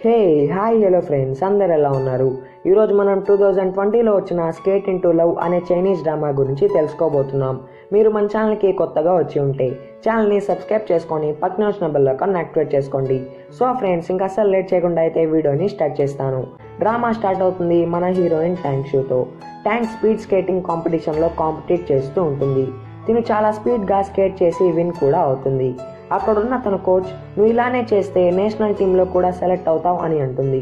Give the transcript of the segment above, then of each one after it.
Hey hi hello friends, అందరు ఎలా ఉన్నారు? ఈరోజు మనం 2020లో వచ్చిన స్కేట్ ఇంటూ లవ్ అనే చైనీస్ డ్రామా గురించి తెలుసుకోబోతున్నాం. మీరు మన ఛానల్కి కొత్తగా వచ్చి ఉంటే ఛానల్ని సబ్స్క్రైబ్ చేసుకొని పక్కన వచ్చిన బెల్ ఐకాన్ యాక్టివేట్ చేసుకోండి. సో ఫ్రెండ్స్, ఇంకా అసలు లేట్ చేయకుండా అయితే వీడియోని స్టార్ట్ చేస్తాను. డ్రామా స్టార్ట్ అవుతుంది మన హీరోయిన్ ట్యాంక్ షూతో. ట్యాంక్ స్పీడ్ స్కేటింగ్ కాంపిటీషన్లో కాంపిటీట్ చేస్తూ ఉంటుంది. తిను చాలా స్పీడ్గా స్కేట్ చేసి విన్ కూడా అవుతుంది. అక్కడున్న తన కోచ్, నువ్వు ఇలానే చేస్తే నేషనల్ టీంలో కూడా సెలెక్ట్ అవుతావు అని అంటుంది.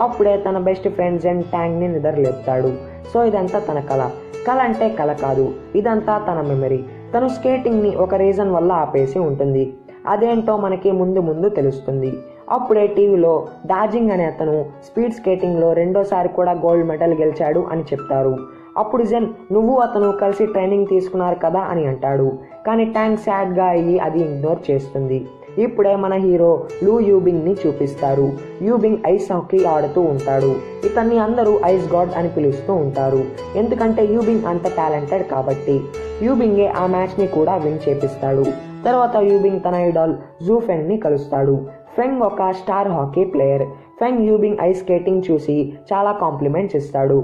అప్పుడే తన బెస్ట్ ఫ్రెండ్ జెన్ ట్యాంక్ని నిద్రలేపుతాడు. సో ఇదంతా తన కళ అంటే కళ కాదు, ఇదంతా తన మెమరీ. తను స్కేటింగ్ని ఒక రీజన్ వల్ల ఆపేసి ఉంటుంది. అదేంటో మనకి ముందు ముందు తెలుస్తుంది. అప్పుడే టీవీలో డాజింగ్ అనే అతను స్పీడ్ స్కేటింగ్లో రెండోసారి కూడా గోల్డ్ మెడల్ గెలిచాడు అని చెప్తారు. అప్పుడు జెన్, నువ్వు అతను కలిసి ట్రైనింగ్ తీసుకున్నారు కదా అని అంటాడు. కానీ ట్యాంక్ సాడ్గా అయ్యి అది ఇగ్నోర్ చేస్తుంది. ఇప్పుడే మన హీరో లూ యూబింగ్ని చూపిస్తారు. యూబింగ్ ఐస్ హాకీ ఆడుతూ ఉంటాడు. ఇతన్ని అందరూ ఐస్ గాడ్ అని పిలుస్తూ ఉంటారు, ఎందుకంటే యూబింగ్ అంత టాలెంటెడ్ కాబట్టి. యూబింగే ఆ మ్యాచ్ని కూడా విన్ చేపిస్తాడు. తర్వాత యూబింగ్ తన ఐడాల్ జూ ఫెంగ్ని కలుస్తాడు. ఫెంగ్ ఒక స్టార్ హాకీ ప్లేయర్. ఫెంగ్ యూబింగ్ ఐస్ స్కేటింగ్ చూసి చాలా కాంప్లిమెంట్స్ ఇస్తాడు.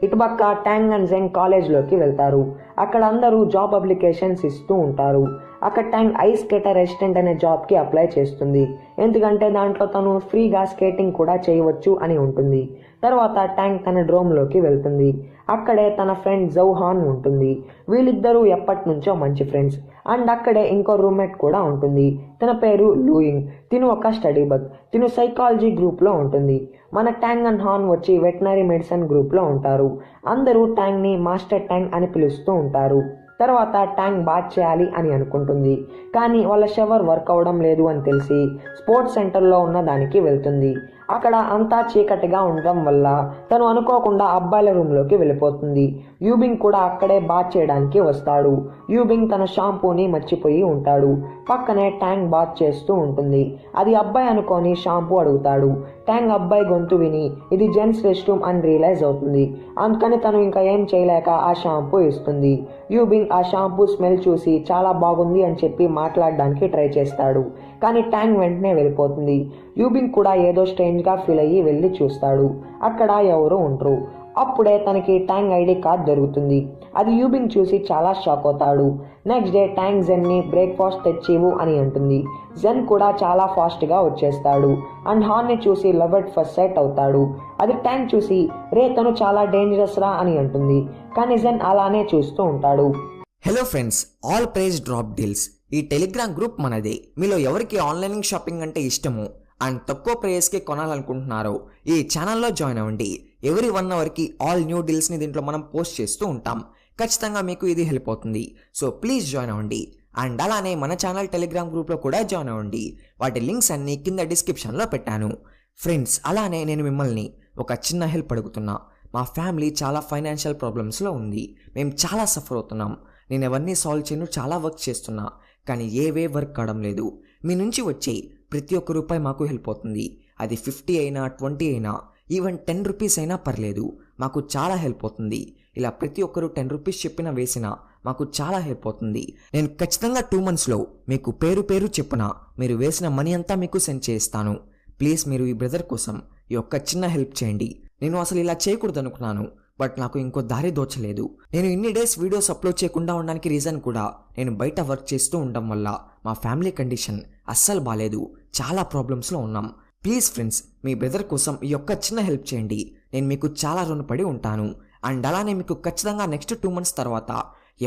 ఇటుపక్క ట్యాంగ్ అండ్ జెంగ్ కాలేజ్లోకి వెళ్తారు. అక్కడ అందరూ జాబ్ అప్లికేషన్స్ ఇస్తూ ఉంటారు. అక్కడ ట్యాంగ్ ఐస్ స్కేటర్ అసిస్టెంట్ అనే జాబ్కి అప్లై చేస్తుంది, ఎందుకంటే దాంట్లో తను ఫ్రీగా స్కేటింగ్ కూడా చేయవచ్చు అని ఉంటుంది. తర్వాత ట్యాంగ్ తన డ్రోమ్లోకి వెళ్తుంది. అక్కడే తన ఫ్రెండ్ జౌహాన్ ఉంటుంది. వీళ్ళిద్దరూ ఎప్పటి నుంచో మంచి ఫ్రెండ్స్. అండ్ అక్కడే ఇంకో రూమ్మేట్ కూడా ఉంటుంది. తన పేరు లూయింగ్. తిను ఒక స్టడీ బగ్. తిను సైకాలజీ గ్రూప్లో ఉంటుంది. మన ట్యాంగ్ అండ్ హాన్ వచ్చి వెటనరీ మెడిసిన్ గ్రూప్లో ఉంటారు. అందరూ ట్యాంగ్ని మాస్టర్ ట్యాంగ్ అని పిలుస్తూ ఉంటారు. తర్వాత ట్యాంగ్ బాత్ చేయాలి అని అనుకుంటుంది, కానీ వాళ్ళ షవర్ వర్క్ అవడం లేదు అని తెలిసి స్పోర్ట్స్ సెంటర్లో ఉన్న దానికి వెళ్తుంది. అక్కడ అంతా చీకటిగా ఉండడం వల్ల తను అనుకోకుండా అబ్బాయిల రూమ్లోకి వెళ్ళిపోతుంది. యూబింగ్ కూడా అక్కడే బాత్ చేయడానికి వస్తాడు. యూబింగ్ తన షాంపూని మర్చిపోయి ఉంటాడు. పక్కనే ట్యాంగ్ బాత్ చేస్తూ ఉంటుంది. అది అబ్బాయి అనుకొని షాంపూ అడుగుతాడు. ట్యాంగ్ అబ్బాయి గొంతు విని ఇది జెంట్స్ రెస్ట్ రూమ్ అని రియలైజ్ అవుతుంది. అందుకని తను ఇంకా ఏం చేయలేక ఆ షాంపూ ఇస్తుంది. యూబింగ్ ఆ షాంపూ స్మెల్ చూసి చాలా బాగుంది అని చెప్పి మాట్లాడడానికి ట్రై చేస్తాడు, కానీ ట్యాంగ్ వెంటనే వెళ్ళిపోతుంది. యూబింగ్ కూడా ఏదో స్ట్రేంజ్గా ఫీల్ అయ్యి వెళ్ళి చూస్తాడు. అక్కడ ఎవరు ఉండరు. అప్పుడే తనకి ట్యాంగ్ ఐడి కార్డ్ దొరుకుతుంది. అది యూబింగ్ చూసి చాలా షాక్ అవుతాడు. నెక్స్ట్ డే ట్యాంగ్ జెన్ని బ్రేక్ఫాస్ట్ తెచ్చివు అని అంటుంది. జెన్ కూడా చాలా ఫాస్ట్గా వచ్చేస్తాడు. అండ్ హాన్ని చూసి లవ్ ఎట్ ఫస్ట్ సైట్ అవుతాడు. అది ట్యాంగ్ చూసి రే తను చాలా డేంజరస్ రా అని అంటుంది, కానీ జెన్ అలానే చూస్తూ ఉంటాడు. Hello friends, all prize drop deals ఈ టెలిగ్రామ్ గ్రూప్ మనదే. మీలో ఎవరికి ఆన్లైన్ షాపింగ్ అంటే ఇష్టమో అండ్ తక్కువ ప్రైస్కి కొనాలనుకుంటున్నారో ఈ ఛానల్లో జాయిన్ అవ్వండి. ఎవ్రీ 1 అవర్కి ఆల్ న్యూ డీల్స్ని దీంట్లో మనం పోస్ట్ చేస్తూ ఉంటాం. ఖచ్చితంగా మీకు ఇది హెల్ప్ అవుతుంది. సో ప్లీజ్ జాయిన్ అవ్వండి. అండ్ అలానే మన ఛానల్ టెలిగ్రామ్ గ్రూప్లో కూడా జాయిన్ అవ్వండి. వాటి లింక్స్ అన్నీ కింద డిస్క్రిప్షన్లో పెట్టాను. ఫ్రెండ్స్, అలానే నేను మిమ్మల్ని ఒక చిన్న హెల్ప్ అడుగుతున్నా. మా ఫ్యామిలీ చాలా ఫైనాన్షియల్ ప్రాబ్లమ్స్లో ఉంది. మేము చాలా సఫర్ అవుతున్నాం. నేను ఎవరిని సాల్వ్ చేయను, చాలా వర్క్ చేస్తున్నా, కానీ ఏవే వర్క్ కావడం లేదు. మీ నుంచి వచ్చే ప్రతి ఒక్క రూపాయి మాకు హెల్ప్ అవుతుంది. అది 50 అయినా 20 అయినా ఈవెన్ 10 రూపీస్ అయినా పర్లేదు, మాకు చాలా హెల్ప్ అవుతుంది. ఇలా ప్రతి ఒక్కరు 10 రూపీస్ చెప్పినా వేసినా మాకు చాలా హెల్ప్ అవుతుంది. నేను ఖచ్చితంగా 2 monthsలో మీకు పేరు చెప్పున మీరు వేసిన మనీ అంతా మీకు సెండ్ చేస్తాను. ప్లీజ్ మీరు ఈ బ్రదర్ కోసం ఈ ఒక్క చిన్న హెల్ప్ చేయండి. నేను అసలు ఇలా చేయకూడదు అనుకున్నాను, బట్ నాకు ఇంకో దారి దోచలేదు. నేను ఇన్ని డేస్ వీడియోస్ అప్లోడ్ చేయకుండా ఉండడానికి రీజన్ కూడా నేను బయట వర్క్ చేస్తూ ఉండడం వల్ల మా ఫ్యామిలీ కండిషన్ అస్సలు బాలేదు. చాలా ప్రాబ్లమ్స్లో ఉన్నాం. ప్లీజ్ ఫ్రెండ్స్, మీ బ్రదర్ కోసం ఈ ఒక్క చిన్న హెల్ప్ చేయండి. నేను మీకు చాలా రుణపడి ఉంటాను. అండ్ అలానే మీకు ఖచ్చితంగా నెక్స్ట్ 2 months తర్వాత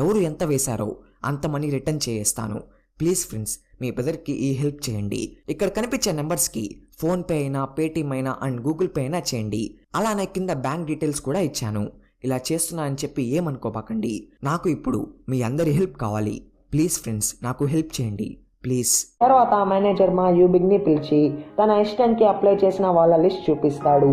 ఎవరు ఎంత వేశారో అంత మనీ రిటర్న్ చేస్తాను. ప్లీజ్ ఫ్రెండ్స్, మీ బ్రదర్కి ఈ హెల్ప్ చేయండి. ఇక్కడ కనిపించే నెంబర్స్కి ఫోన్పే అయినా, పేటీఎం అయినా అండ్ గూగుల్ పే అయినా చేయండి. అలానే కింద బ్యాంక్ డీటెయిల్స్ కూడా ఇచ్చాను. ఇలా చేస్తున్నా అని చెప్పి ఏమనుకోబాకండి. నాకు ఇప్పుడు మీ అందరి హెల్ప్ కావాలి. ప్లీజ్ ఫ్రెండ్స్, నాకు హెల్ప్ చేయండి ప్లీజ్. తర్వాత మేనేజర్ మా యూబింగ్ని పిలిచి తన అసిస్టెంట్కి అప్లై చేసిన వాళ్ళ లిస్ట్ చూపిస్తాడు.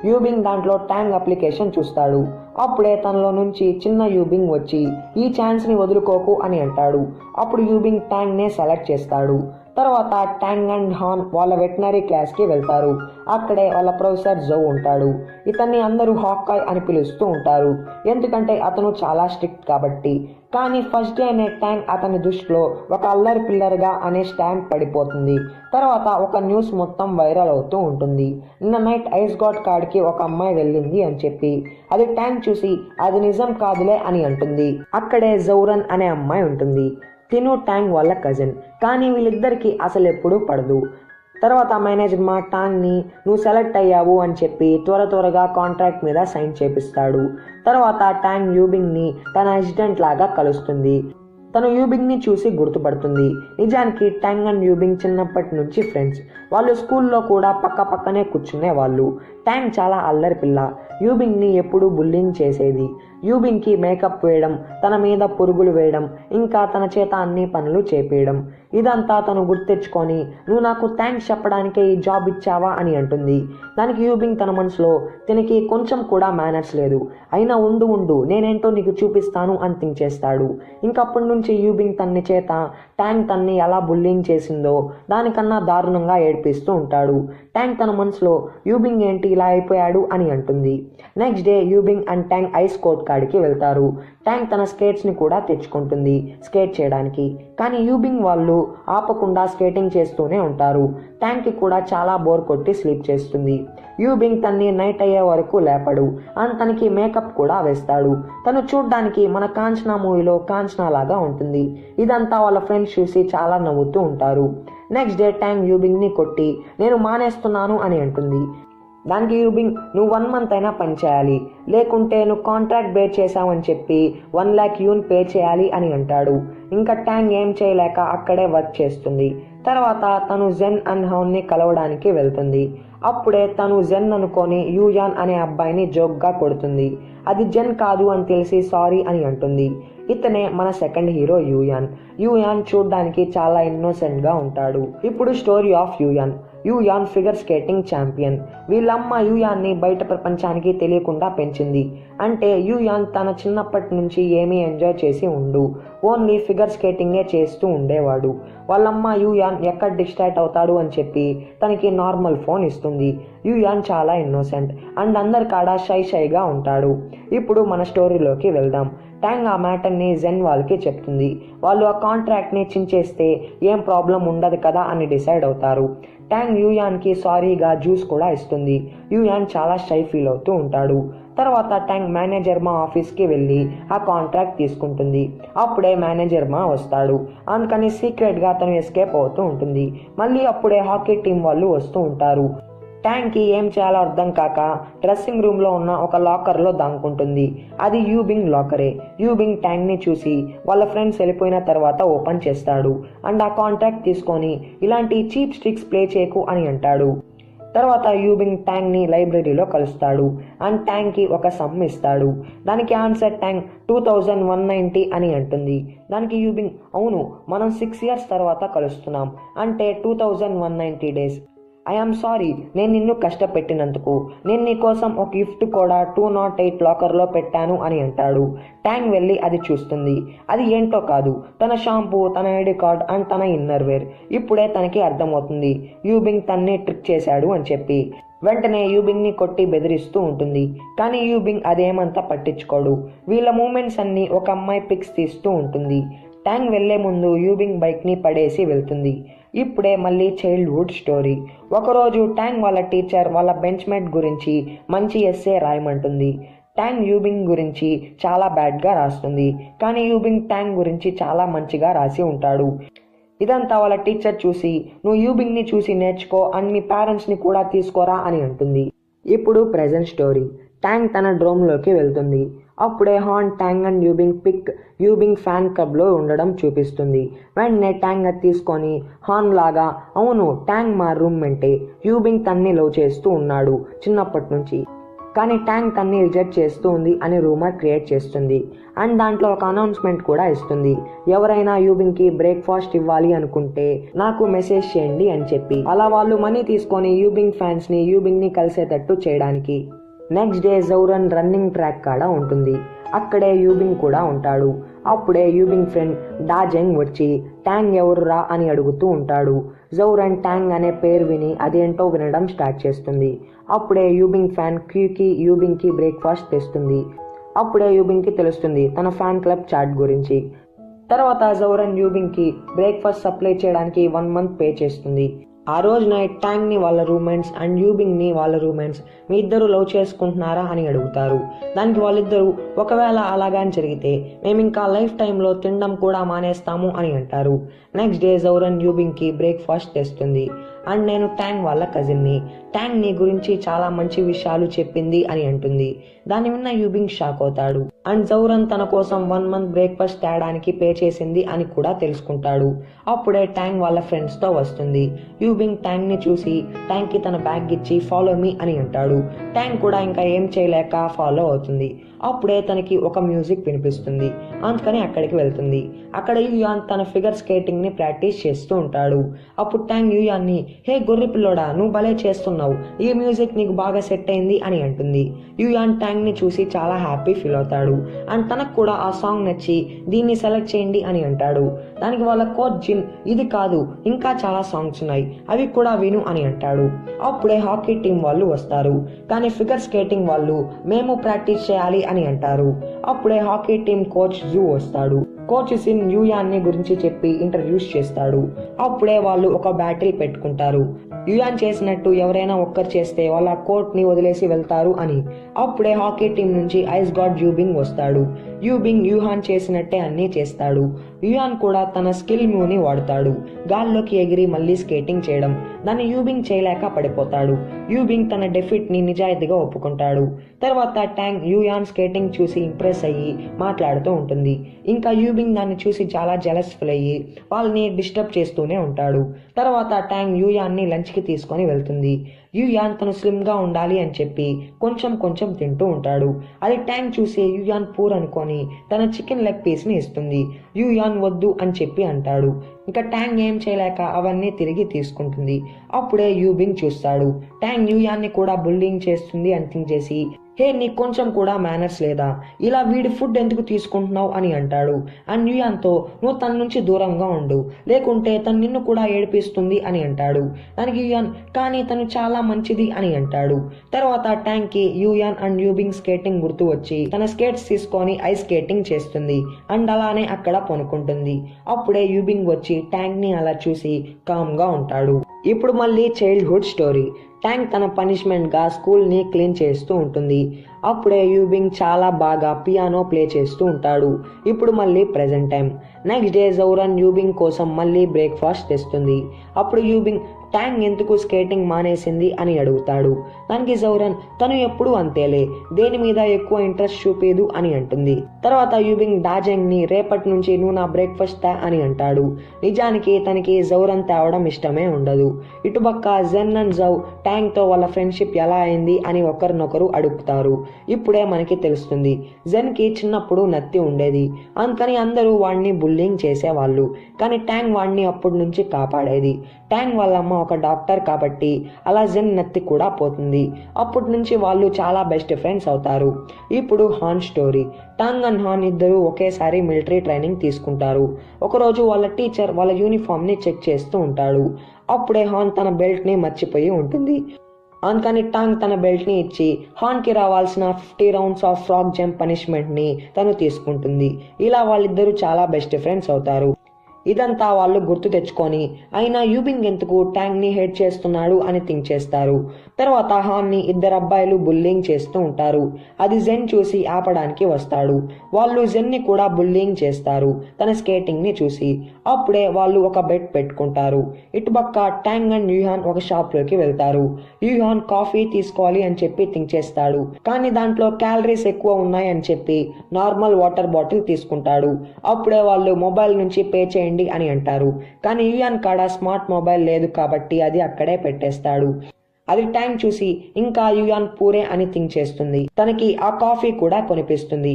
యూబింగ్ దాంట్లో ట్యాంగ్ అప్లికేషన్ చూస్తాడు. అప్పుడే తనలో నుంచి చిన్న యూబింగ్ వచ్చి ఈ ఛాన్స్ని వదులుకోకు అని అంటాడు. అప్పుడు యూబింగ్ ట్యాంగ్నే సెలెక్ట్ చేస్తాడు. తర్వాత ట్యాంగ్ అండ్ హాన్ వాళ్ళ వెటనరీ క్లాస్కి వెళ్తారు. అక్కడే వాళ్ళ ప్రొఫెసర్ జౌ ఉంటాడు. ఇతన్ని అందరూ హాకాయ్ అని పిలుస్తూ ఉంటారు, ఎందుకంటే అతను చాలా స్ట్రిక్ట్ కాబట్టి. కానీ ఫస్ట్ డే అనే ట్యాంగ్ అతని దృష్టిలో ఒక అల్లరి పిల్లర్గా అనే స్టాంప్ పడిపోతుంది. తర్వాత ఒక న్యూస్ మొత్తం వైరల్ అవుతూ ఉంటుంది. నిన్న నైట్ ఐస్ గాడ్ కాడికి ఒక అమ్మాయి వెళ్ళింది అని చెప్పి. అది ట్యాంగ్ చూసి అది నిజం కాదులే అని అంటుంది. అక్కడే జౌరన్ అనే అమ్మాయి ఉంటుంది. తిను ట్యాంగ్ వాళ్ళ కజిన్, కానీ వీళ్ళిద్దరికి అసలు ఎప్పుడూ పడదు. తర్వాత మేనేజర్ మా టాంగ్ని నువ్వు సెలెక్ట్ అయ్యావు అని చెప్పి త్వరగా కాంట్రాక్ట్ మీద సైన్ చేపిస్తాడు. తర్వాత ట్యాంగ్ యూబింగ్ని తన అసిస్టెంట్ లాగా కలుస్తుంది. తను యూబింగ్ని చూసి గుర్తుపడుతుంది. నిజానికి ట్యాంగ్ అండ్ యూబింగ్ చిన్నప్పటి నుంచి ఫ్రెండ్స్. వాళ్ళు స్కూల్లో కూడా పక్కనే కూర్చునేవాళ్ళు. ట్యాంగ్ చాలా అల్లరి పిల్ల. యూబింగ్ని ఎప్పుడూ బుల్లింగ్ చేసేది. యూబింగ్కి మేకప్ వేయడం, తన మీద పురుగులు వేయడం, ఇంకా తన చేత అన్ని పనులు చేపేయడం. ఇదంతా తను గుర్తెచ్చుకొని నువ్వు నాకు థ్యాంక్స్ చెప్పడానికే ఈ జాబ్ ఇచ్చావా అని అంటుంది. దానికి యూబింగ్ తన మనసులో తినకి కొంచెం కూడా మేనర్స్ లేదు, అయినా ఉండు నేనేంటో నీకు చూపిస్తాను అని థింక్ చేస్తాడు. ఇంకప్పటి నుంచి యూబింగ్ తన్ని చేత ట్యాంగ్ తన్ని ఎలా బుల్లింగ్ చేసిందో దానికన్నా దారుణంగా ఏడిపిస్తూ ఉంటాడు. ట్యాంగ్ తన మనసులో యూబింగ్ ఏంటి ఇలా అయిపోయాడు అని అంటుంది. Next day Yubing and Tang ice court కాడికి వెళ్తారు. ట్యాంగ్ తన స్కేట్స్ని కూడా తెచ్చుకుంటుంది స్కేట్ చేయడానికి. కానీ యూబింగ్ వాళ్ళు ఆపకుండా స్కేటింగ్ చేస్తూనే ఉంటారు. ట్యాంగ్కి కూడా చాలా బోర్ కొట్టి స్లీప్ చేస్తుంది. యూబింగ్ తన్ని నైట్ అయ్యే వరకు లేపడు అండ్ తనకి మేకప్ కూడా వేస్తాడు. తను చూడ్డానికి మన కాంచనా మూవీలో కాంచనా లాగా ఉంటుంది. ఇదంతా వాళ్ళ ఫ్రెండ్స్ చూసి చాలా నవ్వుతూ ఉంటారు. నెక్స్ట్ డే ట్యాంగ్ యూబింగ్ని కొట్టి నేను మానేస్తున్నాను అని అంటుంది. దానికి యూబింగ్ నువ్వు 1 month అయినా పని చేయాలి, లేకుంటే నువ్వు కాంట్రాక్ట్ బ్రేక్ చేసావని చెప్పి 1 lakh యూన్ పే చేయాలి అని అంటాడు. ఇంకా ట్యాంగ్ ఏం చేయలేక అక్కడే వర్క్ చేస్తుంది. తర్వాత తను జెన్ అండ్ హౌన్ని కలవడానికి వెళ్తుంది. అప్పుడే తను జెన్ అనుకొని యూయాన్ అనే అబ్బాయిని జోక్గా కొడుతుంది. అది జెన్ కాదు అని తెలిసి సారీ అని అంటుంది. ఇతనే మన సెకండ్ హీరో యూయాన్. యూయాన్ చూడ్డానికి చాలా ఇన్నోసెంట్గా ఉంటాడు. ఇప్పుడు story of Yuan. Yuan figure skating champion. వీళ్ళమ్మ యూయాన్ని బయట ప్రపంచానికి తెలియకుండా పెంచింది. అంటే యూయాన్ తన చిన్నప్పటి నుంచి ఏమీ ఎంజాయ్ చేసి ఉండు, ఓన్లీ ఫిగర్ స్కేటింగే చేస్తూ ఉండేవాడు. వాళ్ళమ్మ యూయాన్ ఎక్కడ డిస్ట్రాక్ట్ అవుతాడు అని చెప్పి తనకి నార్మల్ ఫోన్ ఇస్తుంది. యూయాన్ చాలా ఇన్నోసెంట్ అండ్ అందరికాడ షైగా ఉంటాడు. ఇప్పుడు మన స్టోరీలోకి వెళ్దాం. ట్యాంగ్ ఆ మ్యాటర్ని జెన్ వాళ్ళకి చెప్తుంది. వాళ్ళు ఆ కాంట్రాక్ట్ని చించేస్తే ఏం ప్రాబ్లం ఉండదు కదా అని డిసైడ్ అవుతారు. ట్యాంగ్ యూయాన్కి సారీగా జ్యూస్ కూడా ఇస్తుంది. యూయాన్ చాలా షై ఫీల్ అవుతూ ఉంటాడు. తర్వాత ట్యాంగ్ మేనేజర్ మా ఆఫీస్కి వెళ్ళి ఆ కాంట్రాక్ట్ తీసుకుంటుంది. అప్పుడే మేనేజర్ మా వస్తాడు. అందుకని సీక్రెట్గా తను ఎస్కేప్ అవుతూ ఉంటుంది. మళ్ళీ అప్పుడే హాకీ టీం వాళ్ళు వస్తూ ఉంటారు. ట్యాంగ్కి ఏం చేయాలో అర్థం కాక డ్రెస్సింగ్ రూమ్లో ఉన్న ఒక లాకర్లో దాక్కుంటుంది. అది యూబింగ్ లాకరే. యూబింగ్ ట్యాంగ్ని చూసి వాళ్ళ ఫ్రెండ్స్ వెళ్ళిపోయిన తర్వాత ఓపెన్ చేస్తాడు అండ్ ఆ కాంట్రాక్ట్ తీసుకొని ఇలాంటి చీప్ స్ట్రిక్స్ ప్లే చేయకు అని అంటాడు. తర్వాత యూబింగ్ ట్యాంగ్ని లైబ్రరీలో కలుస్తాడు అండ్ ట్యాంగ్కి ఒక సమ్ ఇస్తాడు. దానికి ఆన్సర్ ట్యాంగ్ 2190 అని అంటుంది. దానికి యూబింగ్ అవును, మనం 6 years తర్వాత కలుస్తున్నాం, అంటే 2190 days. ఐఎమ్ సారీ, నేను నిన్ను కష్టపెట్టినందుకు. నేను నీ కోసం ఒక గిఫ్ట్ కూడా 208 లాకర్లో పెట్టాను అని అంటాడు. ట్యాంగ్ వెళ్ళి అది చూస్తుంది. అది ఏంటో కాదు, తన షాంపూ, తన ఐడి కార్డ్ అండ్ తన ఇన్నర్ వేర్. ఇప్పుడే తనకి అర్థమవుతుంది యూబింగ్ తన్ని ట్రిక్ చేశాడు అని చెప్పి. వెంటనే యూబింగ్ని కొట్టి బెదిరిస్తూ ఉంటుంది. కానీ యూబింగ్ అదేమంతా పట్టించుకోడు. వీళ్ళ మూమెంట్స్ అన్ని ఒక అమ్మాయి పిక్స్ తీస్తూ ఉంటుంది. ట్యాంగ్ వెళ్లే ముందు యూబింగ్ బైక్ని పడేసి వెళ్తుంది. ఇప్పుడే మళ్ళీ చైల్డ్హుడ్ స్టోరీ. ఒకరోజు ట్యాంగ్ వాళ్ళ టీచర్ వాళ్ళ బెంచ్మేట్ గురించి మంచి ఎస్సే రాయమంటుంది. ట్యాంగ్ యూబింగ్ గురించి చాలా బ్యాడ్గా రాస్తుంది, కానీ యూబింగ్ ట్యాంగ్ గురించి చాలా మంచిగా రాసి ఉంటాడు. ఇదంతా వాళ్ళ టీచర్ చూసి నువ్వు యూబింగ్ని చూసి నేర్చుకో అండ్ మీ పేరెంట్స్ని కూడా తీసుకోరా అని అంటుంది. ఇప్పుడు ప్రెజెంట్ స్టోరీ. ట్యాంగ్ తన డ్రోమ్లోకి వెళ్తుంది. అప్పుడే హాన్ ట్యాంగ్ అండ్ యూబింగ్ ఫ్యాన్ క్లబ్లో ఉండడం చూపిస్తుంది. వెంటనే ట్యాంగ్ అది తీసుకొని హాన్ లాగా అవును ట్యాంగ్ మా రూమ్మేటే, యూబింగ్ తన్ని లవ్ చేస్తూ ఉన్నాడు చిన్నప్పటి నుంచి, కానీ ట్యాంగ్ తన్ని రిజెక్ట్ చేస్తూ ఉంది అని రూమర్ క్రియేట్ చేస్తుంది. అండ్ దాంట్లో ఒక అనౌన్స్మెంట్ కూడా ఇస్తుంది. ఎవరైనా యూబింగ్కి బ్రేక్ఫాస్ట్ ఇవ్వాలి అనుకుంటే నాకు మెసేజ్ చేయండి అని చెప్పి. అలా వాళ్ళు మనీ తీసుకొని యూబింగ్ ఫ్యాన్స్ని యూబింగ్ని కలిసేటట్టు చేయడానికి. నెక్స్ట్ డే జౌరన్ రన్నింగ్ ట్రాక్ కాడ ఉంటుంది. అక్కడే యూబింగ్ కూడా ఉంటాడు. అప్పుడే యూబింగ్ ఫ్రెండ్ డాజెంగ్ వచ్చి ట్యాంగ్ ఎవరురా అని అడుగుతూ ఉంటాడు. జౌరన్ ట్యాంగ్ అనే పేరు విని అదేంటో వినడం స్టార్ట్ చేస్తుంది. అప్పుడే యూబింగ్ ఫ్యాన్ క్యూకి యూబింగ్కి బ్రేక్ఫాస్ట్ తెస్తుంది. అప్పుడే యూబింగ్కి తెలుస్తుంది తన ఫ్యాన్ క్లబ్ చాట్ గురించి. తర్వాత జౌరన్ యూబింగ్కి బ్రేక్ఫాస్ట్ సప్లై చేయడానికి 1 month పే చేస్తుంది. ఆ రోజు నైట్ ట్యాంగ్ని వాళ్ళ రూమ్మేట్స్ అండ్ యూబింగ్ని వాళ్ళ రూమ్మేట్స్ మీ ఇద్దరు లవ్ చేసుకుంటున్నారా అని అడుగుతారు. దానికి వాళ్ళిద్దరూ ఒకవేళ అలాగని జరిగితే మేము ఇంకా లైఫ్ టైంలో తినడం కూడా మానేస్తాము అని అంటారు. నెక్స్ట్ డే జౌరన్ యూబింగ్కి బ్రేక్ఫాస్ట్ తెస్తుంది. అండ్ నేను ట్యాంగ్ వాళ్ళ కజిన్ని, ట్యాంగ్ నీ గురించి చాలా మంచి విషయాలు చెప్పింది అని అంటుంది. దాన్ని విన్న యూబింగ్ షాక్ అవుతాడు. అండ్ జౌరన్ తన కోసం 1 month బ్రేక్ఫాస్ట్ తేడానికి పే చేసింది అని కూడా తెలుసుకుంటాడు. అప్పుడే ట్యాంగ్ వాళ్ళ ఫ్రెండ్స్తో వస్తుంది. యూబింగ్ ట్యాంగ్ ని చూసి ట్యాంగ్ కి తన బ్యాగ్ ఇచ్చి ఫాలో మీ అని అంటాడు. ట్యాంగ్ కూడా ఇంకా ఏం చేయలేక ఫాలో అవుతుంది. అప్పుడే తనకి ఒక మ్యూజిక్ వినిపిస్తుంది. అందుకని అక్కడికి వెళ్తుంది. అక్కడ యూయాన్ తన ఫిగర్ స్కేటింగ్ ని ప్రాక్టీస్ చేస్తూ ఉంటాడు. అప్పుడు ట్యాంగ్ యూయాన్ని, హే గొర్రె పిల్లోడా, నువ్వు భలే చేస్తున్నావు, ఈ మ్యూజిక్ నీకు బాగా సెట్ అయింది అని అంటుంది. యూయాన్ ట్యాంగ్ ని చూసి చాలా హ్యాపీ ఫీల్ అవుతాడు. అండ్ తనకు కూడా ఆ సాంగ్ నచ్చి దీన్ని సెలెక్ట్ చేయండి అని అంటాడు. దానికి వాళ్ళ కోచ్ జిన్, ఇది కాదు ఇంకా చాలా సాంగ్స్ ఉన్నాయి, అవి కూడా విను అని అంటాడు. అప్పుడే హాకీ టీం వాళ్ళు వస్తారు. కానీ ఫిగర్ స్కేటింగ్ వాళ్ళు మేము ప్రాక్టీస్ చేయాలి అని అంటారు. అప్పుడే హాకీ టీం కోచ్ జూ వస్తాడు. కోచ్ సిన్ యూయాన్ని గురించి చెప్పి ఇంట్రడ్యూస్ చేస్తాడు. అప్పుడే వాళ్ళు ఒక బ్యాటిల్ పెట్టుకుంటారు. యూయాన్ చేసినట్టు ఎవరైనా ఒక్కరు చేస్తే వాళ్ళ కోర్ట్ ని వదిలేసి వెళ్తారు అని. అప్పుడే హాకీ టీం నుంచి ఐస్ గాడ్ యూబింగ్ వస్తాడు. యూబింగ్ యూహాన్ చేసినట్టే అన్నీ చేస్తాడు. యూయాన్ కూడా తన స్కిల్ మూవ్ని వాడతాడు, గాల్లోకి ఎగిరి మళ్ళీ స్కేటింగ్ చేయడం. దాన్ని యూబింగ్ చేయలేక పడిపోతాడు. యూబింగ్ తన డెఫిట్ ని నిజాయితీగా ఒప్పుకుంటాడు. తర్వాత ట్యాంగ్ యూయాన్ స్కేటింగ్ చూసి ఇంప్రెస్ అయ్యి మాట్లాడుతూ ఉంటుంది. ఇంకా యూబింగ్ దాన్ని చూసి చాలా జెలస్ ఫీల్ అయ్యి వాళ్ళని డిస్టర్బ్ చేస్తూనే ఉంటాడు. తర్వాత ట్యాంగ్ యూయాన్ని లంచ్కి తీసుకొని వెళ్తుంది. యూయాన్ తను స్లిమ్ గా ఉండాలి అని చెప్పి కొంచెం కొంచెం తింటూ ఉంటాడు. అది ట్యాంగ్ చూసి యూయాన్ పూర్ అనుకొని తన చికెన్ లెగ్ పీస్ ని ఇస్తుంది. యూయాన్ వద్దు అని చెప్పి అంటాడు. ఇంకా ట్యాంగ్ ఏం చేయలేక అవన్నీ తిరిగి తీసుకుంటుంది. అప్పుడే యూబింగ్ చూస్తాడు. ట్యాంగ్ యూయాన్ని కూడా బుల్లింగ్ చేస్తుంది అని థింక్ చేసి, హే నీకు కొంచెం కూడా మేనర్స్ లేదా, ఇలా వీడి ఫుడ్ ఎందుకు తీసుకుంటున్నావు అని అంటాడు. అండ్ యూయాన్తో, నువ్వు తన నుంచి దూరంగా ఉండు, లేకుంటే తను నిన్ను కూడా ఏడిపిస్తుంది అని అంటాడు. దానికి యూయాన్, కానీ తను చాలా మంచిది అని అంటాడు. తర్వాత ట్యాంగ్ కి యూయాన్ అండ్ యూబింగ్ స్కేటింగ్ గుర్తు వచ్చి తన స్కేట్స్ తీసుకొని ఐస్ స్కేటింగ్ చేస్తుంది. అండ్ అలానే అక్కడ పనుకుంటుంది. అప్పుడే యూబింగ్ వచ్చి ట్యాంగ్ ని అలా చూసి కామ్ గా ఉంటాడు. ఇప్పుడు మళ్ళీ చైల్డ్హుడ్ స్టోరీ. ట్యాంగ్ తన పనిష్మెంట్ గా స్కూల్ ని క్లీన్ చేస్తూ ఉంటుంది. అప్పుడే యూబింగ్ చాలా బాగా పియానో ప్లే చేస్తూ ఉంటాడు. ఇప్పుడు మళ్ళీ ప్రెజెంట్ టైం. నెక్స్ట్ డే జౌరన్ యూబింగ్ కోసం మళ్ళీ బ్రేక్ఫాస్ట్ తెస్తుంది. అప్పుడు యూబింగ్ ట్యాంగ్ ఎందుకు స్కేటింగ్ మానేసింది అని అడుగుతాడు. దానికి జౌరన్, తను ఎప్పుడు అంతేలే, దేని మీద ఎక్కువ ఇంట్రెస్ట్ చూపేదు అని అంటుంది. తర్వాత యూబింగ్ డాజెంగ్ ని, రేపటి నుంచి నువ్వు నా బ్రేక్ఫాస్ట్ తా అని అంటాడు. నిజానికి తనకి జౌరన్ తేవడం ఇష్టమే ఉండదు. ఇటుపక్క జెన్ అండ్ జౌ ట్యాంగ్ తో వాళ్ళ ఫ్రెండ్షిప్ ఎలా అయింది అని ఒకరినొకరు అడుగుతారు. ఇప్పుడే మనకి తెలుస్తుంది, జెన్ కి చిన్నప్పుడు నత్తి ఉండేది, అందుకని అందరూ వాడిని బుల్లింగ్ చేసేవాళ్ళు. కానీ ట్యాంగ్ వాడిని అప్పటి నుంచి కాపాడేది. ట్యాంగ్ వాళ్ళ అమ్మ ఒక డాక్టర్ కాబట్టి అలా జెన్ నత్తి కూడా పోతుంది. అప్పటి నుంచి వాళ్ళు చాలా బెస్ట్ ఫ్రెండ్స్ అవుతారు. ఇప్పుడు హాన్ స్టోరీ. టాంగ్ అండ్ హాన్ ఇద్దరు ఒకేసారి మిలిటరీ ట్రైనింగ్ తీసుకుంటారు. ఒకరోజు వాళ్ళ టీచర్ వాళ్ళ యూనిఫామ్ ని చెక్ చేస్తూ ఉంటాడు. అప్పుడే హాన్ తన బెల్ట్ ని మర్చిపోయి ఉంటుంది. అందుకని టాంగ్ తన బెల్ట్ ని ఇచ్చి హాన్ కి రావాల్సిన 50 rounds of frog jump punishment ని తను తీసుకుంటుంది. ఇలా వాళ్ళిద్దరూ చాలా బెస్ట్ ఫ్రెండ్స్ అవుతారు. ఇదంతా వాళ్ళు గుర్తు తెచ్చుకొని, అయినా యూబింగ్ ఎందుకు ట్యాంగ్ ని హెడ్ చేస్తున్నాడు అని థింక్ చేస్తారు. తర్వాత హాన్ ని ఇద్దరు అబ్బాయిలు బుల్లింగ్ చేస్తూ ఉంటారు. అది జెన్ చూసి ఆపడానికి వస్తాడు. వాళ్ళు జెన్ ని కూడా బుల్లింగ్ చేస్తారు తన స్కేటింగ్ ని చూసి. అప్పుడే వాళ్ళు ఒక బెట్ పెట్టుకుంటారు. ఇటుపక్క ట్యాంగ్ అండ్ యూహాన్ ఒక షాప్ లోకి వెళ్తారు. యూహాన్ కాఫీ తీసుకోవాలి అని చెప్పి థింక్ చేస్తాడు. కానీ దాంట్లో క్యాలరీస్ ఎక్కువ ఉన్నాయి అని చెప్పి నార్మల్ వాటర్ బాటిల్ తీసుకుంటాడు. అప్పుడే వాళ్ళు మొబైల్ నుంచి పే చేయండి అని అంటారు. కానీ యూయాన్ కాడ స్మార్ట్ మొబైల్ లేదు కాబట్టి అది అక్కడే పెట్టేస్తాడు. అది ట్యాంగ్ చూసి ఇంకా యూయాన్ పూరే అని థింక్ చేస్తుంది. తనకి ఆ కాఫీ కూడా కొనిపిస్తుంది.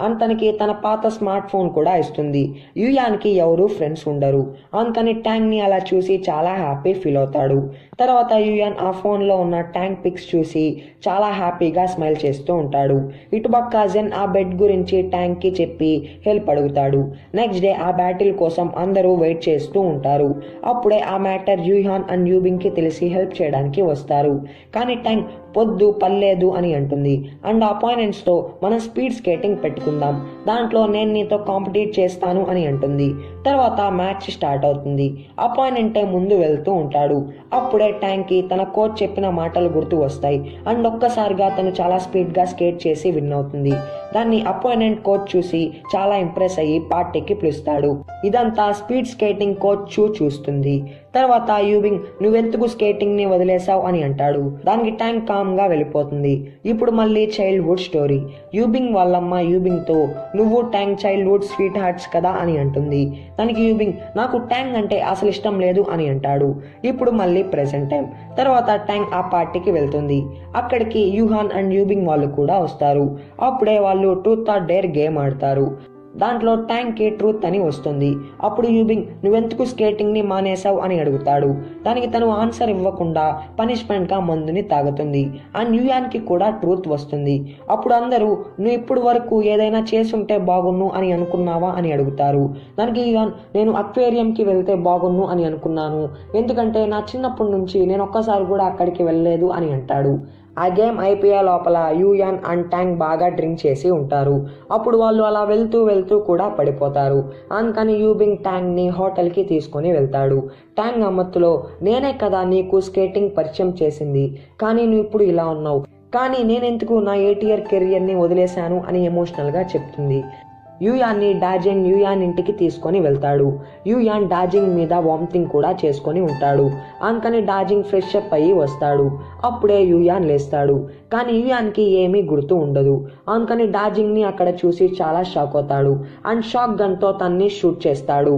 అండ్ తనకి తన పాత స్మార్ట్ ఫోన్ కూడా ఇస్తుంది. యూయాన్కి ఎవరు ఫ్రెండ్స్ ఉండరు. అందుకని ట్యాంగ్ని అలా చూసి చాలా హ్యాపీ ఫీల్ అవుతాడు. తర్వాత యూయాన్ ఆ ఫోన్లో ఉన్న ట్యాంగ్ పిక్స్ చూసి చాలా హ్యాపీగా స్మైల్ చేస్తూ ఉంటాడు. ఇటుపక్క జెన్ ఆ బెడ్ గురించి ట్యాంగ్కి చెప్పి హెల్ప్ అడుగుతాడు. నెక్స్ట్ డే ఆ బ్యాటిల్ కోసం అందరూ వెయిట్ చేస్తూ ఉంటారు. అప్పుడే ఆ మ్యాటర్ యూహాన్ అండ్ యూబింగ్కి తెలిసి హెల్ప్ చేయడానికి వస్తారు. కానీ ట్యాంగ్ పొద్దు పర్లేదు అని అంటుంది. అండ్ అపాయినెంట్స్తో మనం స్పీడ్ స్కేటింగ్ పెట్టుకుందాం, దాంట్లో నేను నీతో కాంపిటీట్ చేస్తాను అని అంటుంది. తర్వాత మ్యాచ్ స్టార్ట్ అవుతుంది. అపాయినెంటే ముందు వెళ్తూ ఉంటాడు. అప్పుడే ట్యాంక్కి తన కోచ్ చెప్పిన మాటలు గుర్తు వస్తాయి. అండ్ ఒక్కసారిగా తను చాలా స్పీడ్గా స్కేట్ చేసి విన్ అవుతుంది. దాన్ని అపాయినెంట్ కోచ్ చూసి చాలా ఇంప్రెస్ అయ్యి పార్టీకి పిలుస్తాడు. ఇదంతా స్పీడ్ స్కేటింగ్ కోచ్ చూస్తుంది. తర్వాత యూబింగ్ నువ్వెందుకు స్కేటింగ్ ని వదిలేసావు అని అంటాడు. దానికి ట్యాంక్ కామ్ గా వెళ్ళిపోతుంది. ఇప్పుడు మళ్ళీ చైల్డ్హుడ్ స్టోరీ. యూబింగ్ వాళ్ళమ్మ యూబింగ్ తో నువ్వు ట్యాంక్ చైల్డ్హుడ్ స్వీట్ హార్ట్స్ కదా అని అంటుంది. దానికి యూబింగ్ నాకు ట్యాంక్ అంటే అసలు ఇష్టం లేదు అని అంటాడు. ఇప్పుడు మళ్ళీ ప్రెసెంట్ టైం. తర్వాత ట్యాంక్ ఆ పార్టీకి వెళ్తుంది. అక్కడికి యూహాన్ అండ్ యూబింగ్ వాళ్ళు కూడా వస్తారు. అప్పుడే వాళ్ళు ట్రూత్ ఆర్ డేర్ గేమ్ ఆడతారు. దాంట్లో ట్యాంక్కి ట్రూత్ అని వస్తుంది. అప్పుడు యూబింగ్ నువ్వెందుకు స్కేటింగ్ని మానేసావు అని అడుగుతాడు. దానికి తను ఆన్సర్ ఇవ్వకుండా పనిష్మెంట్గా మందుని తాగుతుంది. అండ్ యూయాన్కి కూడా ట్రూత్ వస్తుంది. అప్పుడు అందరూ నువ్వు ఇప్పుడు వరకు ఏదైనా చేసుంటే బాగున్ను అని అనుకున్నావా అని అడుగుతారు. దానికి యూయాన్ నేను అక్వేరియంకి వెళ్తే బాగున్ను అని అనుకున్నాను, ఎందుకంటే నా చిన్నప్పటి నుంచి నేను ఒక్కసారి కూడా అక్కడికి వెళ్ళలేదు అని అంటాడు. ఆ గేమ్ అయిపోయే లోపల యూయాన్ అండ్ ట్యాంక్ బాగా డ్రింక్ చేసి ఉంటారు. అప్పుడు వాళ్ళు అలా వెళ్తూ కూడా పడిపోతారు. అందుకని యూబింగ్ ట్యాంక్ని హోటల్కి తీసుకొని వెళ్తాడు. ట్యాంక్ అమ్మత్తులో నేనే కదా నీకు స్కేటింగ్ పరిచయం చేసింది, కానీ నువ్వు ఇప్పుడు ఇలా ఉన్నావు, కానీ నేనెందుకు నా 8 ఇయర్ కెరియర్ని వదిలేశాను అని ఎమోషనల్గా చెప్తుంది. యూయాన్ని డాజింగ్ యూయాన్ ఇంటికి తీసుకొని వెళ్తాడు. యూయాన్ డాజింగ్ మీద వామిటింగ్ కూడా చేసుకొని ఉంటాడు. అందుకని డాజింగ్ ఫ్రెష్ అప్ అయ్యి వస్తాడు. అప్పుడే యూయాన్ లేస్తాడు. కానీ యూయాన్కి ఏమీ గుర్తు ఉండదు. అందుకని డాజింగ్ని అక్కడ చూసి చాలా షాక్ అవుతాడు. అండ్ షాక్ గన్తో తన్ని షూట్ చేస్తాడు.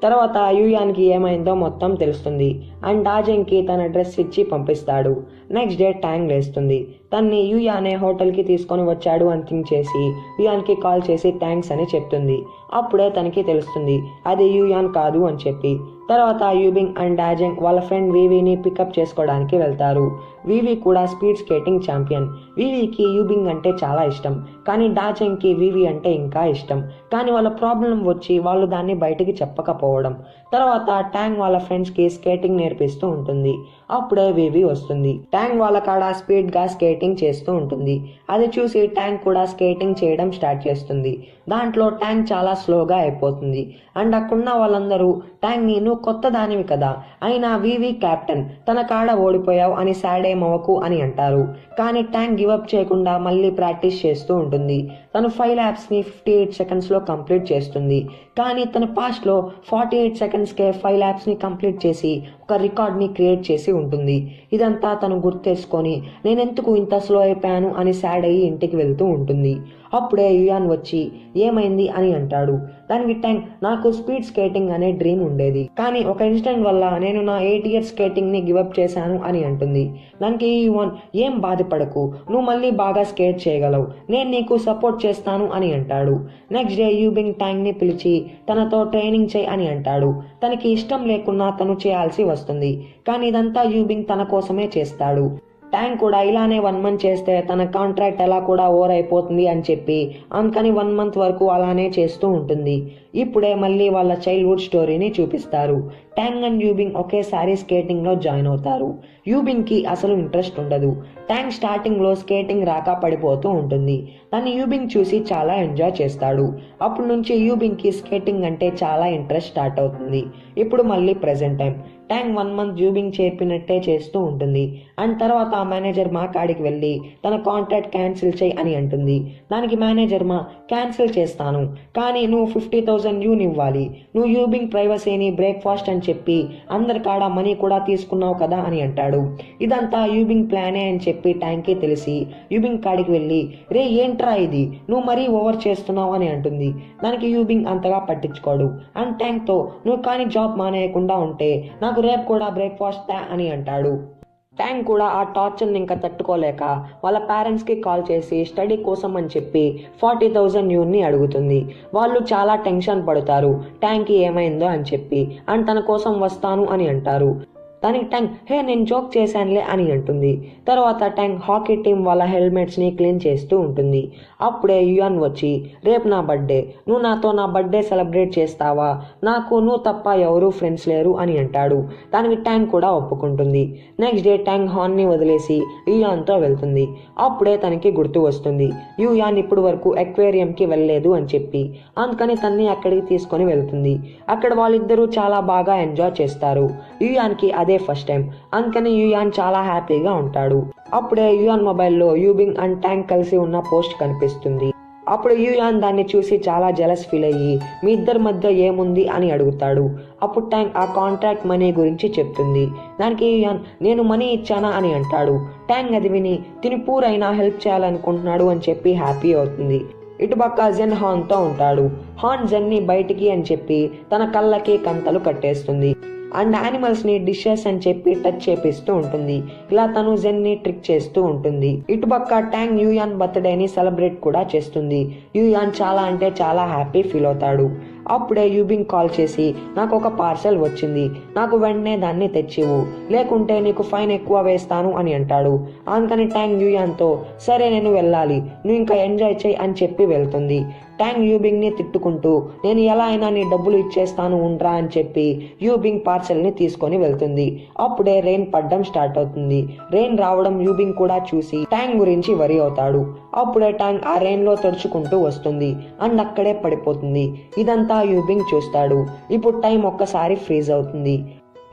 తర్వాత యూయాన్కి ఏమైందో మొత్తం తెలుస్తుంది. అండ్ డాజింగ్కి తన డ్రెస్ ఇచ్చి పంపిస్తాడు. నెక్స్ట్ డే ట్యాంగ్ లేస్తుంది. తన్ని యూయానే హోటల్కి తీసుకొని వచ్చాడు అని థింక్ చేసి యూయాన్కి కాల్ చేసి థ్యాంక్స్ అని చెప్తుంది. అప్పుడే తనకి తెలుస్తుంది అది యూయాన్ కాదు అని చెప్పి. తర్వాత యూబింగ్ అండ్ డాజింగ్ వాళ్ళ ఫ్రెండ్ వీవీని పికప్ చేసుకోవడానికి వెళ్తారు. వీవీ కూడా స్పీడ్ స్కేటింగ్ ఛాంపియన్. వీవీకి యూబింగ్ అంటే చాలా ఇష్టం, కానీ డాజింగ్కి వీవీ అంటే ఇంకా ఇష్టం. కానీ వాళ్ళ ప్రాబ్లం వచ్చి వాళ్ళు దాన్ని బయటికి చెప్పకపోవడం. తర్వాత ట్యాంగ్ వాళ్ళ ఫ్రెండ్స్కి స్కేటింగ్ నేర్పిస్తూ ఉంటుంది. అప్పుడే వీవీ వస్తుంది. ట్యాంగ్ వాళ్ళ కాడ స్పీడ్గా స్కేటింగ్ చేస్తూ ఉంటుంది. అది చూసి ట్యాంగ్ కూడా స్కేటింగ్ చేయడం స్టార్ట్ చేస్తుంది. దాంట్లో ట్యాంగ్ చాలా స్లోగా అయిపోతుంది. అండ్ అక్కడున్న వాళ్ళందరూ ట్యాంగ్ని నువ్వు కొత్త దానివి కదా, అయినా వీవీ కెప్టెన్, తన కాడ ఓడిపోయావు అని సాడ్ ఏమవకు అని అంటారు. కానీ ట్యాంగ్ గివప్ చేయకుండా మళ్ళీ ప్రాక్టీస్ చేస్తూ ఉంటుంది. తను 5 ల్యాప్స్ని 58 సెకండ్స్లో కంప్లీట్ చేస్తుంది. కానీ తన పాస్ట్లో 48 సెకండ్స్కే 5 ల్యాప్స్ని కంప్లీట్ చేసి ఒక రికార్డ్ని క్రియేట్ చేసి ఉంటుంది. ఇదంతా తను గుర్తేసుకొని నేనెందుకు ఇంత స్లో అయిపోయాను అని సాడ్ అయ్యి ఇంటికి వెళ్తూ ఉంటుంది. అప్పుడే యూయాన్ వచ్చి ఏమైంది అని అంటాడు. దానికి ట్యాంక్ నాకు స్పీడ్ స్కేటింగ్ అనే డ్రీమ్ ఉండేది, కానీ ఒక ఇన్సిడెంట్ వల్ల నేను నా 8 ఇయర్ స్కేటింగ్ని గివప్ చేశాను అని అంటుంది. దానికి యూయాన్ ఏం బాధపడకు, నువ్వు మళ్ళీ బాగా స్కేట్ చేయగలవు, నేను నీకు సపోర్ట్ చేస్తాను అని అంటాడు. నెక్స్ట్ డే యూబింగ్ ట్యాంక్ని పిలిచి తనతో ట్రైనింగ్ చేయి అని అంటాడు. తనకి ఇష్టం లేకున్నా తను చేయాల్సి వస్తుంది, కానీ ఇదంతా యూబింగ్ తన కోసమే చేస్తాడు. ట్యాంక్ కూడా ఇలానే 1 మంత్ చేస్తే తన కాంట్రాక్ట్ ఎలా కూడా ఓవర్ అయిపోతుంది అని చెప్పి అందుకని 1 మంత్ వరకు అలానే చేస్తూ ఉంటుంది. ఇప్పుడే మళ్ళీ వాళ్ళ చైల్డ్హుడ్ స్టోరీని చూపిస్తారు. ట్యాంగ్ అండ్ యూబింగ్ ఒకేసారి స్కేటింగ్లో జాయిన్ అవుతారు. యూబింగ్కి అసలు ఇంట్రెస్ట్ ఉండదు. ట్యాంగ్ స్టార్టింగ్లో స్కేటింగ్ రాక పడిపోతూ ఉంటుంది. దాన్ని యూబింగ్ చూసి చాలా ఎంజాయ్ చేస్తాడు. అప్పటి నుంచి యూబింగ్కి స్కేటింగ్ అంటే చాలా ఇంట్రెస్ట్ స్టార్ట్ అవుతుంది. ఇప్పుడు మళ్ళీ ప్రెజెంట్ టైం. ట్యాంగ్ 1 మంత్ యూబింగ్ చెప్పినట్టే చేస్తూ ఉంటుంది. అండ్ తర్వాత ఆ మేనేజర్ మా కాడికి వెళ్ళి తన కాంట్రాక్ట్ క్యాన్సిల్ చేయి అని అంటుంది. దానికి మేనేజర్ మా క్యాన్సిల్ చేస్తాను, కానీ నువ్వు 50,000 యూన్ ఇవ్వాలి, నువ్వు యూబింగ్ ప్రైవసీని బ్రేక్ఫాస్ట్ అని చెప్పి అందరి కాడ మనీ కూడా తీసుకున్నావు కదా అని అంటాడు. ఇదంతా యూబింగ్ ప్లానే అని చెప్పి ట్యాంక్కి తెలిసి యూబింగ్ కాడికి వెళ్ళి రే ఏంట్రా ఇది, నువ్వు మరీ ఓవర్ చేస్తున్నావు అని అంటుంది. దానికి యూబింగ్ అంతగా పట్టించుకోడు. అండ్ ట్యాంక్తో నువ్వు కానీ జాబ్ మానేయకుండా ఉంటే నాకు రేపు కూడా బ్రేక్ఫాస్ట్ అని అంటాడు. ట్యాంక్ కూడా ఆ టార్చర్ని ఇంకా తట్టుకోలేక వాళ్ళ పేరెంట్స్కి కాల్ చేసి స్టడీ కోసం అని చెప్పి 40,000 యూన్ని అడుగుతుంది. వాళ్ళు చాలా టెన్షన్ పడతారు ట్యాంక్కి ఏమైందో అని చెప్పి, అండ్ తన కోసం వస్తాను అని అంటారు. దానికి ట్యాంక్ హే నేను జోక్ చేశానులే అని అంటుంది. తర్వాత ట్యాంక్ హాకీ టీం వాళ్ళ హెల్మెట్స్ని క్లీన్ చేస్తూ ఉంటుంది. అప్పుడే యుయాన్ వచ్చి రేపు నా బర్త్డే, నువ్వు నాతో నా బర్త్డే సెలబ్రేట్ చేస్తావా, నాకు నువ్వు తప్ప ఎవరూ ఫ్రెండ్స్ లేరు అని అంటాడు. దానికి ట్యాంక్ కూడా ఒప్పుకుంటుంది. నెక్స్ట్ డే ట్యాంక్ హార్న్ని వదిలేసి యుయాన్తో వెళ్తుంది. అప్పుడే తనకి గుర్తు వస్తుంది యుయాన్ ఇప్పుడు వరకు ఎక్వేరియంకి వెళ్ళలేదు అని చెప్పి, అందుకని తన్ని అక్కడికి తీసుకొని వెళ్తుంది. అక్కడ వాళ్ళిద్దరూ చాలా బాగా ఎంజాయ్ చేస్తారు. యుయాన్కి అదే ఫస్ట్ టైం, అందుకని యుయాన్ చాలా హ్యాపీగా ఉంటాడు. అప్పుడే యుయాన్ మొబైల్లో యూబింగ్ అండ్ ట్యాంక్ కలిసి ఉన్న పోస్ట్ కనిపిస్తుంది. అప్పుడు యుయాన్ దాన్ని చూసి చాలా జెలస్ ఫీల్ అయ్యి మీ ఇద్దరి మధ్య ఏముంది అని అడుగుతాడు. అప్పుడు ట్యాంక్ ఆ కాంట్రాక్ట్ మనీ గురించి చెప్తుంది. దానికి యుయాన్ నేను మనీ ఇచ్చానా అని అంటాడు. ట్యాంక్ అది విని తిని పూరైనా హెల్ప్ చేయాలనుకుంటున్నాడు అని చెప్పి హ్యాపీ అవుతుంది. ఇటుపక్క జెన్ హాన్తో ఉంటాడు. హాన్ జెన్ని బయటికి అని చెప్పి తన కళ్ళకి కంతలు కట్టేస్తుంది అండ్ యానిమల్స్ని డిషెస్ అని చెప్పి టచ్ చేపిస్తూ ఉంటుంది. ఇలా తను జెన్ని ట్రిక్ చేస్తూ ఉంటుంది. ఇటుపక్క ట్యాంక్ యుయాన్ బర్త్డేని సెలబ్రేట్ కూడా చేస్తుంది. యుయాన్ చాలా అంటే చాలా హ్యాపీ ఫీల్ అవుతాడు. అప్పుడే యూబింగ్ కాల్ చేసి నాకు ఒక పార్సెల్ వచ్చింది, నాకు వెంటనే దాన్ని తెచ్చివు, లేకుంటే నీకు ఫైన్ ఎక్కువ వేస్తాను అని అంటాడు. అందుకని ట్యాంక్ యుయాన్తో సరే నేను వెళ్ళాలి, నువ్వు ఇంకా ఎంజాయ్ చేయి అని చెప్పి వెళ్తుంది. ట్యాంక్ యూబింగ్ని తిట్టుకుంటూ నేను ఎలా అయినా నీ డబ్బులు ఇచ్చేస్తాను ఉండ్రా అని చెప్పి యూబింగ్ పార్సెల్ని తీసుకొని వెళ్తుంది. అప్పుడే రెయిన్ పడ్డం స్టార్ట్ అవుతుంది. రెయిన్ రావడం యూబింగ్ కూడా చూసి ట్యాంక్ గురించి వరి అవుతాడు. అప్పుడే ట్యాంక్ ఆ రెయిన్లో తడుచుకుంటూ వస్తుంది అండ్ అక్కడే పడిపోతుంది. ఇదంతా యూబింగ్ చూస్తాడు. ఇప్పుడు టైం ఒక్కసారి ఫ్రీజ్ అవుతుంది.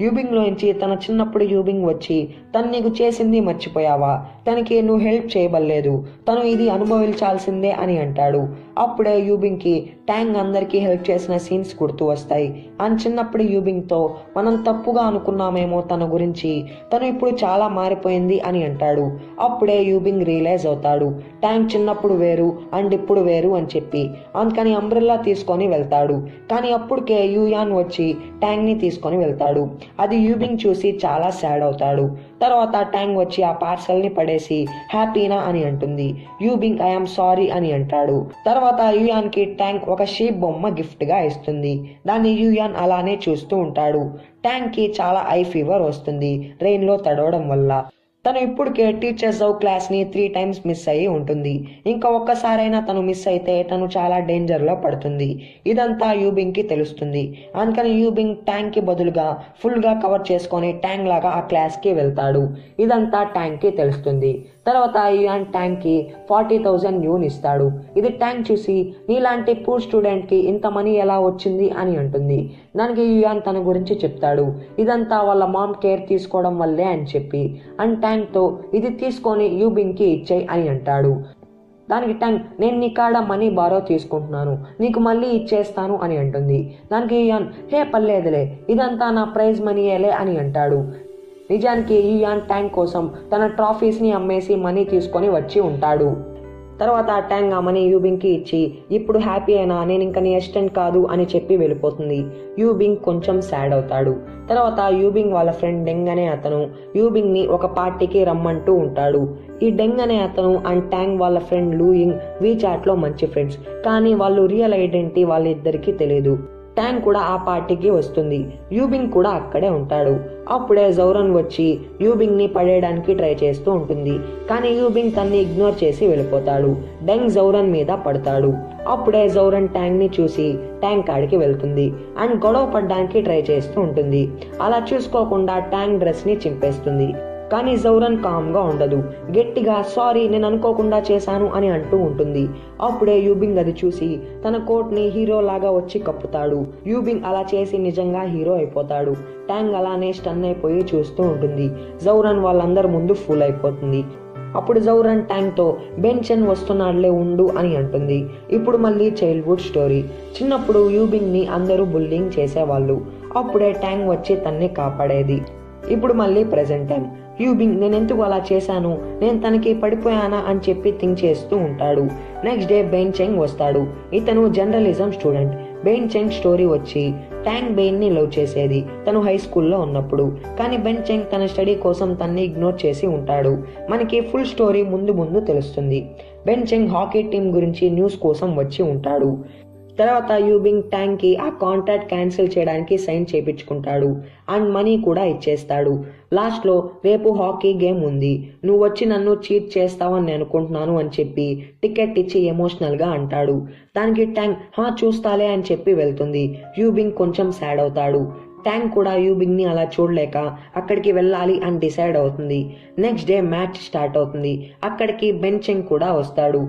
యూబింగ్ లోంచి తన చిన్నప్పుడు యూబింగ్ వచ్చి తను నీకు చేసింది మర్చిపోయావా, తనకి నువ్వు హెల్ప్ చేయబడలేదు, తను ఇది అనుభవించాల్సిందే అని అంటాడు. అప్పుడే యూబింగ్కి ట్యాంక్ అందరికీ హెల్ప్ చేసిన సీన్స్ గుర్తు వస్తాయి. అండ్ చిన్నప్పుడు యూబింగ్తో మనం తప్పుగా అనుకున్నామేమో తన గురించి, తను ఇప్పుడు చాలా మారిపోయింది అని అంటాడు. అప్పుడే యూబింగ్ రియలైజ్ అవుతాడు ట్యాంక్ చిన్నప్పుడు వేరు అండ్ ఇప్పుడు వేరు అని చెప్పి, అందుకని అంబ్రెల్లా తీసుకొని వెళ్తాడు. కానీ అప్పటికే యుయాన్ వచ్చి ట్యాంక్ని తీసుకొని వెళ్తాడు. అది యూబింగ్ చూసి చాలా సాడ్ అవుతాడు. తర్వాత ట్యాంక్ వచ్చి ఆ పార్సల్ని పడేసి హ్యాపీనా అని అంటుంది. యూబింగ్ ఐఎమ్ సారీ అని అంటాడు. తర్వాత యుయాన్కి ట్యాంక్ ఒక షీప్ బొమ్మ గిఫ్ట్గా ఇస్తుంది. దాన్ని యుయాన్ అలానే చూస్తూ ఉంటాడు. ట్యాంక్కి చాలా ఐ ఫీవర్ వస్తుంది రెయిన్లో తడవడం వల్ల. తను ఇప్పటికే టీచర్స్ క్లాస్ని 3 times మిస్ అయ్యి ఉంటుంది. ఇంకా ఒక్కసారైనా తను మిస్ అయితే తను చాలా డేంజర్లో పడుతుంది. ఇదంతా యూబింగ్కి తెలుస్తుంది. అందుకని యూబింగ్ ట్యాంక్కి బదులుగా ఫుల్గా కవర్ చేసుకొని ట్యాంక్ లాగా ఆ క్లాస్కి వెళ్తాడు. ఇదంతా ట్యాంక్కి తెలుస్తుంది. తర్వాత యుయాన్ ట్యాంక్కి 40,000 యూన్ ఇస్తాడు. ఇది ట్యాంక్ చూసి నీలాంటి పూర్ స్టూడెంట్కి ఇంత మనీ ఎలా వచ్చింది అని అంటుంది. దానికి యుయాన్ తన గురించి చెప్తాడు. ఇదంతా వాళ్ళ మామ్ కేర్ తీసుకోవడం వల్లే అని చెప్పి, అండ్ ట్యాంక్తో ఇది తీసుకొని యూబింగ్కి ఇచ్చేయి అని అంటాడు. దానికి ట్యాంక్ నేను నీ కాడ మనీ బారో తీసుకుంటున్నాను, నీకు మళ్ళీ ఇచ్చేస్తాను అని అంటుంది. దానికి యుయాన్ హే పర్లేదులే, ఇదంతా నా ప్రైజ్ మనీయేలే అని అంటాడు. నిజానికి యుయాన్ ట్యాంక్ కోసం తన ట్రాఫీస్ని అమ్మేసి మనీ తీసుకొని వచ్చి ఉంటాడు. తర్వాత ట్యాంక్ ఆ మనీ యూబింగ్కి ఇచ్చి ఇప్పుడు హ్యాపీ అయినా నేను ఇంకా నీ అసిస్టెంట్ కాదు అని చెప్పి వెళ్ళిపోతుంది. యూబింగ్ కొంచెం సాడ్ అవుతాడు. తర్వాత యూబింగ్ వాళ్ళ ఫ్రెండ్ డెంగ్ అనే అతను యూబింగ్ని ఒక పార్టీకి రమ్మంటూ ఉంటాడు. ఈ డెంగ్ అనే అతను అండ్ ట్యాంక్ వాళ్ళ ఫ్రెండ్ లూయింగ్ వీచాట్లో మంచి ఫ్రెండ్స్, కానీ వాళ్ళు రియల్ ఐడెంటిటీ వాళ్ళిద్దరికీ తెలియదు. ట్యాంక్ కూడా ఆ పార్టీకి వస్తుంది. యూబింగ్ కూడా అక్కడే ఉంటాడు. అప్పుడే జౌరన్ వచ్చి యూబింగ్ని పడేయడానికి ట్రై చేస్తూ ఉంటుంది. కానీ యూబింగ్ తన్ని ఇగ్నోర్ చేసి వెళ్ళిపోతాడు. డెంగ్ జౌరన్ మీద పడతాడు. అప్పుడే జౌరన్ ట్యాంక్ని చూసి ట్యాంక్ కాడికి వెళ్తుంది అండ్ గొడవ పడడానికి ట్రై చేస్తూ ఉంటుంది. అలా చూసుకోకుండా ట్యాంక్ డ్రెస్ని చింపేస్తుంది. కానీ జౌరన్ కామ్గా ఉండదు. గట్టిగా సారీ నేను అనుకోకుండా చేశాను అని అంటూ ఉంటుంది. అప్పుడే యూబింగ్ అది చూసి తన కోట్ని హీరో లాగా వచ్చి కప్పుతాడు. యూబింగ్ అలా చేసి నిజంగా హీరో అయిపోతాడు. ట్యాంక్ అలానే స్టన్ అయిపోయి చూస్తూ ఉంటుంది. జౌరన్ వాళ్ళందరి ముందు ఫుల్ అయిపోతుంది. అప్పుడు జౌరన్ ట్యాంక్తో బెన్చెన్ వస్తున్నాడులే ఉండు అని అంటుంది. ఇప్పుడు మళ్ళీ చైల్డ్హుడ్ స్టోరీ. చిన్నప్పుడు యూబింగ్ని అందరూ బుల్లింగ్ చేసేవాళ్ళు. అప్పుడే ట్యాంక్ వచ్చి తన్ని కాపాడేది. ఇప్పుడు మళ్ళీ ప్రెజెంట్ టైం. యూబింగ్ నేను ఎందుకు అలా చేశాను, నేను తనకి పడిపోయానా అని చెప్పి థింక్ చేస్తూ ఉంటాడు. నెక్స్ట్ డే బెన్ చెంగ్ వస్తాడు. ఇతను జర్నలిజం స్టూడెంట్. బెన్ చెంగ్ స్టోరీ వచ్చి ట్యాంగ్ బెయిన్ని లవ్ చేసేది తను హై స్కూల్లో ఉన్నప్పుడు. కానీ బెన్ చెంగ్ తన స్టడీ కోసం తన్ని ఇగ్నోర్ చేసి ఉంటాడు. మనకి ఫుల్ స్టోరీ ముందు ముందు తెలుస్తుంది. బెన్ చెంగ్ హాకీ టీం గురించి న్యూస్ కోసం వచ్చి ఉంటాడు. తర్వాత యూబింగ్ ట్యాంగ్కి ఆ కాంట్రాక్ట్ క్యాన్సిల్ చేయడానికి సైన్ చేయించుకుంటాడు అండ్ మనీ కూడా ఇచ్చేస్తాడు. లాస్ట్లో రేపు హాకీ గేమ్ ఉంది, నువ్వు వచ్చి నన్ను చీట్ చేస్తావని నేను అనుకుంటున్నాను అని చెప్పి టికెట్ ఇచ్చి ఎమోషనల్గా అంటాడు. దానికి ట్యాంగ్ చూస్తాలే అని చెప్పి వెళ్తుంది. యూబింగ్ కొంచెం సాడ్ అవుతాడు. ట్యాంగ్ కూడా యూబింగ్ని అలా చూడలేక అక్కడికి వెళ్ళాలి అని డిసైడ్ అవుతుంది. నెక్స్ట్ డే మ్యాచ్ స్టార్ట్ అవుతుంది. అక్కడికి బెన్ చెంగ్ కూడా వస్తాడు.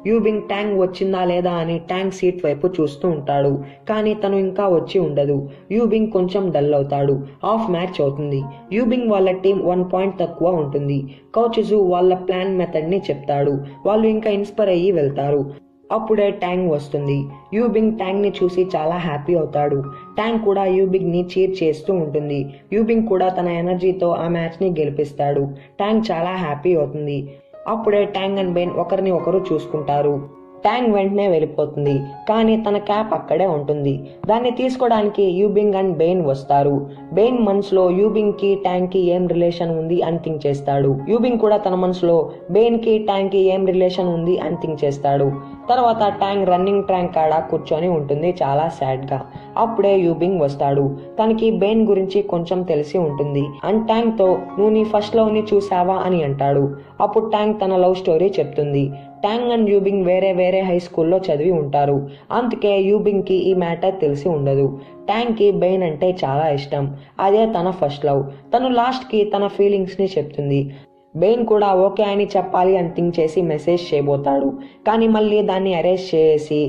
యూబింగ్ ట్యాంగ్ వచ్చిందా లేదా అని ట్యాంగ్ సీట్ వైపు చూస్తూ ఉంటాడు. కానీ తను ఇంకా వచ్చి ఉండదు. యూబింగ్ కొంచెం డల్ అవుతాడు. హాఫ్ మ్యాచ్ అవుతుంది. యూబింగ్ వాళ్ళ టీం 1 పాయింట్ తక్కువ ఉంటుంది. కోచ్ జూ వాళ్ళ ప్లాన్ మెథడ్ని చెప్తాడు. వాళ్ళు ఇంకా ఇన్స్పైర్ అయ్యి వెళ్తారు. అప్పుడే ట్యాంగ్ వస్తుంది. యూబింగ్ ట్యాంగ్ని చూసి చాలా హ్యాపీ అవుతాడు. ట్యాంగ్ కూడా యూబింగ్ని చీర్ చేస్తూ ఉంటుంది. యూబింగ్ కూడా తన ఎనర్జీతో ఆ మ్యాచ్ని గెలిపిస్తాడు. ట్యాంగ్ చాలా హ్యాపీ అవుతుంది. అప్పుడే ట్యాంగ్ అండ్ బెయిన్ ఒకరిని ఒకరు చూసుకుంటారు. ట్యాంగ్ వెంటనే వెళ్ళిపోతుంది. కానీ తన క్యాప్ అక్కడే ఉంటుంది. దాన్ని తీసుకోవడానికి యూబింగ్ అండ్ బెయిన్ వస్తారు. బెయిన్ మనసులో యూబింగ్ కి ట్యాంగ్ కి ఏం రిలేషన్ ఉంది అని థింక్ చేస్తాడు. యూబింగ్ కూడా తన మనసులో బెయిన్ కి ట్యాంగ్ కి ఏం రిలేషన్ ఉంది అని థింక్ చేస్తాడు. తర్వాత ట్యాంగ్ రన్నింగ్ ట్రాక్ కాడ కూర్చొని ఉంటుంది చాలా సాడ్ గా. అప్పుడే యూబింగ్ వస్తాడు. తనకి బెయిన్ గురించి కొంచెం తెలిసి ఉంటుంది అండ్ ట్యాంగ్ తో నువ్వు నీ ఫస్ట్ లవ్ ని చూసావా అని అంటాడు. అప్పుడు ట్యాంగ్ తన లవ్ స్టోరీ చెప్తుంది. ట్యాంగ్ అండ్ యూబింగ్ వేరే వేరే హై స్కూల్లో చదివి ఉంటారు. అందుకే యూబింగ్ కి ఈ మ్యాటర్ తెలిసి ఉండదు. ట్యాంగ్ కి బెయిన్ అంటే చాలా ఇష్టం. అదే తన ఫస్ట్ లవ్. తను లాస్ట్ కి తన ఫీలింగ్స్ ని చెప్తుంది. బెయిన్ కూడా ఓకే అని చెప్పాలి అని థింక్ చేసి మెసేజ్ చేయబోతాడు. కానీ మళ్ళీ దాన్ని అరేంజ్ చేసి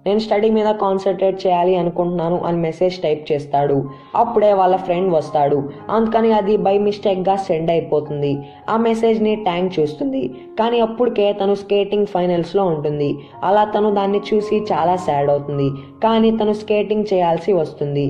నేను స్టడీ మీద కాన్సన్ట్రేట్ చేయాలి అనుకుంటున్నాను అని మెసేజ్ టైప్ చేస్తాడు. అప్పుడే వాళ్ళ ఫ్రెండ్ వస్తాడు. అందుకని అది బై మిస్టేక్గా సెండ్ అయిపోతుంది. ఆ మెసేజ్ని ట్యాంగ్ చూస్తుంది. కానీ అప్పటికే తను స్కేటింగ్ ఫైనల్స్లో ఉంటుంది. అలా తను దాన్ని చూసి చాలా సాడ్ అవుతుంది. కానీ తను స్కేటింగ్ చేయాల్సి వస్తుంది.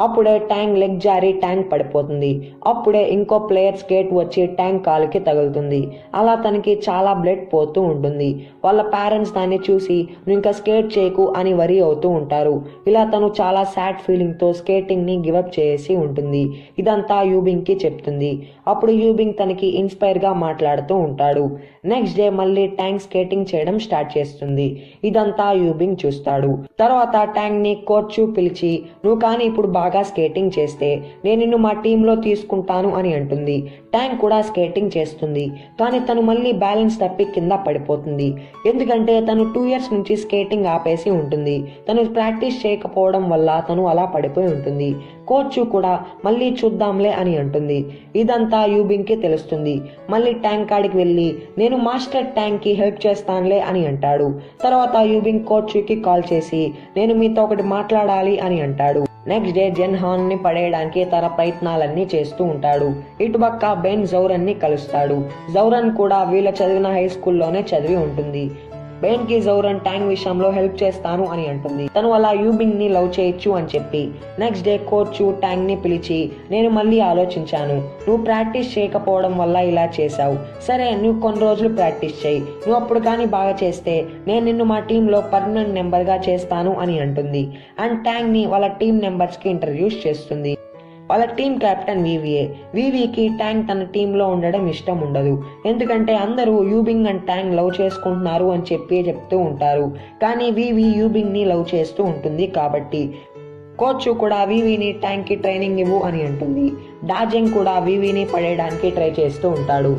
అప్పుడే ట్యాంగ్ లెగ్ జారి ట్యాంగ్ పడిపోతుంది. అప్పుడే ఇంకో ప్లేయర్ స్కేట్ వచ్చి ట్యాంగ్ కాలుకి తగులుతుంది. అలా తనకి చాలా బ్లడ్ పోతూ ఉంటుంది. వాళ్ళ పేరెంట్స్ దాన్ని చూసి నువ్వు ఇంకా స్కేట్ చేయకు అని వరీ అవుతూ ఉంటారు. ఇలా తను చాలా సాడ్ ఫీలింగ్తో స్కేటింగ్ని గివప్ చేసి ఉంటుంది. ఇదంతా యూబింగ్కి చెప్తుంది. అప్పుడు యూబింగ్ తనకి ఇన్స్పైర్గా మాట్లాడుతూ ఉంటాడు. నెక్స్ట్ డే మళ్ళీ ట్యాంగ్ స్కేటింగ్ చేయడం స్టార్ట్ చేస్తుంది. ఇదంతా యూబింగ్ చూస్తాడు. తర్వాత ట్యాంగ్ని కోచ్ పిలిచి నువ్వు కానీ ఇప్పుడు బాగా స్కేటింగ్ చేస్తే నేను నిన్ను మా టీంలో తీసుకుంటాను అని అంటుంది. ట్యాంగ్ కూడా స్కేటింగ్ చేస్తుంది. కానీ తను మళ్ళీ బ్యాలెన్స్ తప్పి కింద పడిపోతుంది. ఎందుకంటే తను 2 years నుంచి స్కేటింగ్ ఆపేసి ఉంటుంది. తను ప్రాక్టీస్ చేయకపోవడం వల్ల తను అలా పడిపోయి ఉంటుంది. కోచ్ కూడా మళ్ళీ చూద్దాంలే అని అంటుంది. ఇదంతా యూబింగ్ కి తెలుస్తుంది. మళ్ళీ ట్యాంక్ కాడికి వెళ్ళి నేను మాస్టర్ ట్యాంక్ కి హెల్ప్ చేస్తానులే అని అంటాడు. తర్వాత యూబింగ్ కోచ్ కి కాల్ చేసి నేను మీతో ఒకటి మాట్లాడాలి అని అంటాడు. నెక్స్ట్ డే జెన్ హాన్ ని పడేయడానికి తన ప్రయత్నాలన్నీ చేస్తూ ఉంటాడు. ఇటుపక్క బెన్ జౌరన్ ని కలుస్తాడు. జౌరన్ కూడా వీళ్ళ చదివిన హై స్కూల్లోనే చదివి ఉంటుంది. బెన్ కి జౌరన్ ట్యాంగ్ విషయంలో హెల్ప్ చేస్తాను అని అంటుంది. తను అలా యూబింగ్ ని లవ్ చేయొచ్చు అని చెప్పి నెక్స్ట్ డే కోచ్ ట్యాంగ్ ని పిలిచి నేను మళ్ళీ ఆలోచించాను, నువ్వు ప్రాక్టీస్ చేయకపోవడం వల్ల ఇలా చేశావు. సరే నువ్వు కొన్ని రోజులు ప్రాక్టీస్ చేయి. నువ్వు అప్పుడు కానీ బాగా చేస్తే నేను నిన్ను మా టీంలో పర్మనెంట్ మెంబర్గా చేస్తాను అని అంటుంది. అండ్ ట్యాంగ్ ని వాళ్ళ టీం మెంబర్స్ కి ఇంట్రడ్యూస్ చేస్తుంది. వాళ్ళ టీం కెప్టెన్ వివికి ట్యాంగ్ తన టీంలో ఉండడం ఇష్టం ఉండదు. ఎందుకంటే అందరూ యూబింగ్ అండ్ ట్యాంగ్ లవ్ చేసుకుంటున్నారు అని చెప్తూ ఉంటారు. కానీ యూబింగ్ ని లవ్ చేస్తూ ఉంటుంది. కాబట్టి కోచ్ కూడా వివిని ట్యాంగ్ కి ట్రైనింగ్ ఇవ్వు అని అంటుంది. డాజెంగ్ కూడా వివిని పడేయడానికి ట్రై చేస్తూ ఉంటాడు.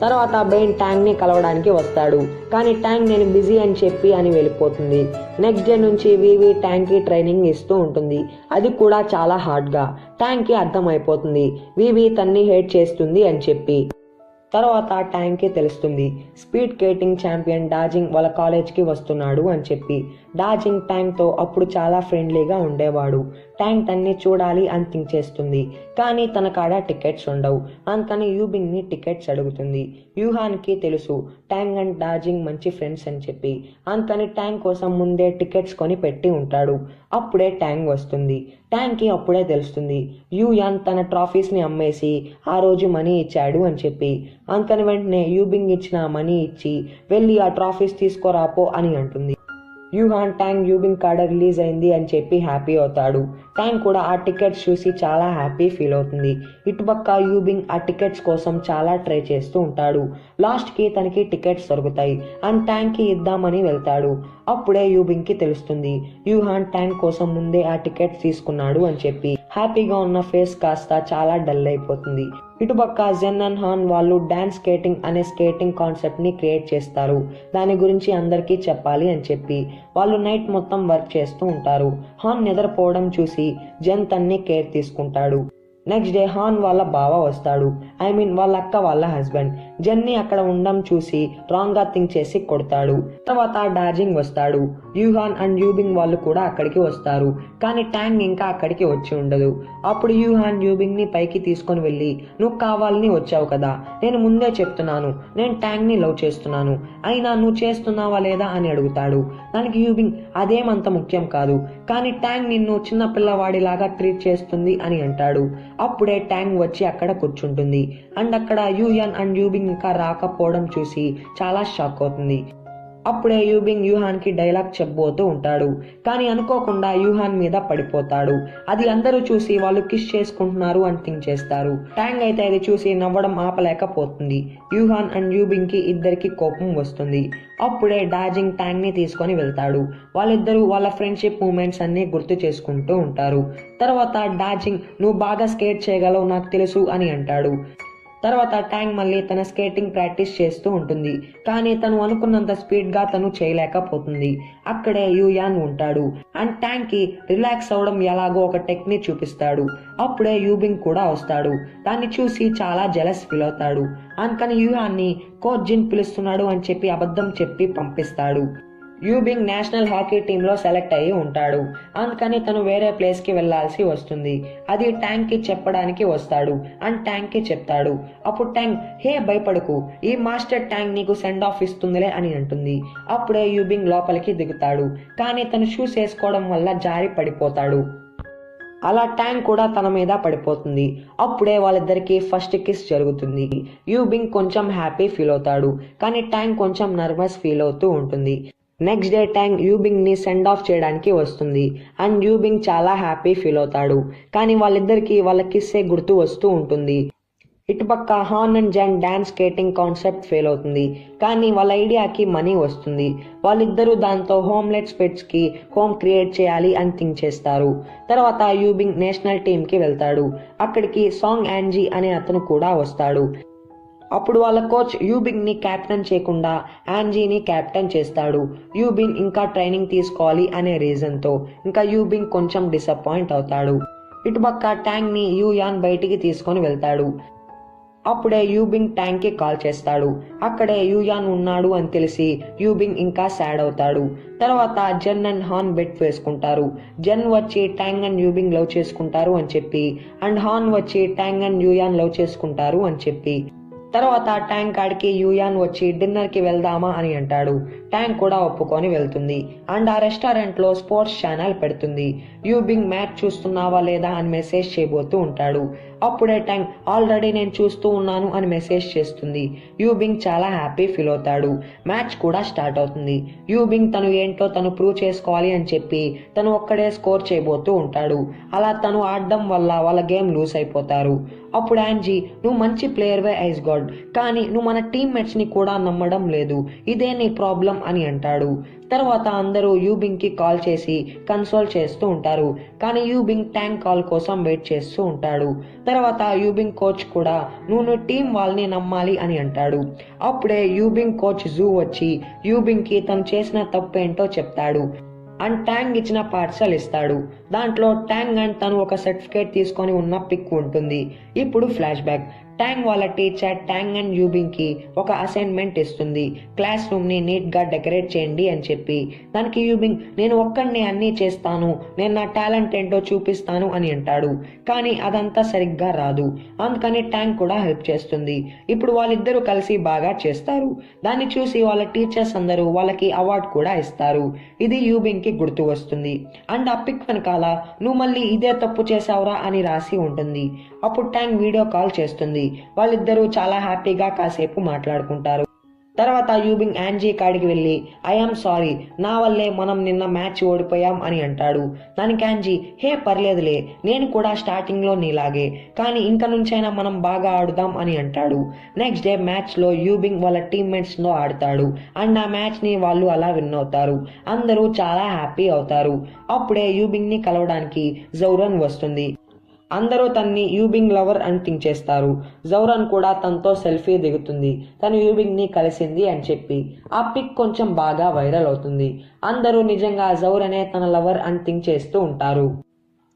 తర్వాత బెయిన్ ట్యాంగ్ ని కలవడానికి వస్తాడు. కానీ ట్యాంగ్ నేను బిజీ అని చెప్పి అని వెళ్ళిపోతుంది. నెక్స్ట్ డే నుంచి వివి ట్యాంగ్ కి ట్రైనింగ్ ఇస్తూ ఉంటుంది. అది కూడా చాలా హార్డ్ గా. ట్యాంగ్ కి అర్థమైపోతుంది వివి తన్ని హేట్ చేస్తుంది అని చెప్పి. తర్వాత ట్యాంగ్ కి తెలుస్తుంది స్పీడ్ స్కేటింగ్ ఛాంపియన్ డాజింగ్ వాళ్ళ కాలేజ్కి వస్తున్నాడు అని చెప్పి. డాజింగ్ ట్యాంగ్తో అప్పుడు చాలా ఫ్రెండ్లీగా ఉండేవాడు. ట్యాంగ్ తన్ని చూడాలి అని థింక్ చేస్తుంది. కానీ తన కాడ టికెట్స్ ఉండవు. అందుకని యూబింగ్ని టికెట్స్ అడుగుతుంది. యూహాన్కి తెలుసు ట్యాంగ్ అండ్ డాజింగ్ మంచి ఫ్రెండ్స్ అని చెప్పి. అందుకని ట్యాంగ్ కోసం ముందే టికెట్స్ కొని పెట్టి ఉంటాడు. అప్పుడే ట్యాంగ్ వస్తుంది. ట్యాంగ్కి అప్పుడే తెలుస్తుంది యూయాన్ తన ట్రాఫీస్ని అమ్మేసి ఆ రోజు మనీ ఇచ్చాడు అని చెప్పి. అందుకని వెంటనే యూబింగ్ ఇచ్చిన మనీ ఇచ్చి వెళ్ళి ఆ ట్రాఫీస్ తీసుకోరాపో అని అంటుంది. యూహాన్ ట్యాంగ్ యూబింగ్ కాడ రిలీజ్ అయింది అని చెప్పి హ్యాపీ అవుతాడు. ట్యాంగ్ కూడా ఆ టికెట్స్ చూసి చాలా హ్యాపీ ఫీల్ అవుతుంది. ఇటుపక్క యూబింగ్ ఆ టికెట్స్ కోసం చాలా ట్రై చేస్తూ ఉంటాడు. లాస్ట్కి తనకి టికెట్స్ దొరుకుతాయి అండ్ ట్యాంగ్కి ఇద్దామని వెళ్తాడు. అప్పుడే యూబింగ్కి తెలుస్తుంది యూహాన్ ట్యాంగ్ కోసం ముందే ఆ టికెట్స్ తీసుకున్నాడు అని చెప్పి. హ్యాపీగా ఉన్న ఫేస్ కాస్త చాలా డల్ అయిపోతుంది. ఇటుపక్క జెన్ అండ్ హాన్ వాళ్ళు డాన్స్ స్కేటింగ్ అనే స్కేటింగ్ కాన్సెప్ట్ ని క్రియేట్ చేస్తారు. దాని గురించి అందరికీ చెప్పాలి అని చెప్పి వాళ్ళు నైట్ మొత్తం వర్క్ చేస్తూ ఉంటారు. హాన్ నిద్రపోవడం చూసి జెన్ తన్ని కేర్ తీసుకుంటాడు. నెక్స్ట్ డే హాన్ వాళ్ళ బావ వస్తాడు. వాళ్ళ అక్క వాళ్ళ హస్బెండ్. జెన్ని అక్కడ ఉండడం చూసి రాంగ్ గా థింక్ చేసి కొడతాడు. తర్వాత డార్జింగ్ వస్తాడు. యూహాన్ అండ్ యూబింగ్ వాళ్ళు కూడా అక్కడికి వస్తారు. కానీ ట్యాంగ్ ఇంకా అక్కడికి వచ్చి ఉండదు. అప్పుడు యూహాన్ యూబింగ్ ని పైకి తీసుకొని వెళ్ళి, నువ్వు కావాలని వచ్చావు కదా, నేను ముందే చెప్తున్నాను నేను ట్యాంగ్ ని లవ్ చేస్తున్నాను, అయినా నువ్వు చేస్తున్నావా లేదా అని అడుగుతాడు. దానికి యూబింగ్ అదేమంత ముఖ్యం కాదు, కానీ ట్యాంగ్ నిన్ను చిన్న పిల్లవాడిలాగా ట్రీట్ చేస్తుంది అని అంటాడు. అప్పుడే ట్యాంగ్ వచ్చి అక్కడ కూర్చుంటుంది అండ్ అక్కడ యూయాన్ అండ్ యూబింగ్ ఇంకా రాకపోవడం చూసి చాలా షాక్ అవుతుంది. అప్పుడే యూబింగ్ యూహాన్ కి డైలాగ్ చెప్పబోతూ ఉంటాడు. కానీ అనుకోకుండా యూహాన్ మీద పడిపోతాడు. అది అందరూ చూసి వాళ్ళు కిస్ చేసుకుంటున్నారు అని థింక్ చేస్తారు. ట్యాంగ్ అయితే అది చూసి నవ్వడం ఆపలేకపోతుంది. యూహాన్ అండ్ యూబింగ్ కి ఇద్దరికి కోపం వస్తుంది. అప్పుడే డార్జింగ్ ట్యాంగ్ ని తీసుకొని వెళ్తాడు. వాళ్ళిద్దరూ వాళ్ళ ఫ్రెండ్షిప్ మూమెంట్స్ అన్ని గుర్తు చేసుకుంటూ ఉంటారు. తర్వాత డార్జింగ్, నువ్వు బాగా స్కేట్ చేయగలవు నాకు తెలుసు అని అంటాడు. తర్వాత ట్యాంగ్ మళ్ళీ తన స్కేటింగ్ ప్రాక్టీస్ చేస్తూ ఉంటుంది. కానీ తను అనుకున్నంత స్పీడ్ గా తను చేయలేకపోతుంది. అక్కడే యూయాన్ ఉంటాడు అండ్ ట్యాంగ్ కి రిలాక్స్ అవడం ఎలాగో ఒక టెక్నిక్ చూపిస్తాడు. అప్పుడే యూబింగ్ కూడా వస్తాడు. దాన్ని చూసి చాలా జెలస్ ఫీల్ అవుతాడు. అందుకని యూయాన్ ని కోచ్ జిన్ పిలుస్తున్నాడు అని చెప్పి అబద్ధం చెప్పి పంపిస్తాడు. యూబింగ్ నేషనల్ హాకీ టీంలో సెలెక్ట్ అయ్యి ఉంటాడు. అందుకని తను వేరే ప్లేస్ కి వెళ్లాల్సి వస్తుంది. అది ట్యాంగ్ కి చెప్పడానికి వస్తాడు అండ్ ట్యాంగ్ కి చెప్తాడు. అప్పుడు ట్యాంగ్, హే భయపడకు, ఈ మాస్టర్ ట్యాంగ్ నీకు సెండ్ ఆఫ్ ఇస్తుందిలే అని అంటుంది. అప్పుడే యూబింగ్ లోపలికి దిగుతాడు. కానీ తను షూస్ వేసుకోవడం వల్ల జారి పడిపోతాడు. అలా ట్యాంగ్ కూడా తన మీద పడిపోతుంది. అప్పుడే వాళ్ళిద్దరికి ఫస్ట్ కిస్ జరుగుతుంది. యూబింగ్ కొంచెం హ్యాపీ ఫీల్ అవుతాడు. కానీ ట్యాంగ్ కొంచెం నర్వస్ ఫీల్ అవుతూ ఉంటుంది. నెక్స్ట్ డే ట్యాంగ్ యూబింగ్ ని సెండ్ ఆఫ్ చేయడానికి వస్తుంది అండ్ యూబింగ్ చాలా హ్యాపీ ఫీల్ అవుతాడు. కానీ వాళ్ళిద్దరికి వాళ్ళ కిస్సే గుర్తు వస్తూ ఉంటుంది. ఇటుపక్క Han and Zhen dance skating concept fail అవుతుంది. కానీ వాళ్ళ ఐడియాకి మనీ వస్తుంది. వాళ్ళిద్దరూ దాంతో హోమ్లెట్స్ పెట్స్ కి హోమ్ క్రియేట్ చేయాలి అని థింక్ చేస్తారు. తర్వాత యూబింగ్ నేషనల్ టీమ్ కి వెళ్తాడు. అక్కడికి సాంగ్ యాంజీ అనే అతను కూడా వస్తాడు. అప్పుడు వాళ్ళ కోచ్ యూబింగ్ ని క్యాప్టెన్ చేయకుండా యాంజీని క్యాప్టెన్ చేస్తాడు. యూబింగ్ ఇంకా ట్రైనింగ్ తీసుకోవాలి అనే రీజన్ తో ఇంకా యూబింగ్ కొంచెం డిసప్పాయింట్ అవుతాడు. ఇటుపక్క ట్యాంగ్ ని యూయాన్ బయటికి తీసుకొని వెళ్తాడు. అప్పుడే యూబింగ్ ట్యాంగ్ కి కాల్ చేస్తాడు. అక్కడే యూయాన్ ఉన్నాడు అని తెలిసి యూబింగ్ ఇంకా సాడ్ అవుతాడు. తర్వాత జెన్ అండ్ హాన్ బెట్ వేసుకుంటారు. జెన్ వచ్చి ట్యాంగ్ అండ్ యూబింగ్ లవ్ చేసుకుంటారు అని చెప్పి అండ్ హాన్ వచ్చి ట్యాంగ్ అండ్ యూయాన్ లవ్ చేసుకుంటారు అని చెప్పి. తర్వాత ట్యాంగ్ కాడికి యూయాన్ వచ్చి డిన్నర్ కి వెళ్దామా అని అంటాడు. ట్యాంగ్ కూడా ఒప్పుకొని వెళ్తుంది అండ్ ఆ రెస్టారెంట్ లో స్పోర్ట్స్ ఛానల్ పెడుతుంది. యూబింగ్ మ్యాచ్ చూస్తున్నావా లేదా అని మెసేజ్ చేయబోతూ ఉంటాడు. అప్పుడే ట్యాంగ్, ఆల్రెడీ నేను చూస్తూ ఉన్నాను అని మెసేజ్ చేస్తుంది. యూబింగ్ చాలా హ్యాపీ ఫీల్ అవుతాడు. మ్యాచ్ కూడా స్టార్ట్ అవుతుంది. యూబింగ్ తను ఏంటో తను ప్రూవ్ చేసుకోవాలి అని చెప్పి తను ఒక్కడే స్కోర్ చేయబోతూ ఉంటాడు. అలా తను ఆడడం వల్ల వాళ్ళ గేమ్ లూజ్ అయిపోతారు. అప్పుడు యాంజీ, నువ్వు మంచి ప్లేయర్వే ఐస్ గాడ్, కానీ నువ్వు మన టీమ్మేట్స్ ని కూడా నమ్మడం లేదు, ఇదే నీ ప్రాబ్లం అని అంటాడు. తర్వాత అందరూ యూబింగ్ కి కాల్ చేసి కన్సోల్ చేస్తూ ఉంటారు. కానీ యూబింగ్ ట్యాంక్ కాల్ కోసం వెయిట్ చేస్తూ ఉంటాడు. తర్వాత యూబింగ్ కోచ్ కూడా నువ్వు టీం వాళ్ళని నమ్మాలి అని అంటాడు. అప్పుడే యూబింగ్ కోచ్ జూ వచ్చి యూబింగ్ కి తను చేసిన తప్పేంటో చెప్తాడు అండ్ ట్యాంగ్ ఇచ్చిన పార్సల్ ఇస్తాడు. దాంట్లో ట్యాంగ్ అండ్ తను ఒక సర్టిఫికేట్ తీసుకొని ఉన్న పిక్ ఉంటుంది. ఇప్పుడు ఫ్లాష్ బ్యాక్. ట్యాంగ్ వాళ్ళ టీచర్ ట్యాంగ్ అండ్ యూబింగ్ కి ఒక అసైన్మెంట్ ఇస్తుంది. క్లాస్ రూమ్ ని నీట్ గా డెకరేట్ చేయండి అని చెప్పి. దానికి యూబింగ్, నేను ఒక్కడిని అన్నీ చేస్తాను, నేను నా టాలెంట్ ఏంటో చూపిస్తాను అని అంటాడు. కానీ అదంతా సరిగ్గా రాదు. అందుకని ట్యాంగ్ కూడా హెల్ప్ చేస్తుంది. ఇప్పుడు వాళ్ళిద్దరూ కలిసి బాగా చేస్తారు. దాన్ని చూసి వాళ్ళ టీచర్స్ అందరూ వాళ్ళకి అవార్డు కూడా ఇస్తారు. ఇది యూబింగ్ కి గుర్తు వస్తుంది అండ్ ఆ పిక్ వెనకాల నువ్వు మళ్ళీ ఇదే తప్పు చేసావురా అని రాసి ఉంటుంది. అప్పుడు ట్యాంగ్ వీడియో కాల్ చేస్తుంది. వాళ్ళిద్దరూ చాలా హ్యాపీగా కాసేపు మాట్లాడుకుంటారు. తర్వాత యూబింగ్ యాంజీ కాడికి వెళ్ళి ఐఆమ్ సారీ, నా వల్లే మనం నిన్న మ్యాచ్ ఓడిపోయాం అని అంటాడు. దానికి యాంజీ హే పర్లేదులే, నేను కూడా స్టార్టింగ్లో నీలాగే, కానీ ఇంక నుంచైనా మనం బాగా ఆడుదాం అని అంటాడు. నెక్స్ట్ డే మ్యాచ్లో యూబింగ్ వాళ్ళ టీమ్మేట్స్తో ఆడతాడు అండ్ ఆ మ్యాచ్ని వాళ్ళు అలా విన్ అవుతారు. అందరూ చాలా హ్యాపీ అవుతారు. అప్పుడే యూబింగ్ని కలవడానికి జౌరన్ వస్తుంది. అందరూ తన్ని యూబింగ్ లవర్ అని థింక్ చేస్తారు. జౌరన్ కూడా తనతో సెల్ఫీ దిగుతుంది, తను యూబింగ్ని కలిసింది అని చెప్పి. ఆ పిక్ కొంచెం బాగా వైరల్ అవుతుంది. అందరూ నిజంగా జౌరనే తన లవర్ అని థింక్ చేస్తూ ఉంటారు.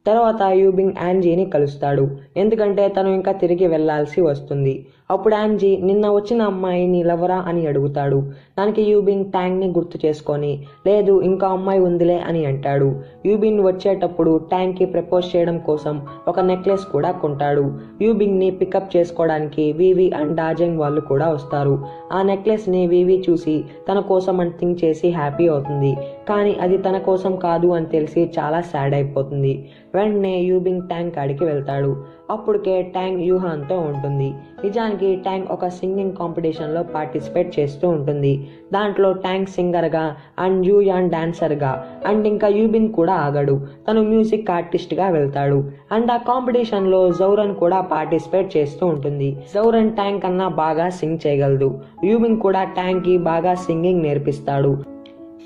తర్వాత యూబింగ్ యాంజీని కలుస్తాడు, ఎందుకంటే తను ఇంకా తిరిగి వెళ్లాల్సి వస్తుంది. అప్పుడు యాంజీ నిన్న వచ్చిన అమ్మాయి నీ లవరా అని అడుగుతాడు. దానికి యూబింగ్ ట్యాంగ్ని గుర్తు చేసుకొని లేదు ఇంకా అమ్మాయి ఉందిలే అని అంటాడు. యూబింగ్ వచ్చేటప్పుడు ట్యాంగ్కి ప్రపోజ్ చేయడం కోసం ఒక నెక్లెస్ కూడా కొంటాడు. యూబింగ్ని పికప్ చేసుకోవడానికి వివి అండ్ డాజెంగ్ వాళ్ళు కూడా వస్తారు. ఆ నెక్లెస్ని వివి చూసి తన కోసం అని థింక్ చేసి హ్యాపీ అవుతుంది, కానీ అది తన కోసం కాదు అని తెలిసి చాలా సాడ్ అయిపోతుంది. వెంటనే యూబింగ్ ట్యాంగ్ కాడికి వెళ్తాడు. అప్పటికే ట్యాంగ్ యూహాన్తో ఉంటుంది. నిజానికి ట్యాంగ్ ఒక సింగింగ్ కాంపిటీషన్లో పార్టిసిపేట్ చేస్తూ ఉంటుంది. దాంట్లో ట్యాంగ్ సింగర్గా అండ్ యూయాన్ డాన్సర్గా అండ్ ఇంకా యూబింగ్ కూడా ఆగడు, తను మ్యూజిక్ ఆర్టిస్ట్గా వెళ్తాడు. అండ్ ఆ కాంపిటీషన్లో జౌరన్ కూడా పార్టిసిపేట్ చేస్తూ ఉంటుంది. జౌరన్ ట్యాంగ్ కన్నా బాగా సింగ్ చేయగలదు. యూబింగ్ కూడా ట్యాంగ్కి బాగా సింగింగ్ నేర్పిస్తాడు.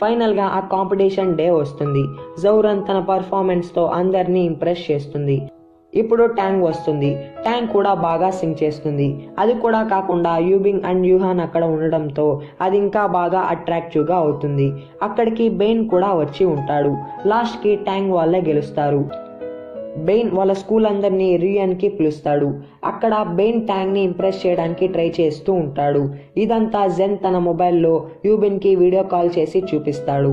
ఫైనల్గా ఆ కాంపిటీషన్ డే వస్తుంది. జౌరన్ తన పర్ఫార్మెన్స్తో అందరినీ ఇంప్రెస్ చేస్తుంది. ఇప్పుడు ట్యాంగ్ వస్తుంది. ట్యాంగ్ కూడా బాగా సింగ్ చేస్తుంది. అది కూడా కాకుండా యూబింగ్ అండ్ యూహాన్ అక్కడ ఉండడంతో అది ఇంకా బాగా అట్రాక్టివ్గా అవుతుంది. అక్కడికి బెయిన్ కూడా వచ్చి ఉంటాడు. లాస్ట్కి ట్యాంగ్ వాళ్ళే గెలుస్తారు. బెయిన్ వాళ్ళ స్కూల్ అందరినీ రీయూనియన్కి పిలుస్తాడు. అక్కడ బెయిన్ ట్యాంగ్ని ఇంప్రెస్ చేయడానికి ట్రై చేస్తూ ఉంటాడు. ఇదంతా జెన్ తన మొబైల్లో యూబిన్కి వీడియో కాల్ చేసి చూపిస్తాడు.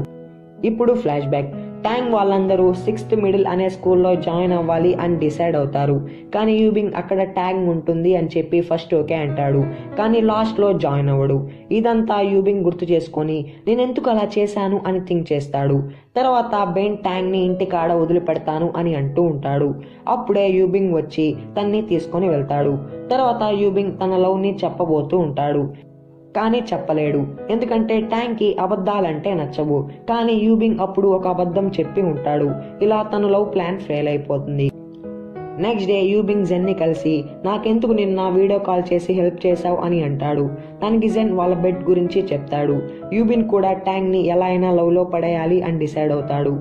ఇప్పుడు ఫ్లాష్ బ్యాక్. ట్యాంగ్ వాళ్ళందరూ 6th మిడిల్ అనే స్కూల్లో జాయిన్ అవ్వాలి అని డిసైడ్ అవుతారు. కానీ యూబింగ్ అక్కడ ట్యాంగ్ ఉంటుంది అని చెప్పి ఫస్ట్ ఓకే అంటాడు, కానీ లాస్ట్లో జాయిన్ అవ్వడు. ఇదంతా యూబింగ్ గుర్తు చేసుకొని నేనెందుకు అలా చేశాను అని థింక్ చేస్తాడు. తర్వాత బెయిన్ ట్యాంగ్ని ఇంటికాడ వదిలిపెడతాను అని అంటూ ఉంటాడు. అప్పుడే యూబింగ్ వచ్చి తన్ని తీసుకొని వెళ్తాడు. తర్వాత యూబింగ్ తన లవ్ని చెప్పబోతూ ఉంటాడు, కానీ చెప్పలేడు, ఎందుకంటే ట్యాంగ్కి అబద్ధాలంటే నచ్చవు. కానీ యూబింగ్ అప్పుడు ఒక అబద్ధం చెప్పి ఉంటాడు. ఇలా తన లవ్ ప్లాన్ ఫెయిల్ అయిపోతుంది. నెక్స్ట్ డే యూబింగ్ జెన్ని కలిసి నాకెందుకు నిన్న వీడియో కాల్ చేసి హెల్ప్ చేశావు అని అంటాడు. దానికి జెన్ వాళ్ళ బెడ్ గురించి చెప్తాడు. యూబింగ్ కూడా ట్యాంగ్ని ఎలా అయినా లవ్లో పడేయాలి అని డిసైడ్ అవుతాడు.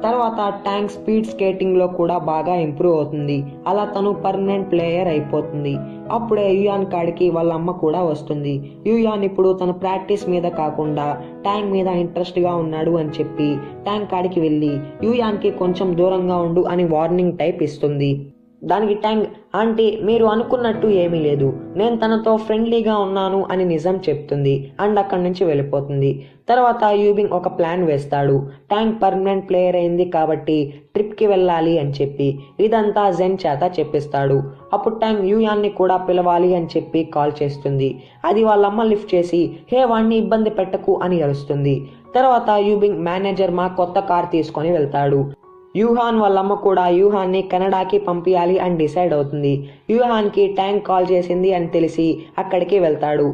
తర్వాత ట్యాంగ్ స్పీడ్ స్కేటింగ్లో కూడా బాగా ఇంప్రూవ్ అవుతుంది. అలా తను పర్మనెంట్ ప్లేయర్ అయిపోతుంది. అప్పుడే యూయాన్ కాడికి వాళ్ళ అమ్మ కూడా వస్తుంది. యూయాన్ ఇప్పుడు తన ప్రాక్టీస్ మీద కాకుండా ట్యాంగ్ మీద ఇంట్రెస్ట్గా ఉన్నాడు అని చెప్పి ట్యాంగ్ కాడికి వెళ్ళి యూయాన్కి కొంచెం దూరంగా ఉండు అని వార్నింగ్ టైప్ ఇస్తుంది. దానికి ట్యాంగ్ ఆంటీ మీరు అనుకున్నట్టు ఏమీ లేదు, నేను తనతో ఫ్రెండ్లీగా ఉన్నాను అని నిజం చెప్తుంది అండ్ అక్కడి నుంచి వెళ్ళిపోతుంది. తర్వాత యూబింగ్ ఒక ప్లాన్ వేస్తాడు. ట్యాంగ్ పర్మనెంట్ ప్లేయర్ అయింది కాబట్టి ట్రిప్కి వెళ్ళాలి అని చెప్పి ఇదంతా జెన్ చేత చెప్పిస్తాడు. అప్పుడు ట్యాంగ్ యూయాన్ని కూడా పిలవాలి అని చెప్పి కాల్ చేస్తుంది. అది వాళ్ళమ్మ లిఫ్ట్ చేసి హే వాణ్ణి ఇబ్బంది పెట్టకు అని అరుస్తుంది. తర్వాత యూబింగ్ మేనేజర్ మా కొత్త కార్ తీసుకొని వెళ్తాడు. యూహాన్ వాళ్ళమ్మ కూడా యూహాన్ని కెనడాకి పంపించాలి అని డిసైడ్ అవుతుంది. యూహాన్కి ట్యాంగ్ కాల్ చేసింది అని తెలిసి అక్కడికి వెళ్తాడు.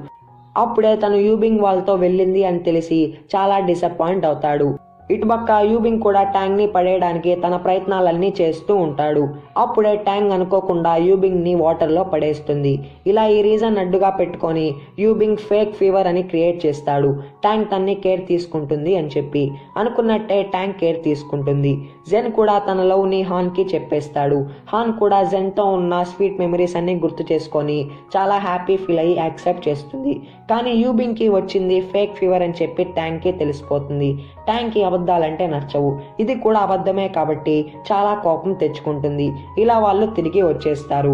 అప్పుడే తను యూబింగ్ వాళ్ళతో వెళ్ళింది అని తెలిసి చాలా డిసప్పాయింట్ అవుతాడు. ఇటుపక్క యూబింగ్ కూడా ట్యాంగ్ని పడేయడానికి తన ప్రయత్నాలన్నీ చేస్తూ ఉంటాడు. అప్పుడే ట్యాంగ్ అనుకోకుండా యూబింగ్ని వాటర్లో పడేస్తుంది. ఇలా ఈ రీజన్ అడ్డుగా పెట్టుకొని యూబింగ్ ఫేక్ ఫీవర్ అని క్రియేట్ చేస్తాడు. ట్యాంగ్ తన్ని కేర్ తీసుకుంటుంది అని చెప్పి అనుకున్నట్టే ట్యాంగ్ కేర్ తీసుకుంటుంది. జెన్ కూడా తన లవ్ని హాన్కి చెప్పేస్తాడు. హాన్ కూడా జెన్తో ఉన్న స్వీట్ మెమరీస్ అన్ని గుర్తు చేసుకొని చాలా హ్యాపీ ఫీల్ అయ్యి యాక్సెప్ట్ చేస్తుంది. కానీ యూబింగ్కి వచ్చింది ఫేక్ ఫీవర్ అని చెప్పి ట్యాంగ్కి తెలిసిపోతుంది. ట్యాంగ్కి అబద్ధాలంటే నచ్చవు. ఇది కూడా అబద్ధమే కాబట్టి చాలా కోపం తెచ్చుకుంటుంది. ఇలా వాళ్ళు తిరిగి వచ్చేస్తారు.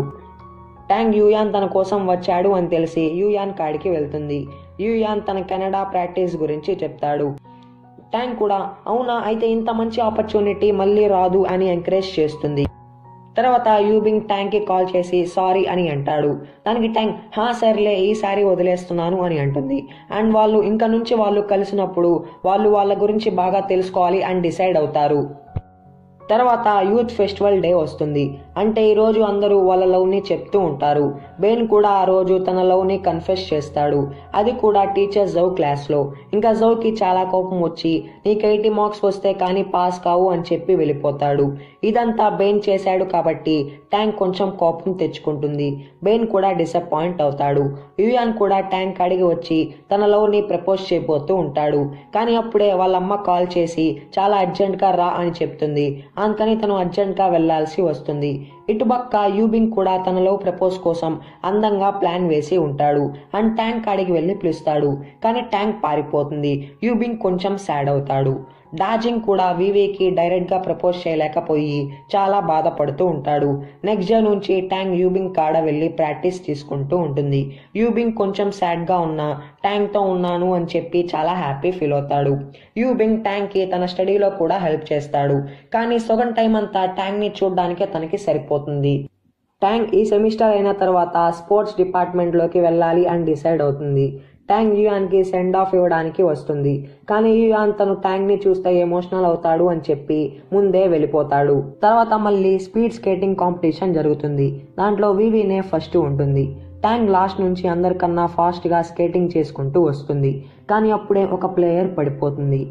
ట్యాంగ్ యూయాన్ తన కోసం వచ్చాడు అని తెలిసి యూయాన్ కాడికి వెళ్తుంది. యూయాన్ తన కెనడా ప్రాక్టీస్ గురించి చెప్తాడు. ట్యాంగ్ కూడా అవునా అయితే ఇంత మంచి ఆపర్చునిటీ మళ్ళీ రాదు అని ఎంకరేజ్ చేస్తుంది. తర్వాత యూబింగ్ ట్యాంగ్కి కాల్ చేసి సారీ అని అంటాడు. దానికి ట్యాంగ్ హా సర్లే ఈసారి వదిలేస్తున్నాను అని అంటుంది. అండ్ వాళ్ళు ఇంక నుంచి వాళ్ళు కలిసినప్పుడు వాళ్ళు వాళ్ళ గురించి బాగా తెలుసుకోవాలి అని డిసైడ్ అవుతారు. తర్వాత యూత్ ఫెస్టివల్ డే వస్తుంది. అంటే ఈరోజు అందరూ వాళ్ళ లవ్ని చెప్తూ ఉంటారు. బెన్ కూడా ఆ రోజు తన లవ్ని కన్ఫెస్ చేస్తాడు, అది కూడా టీచర్ జౌ క్లాస్లో. ఇంకా జౌకి చాలా కోపం వచ్చి నీకు 80 మార్క్స్ వస్తే కానీ పాస్ కావు అని చెప్పి వెళ్ళిపోతాడు. ఇదంతా బెన్ చేశాడు కాబట్టి ట్యాంక్ కొంచెం కోపం తెచ్చుకుంటుంది. బెన్ కూడా డిసప్పాయింట్ అవుతాడు. యుయాన్ కూడా ట్యాంక్ అడిగి వచ్చి తన లవ్ని ప్రపోజ్ చేయబోతూ ఉంటాడు. కానీ అప్పుడే వాళ్ళమ్మ కాల్ చేసి చాలా అర్జెంట్గా రా అని చెప్తుంది. అందుకని తను అర్జెంట్గా వెళ్లాల్సి వస్తుంది. ఇటుపక్క యూబింగ్ కూడా తన లవ్ ప్రపోజ్ కోసం అందంగా ప్లాన్ వేసి ఉంటాడు. అండ్ ట్యాంక్ కాడికి వెళ్ళి పిలుస్తాడు. కానీ ట్యాంక్ పారిపోతుంది. యూబింగ్ కొంచెం సాడ్ అవుతాడు. డాజింగ్ కూడా వివికి డైరెక్ట్గా ప్రపోజ్ చేయలేకపోయి చాలా బాధపడుతూ ఉంటాడు. నెక్స్ట్ డే నుంచి ట్యాంక్ యూబింగ్ కాడ వెళ్ళి ప్రాక్టీస్ తీసుకుంటూ ఉంటుంది. యూబింగ్ కొంచెం సాడ్గా ఉన్నా ట్యాంక్తో ఉన్నాను అని చెప్పి చాలా హ్యాపీ ఫీల్ అవుతాడు. యూబింగ్ ట్యాంక్కి తన స్టడీలో కూడా హెల్ప్ చేస్తాడు. కానీ సగం టైం అంతా ట్యాంక్ని చూడడానికే తనకి సరిపోతుంది. ట్యాంక్ ఈ సెమిస్టర్ అయిన తర్వాత స్పోర్ట్స్ డిపార్ట్మెంట్లోకి వెళ్ళాలి అని డిసైడ్ అవుతుంది. ట్యాంక్ యుయాన్కి సెండ్ ఆఫ్ ఇవ్వడానికి వస్తుంది. కానీ యుయాన్ తను ట్యాంక్ని చూస్తే ఎమోషనల్ అవుతాడు అని చెప్పి ముందే వెళ్ళిపోతాడు. తర్వాత మళ్ళీ స్పీడ్ స్కేటింగ్ కాంపిటీషన్ జరుగుతుంది. దాంట్లో వివినే ఫస్ట్ ఉంటుంది. ట్యాంక్ లాస్ట్ నుంచి అందరికన్నా ఫాస్ట్గా స్కేటింగ్ చేసుకుంటూ వస్తుంది. కానీ అప్పుడే ఒక ప్లేయర్ పడిపోతుంది.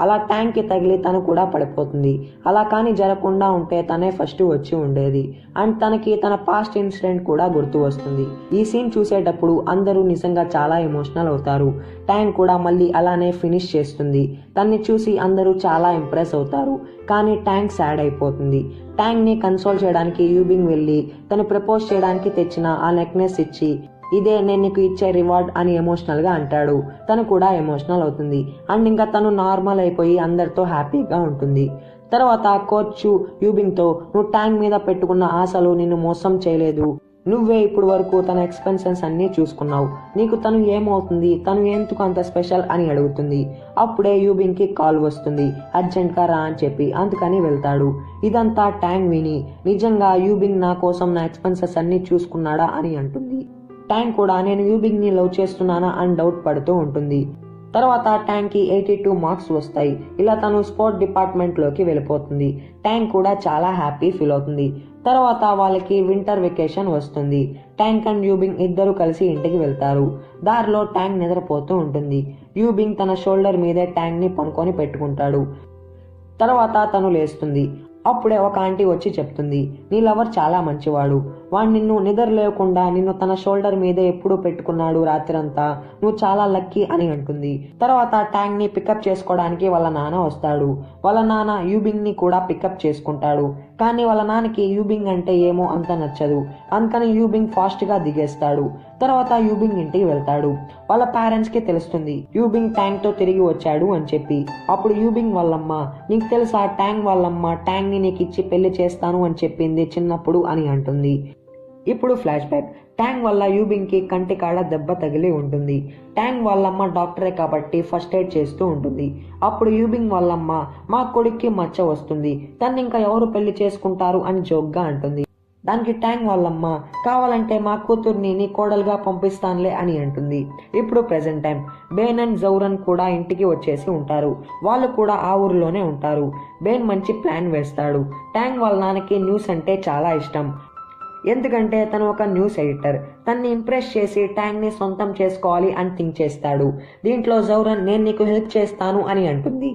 అలా ట్యాంక్కి తగిలి తను కూడా పడిపోతుంది. అలా కానీ జరగకుండా ఉంటే తనే ఫస్ట్ వచ్చి ఉండేది. అండ్ తనకి తన పాస్ట్ ఇన్సిడెంట్ కూడా గుర్తు వస్తుంది. ఈ సీన్ చూసేటప్పుడు అందరూ నిజంగా చాలా ఎమోషనల్ అవుతారు. ట్యాంక్ కూడా మళ్ళీ అలానే ఫినిష్ చేస్తుంది. తన్ని చూసి అందరూ చాలా ఇంప్రెస్ అవుతారు. కానీ ట్యాంక్ సాడ్ అయిపోతుంది. ట్యాంక్ని కన్సోల్ చేయడానికి యూబింగ్ వెళ్ళి తను ప్రపోజ్ చేయడానికి తెచ్చిన ఆ నెక్లెస్ ఇచ్చి ఇదే నేను నీకు ఇచ్చే రివార్డ్ అని ఎమోషనల్గా అంటాడు. తను కూడా ఎమోషనల్ అవుతుంది. అండ్ ఇంకా తను నార్మల్ అయిపోయి అందరితో హ్యాపీగా ఉంటుంది. తర్వాత కోచ్ యూబింగ్తో నువ్వు ట్యాంక్ మీద పెట్టుకున్న ఆశలు నిన్ను మోసం చేయలేదు, నువ్వే ఇప్పుడు వరకు తన ఎక్స్పెన్సెస్ అన్నీ చూసుకున్నావు, నీకు తను ఏమవుతుంది, తను ఎందుకు అంత స్పెషల్ అని అడుగుతుంది. అప్పుడే యూబింగ్కి కాల్ వస్తుంది, అర్జెంట్గా రా అని చెప్పి. అందుకని వెళ్తాడు. ఇదంతా ట్యాంక్ విని నిజంగా యూబింగ్ నా కోసం నా ఎక్స్పెన్సెస్ అన్నీ చూసుకున్నాడా అని అంటుంది. ట్యాంక్ కూడా నేను యూబింగ్ని లవ్ చేస్తున్నానా అని డౌట్ పడుతూ ఉంటుంది. తర్వాత ట్యాంక్కి 82 మార్క్స్ వస్తాయి. ఇలా తను స్పోర్ట్ డిపార్ట్మెంట్లోకి వెళ్ళిపోతుంది. ట్యాంక్ కూడా చాలా హ్యాపీ ఫీల్ అవుతుంది. తర్వాత వాళ్ళకి వింటర్ వెకేషన్ వస్తుంది. ట్యాంక్ అండ్ యూబింగ్ ఇద్దరు కలిసి ఇంటికి వెళ్తారు. దారిలో ట్యాంక్ నిద్రపోతూ ఉంటుంది. యూబింగ్ తన షోల్డర్ మీదే ట్యాంక్ని పనుకొని పెట్టుకుంటాడు. తర్వాత తను లేస్తుంది. అప్పుడే ఒక ఆంటీ వచ్చి చెప్తుంది, నీ లవర్ చాలా మంచివాడు, వాడు నిన్ను నిద్ర లేకుండా నిన్ను తన షోల్డర్ మీదే ఎప్పుడు పెట్టుకున్నాడు రాత్రంతా, నువ్వు చాలా లక్కీ అని అంటుంది. తర్వాత ట్యాంక్ ని పికప్ చేసుకోవడానికి వాళ్ళ నాన్న వస్తాడు. వాళ్ళ నాన్న యూబింగ్ ని కూడా పికప్ చేసుకుంటాడు. కానీ వాళ్ళ నాన్నకి యూబింగ్ అంటే ఏమో అంత నచ్చదు. అందుకని యూబింగ్ ఫాస్ట్ గా దిగేస్తాడు. తర్వాత యూబింగ్ ఇంటికి వెళ్తాడు. వాళ్ళ పేరెంట్స్ కి తెలుస్తుంది యూబింగ్ ట్యాంక్ తో తిరిగి వచ్చాడు అని చెప్పి. అప్పుడు యూబింగ్ వాళ్ళమ్మ, నీకు తెలుసా ట్యాంక్ వాళ్ళమ్మ ట్యాంక్ ని నీకు ఇచ్చి పెళ్లి చేస్తాను అని చెప్పింది చిన్నప్పుడు అని అంటుంది. ఇప్పుడు ఫ్లాష్ బ్యాక్. ట్యాంక్ వల్ల యూబింగ్ కి కంటి కాడ దెబ్బ తగిలి ఉంటుంది. ట్యాంక్ వాళ్ళమ్మ డాక్టరే కాబట్టి ఫస్ట్ ఎయిడ్ చేస్తూ ఉంటుంది. అప్పుడు యూబింగ్ వాళ్ళమ్మ, మా కొడుక్కి మచ్చ వస్తుంది, తన్ని ఇంకా ఎవరు పెళ్లి చేసుకుంటారు అని జోక్గా అంటుంది. దానికి ట్యాంక్ వాళ్ళమ్మ, కావాలంటే మా కూతుర్ని నీ కోడలుగా పంపిస్తానులే అని అంటుంది. ఇప్పుడు ప్రెసెంట్ టైం బెన్ అండ్ జౌరన్ కూడా ఇంటికి వచ్చేసి ఉంటారు. వాళ్ళు కూడా ఆ ఊరిలోనే ఉంటారు. బెన్ మంచి ప్లాన్ వేస్తాడు. ట్యాంక్ వాళ్ళ నాన్నకి న్యూస్ అంటే చాలా ఇష్టం. ఎందుకంటే తను ఒక న్యూస్ ఎడిటర్. తన్ని ఇంప్రెస్ చేసి ట్యాంక్ని సొంతం చేసుకోవాలి అని థింక్ చేస్తాడు. దీంట్లో జౌరన్ నేను నీకు హెల్ప్ చేస్తాను అని అంటుంది.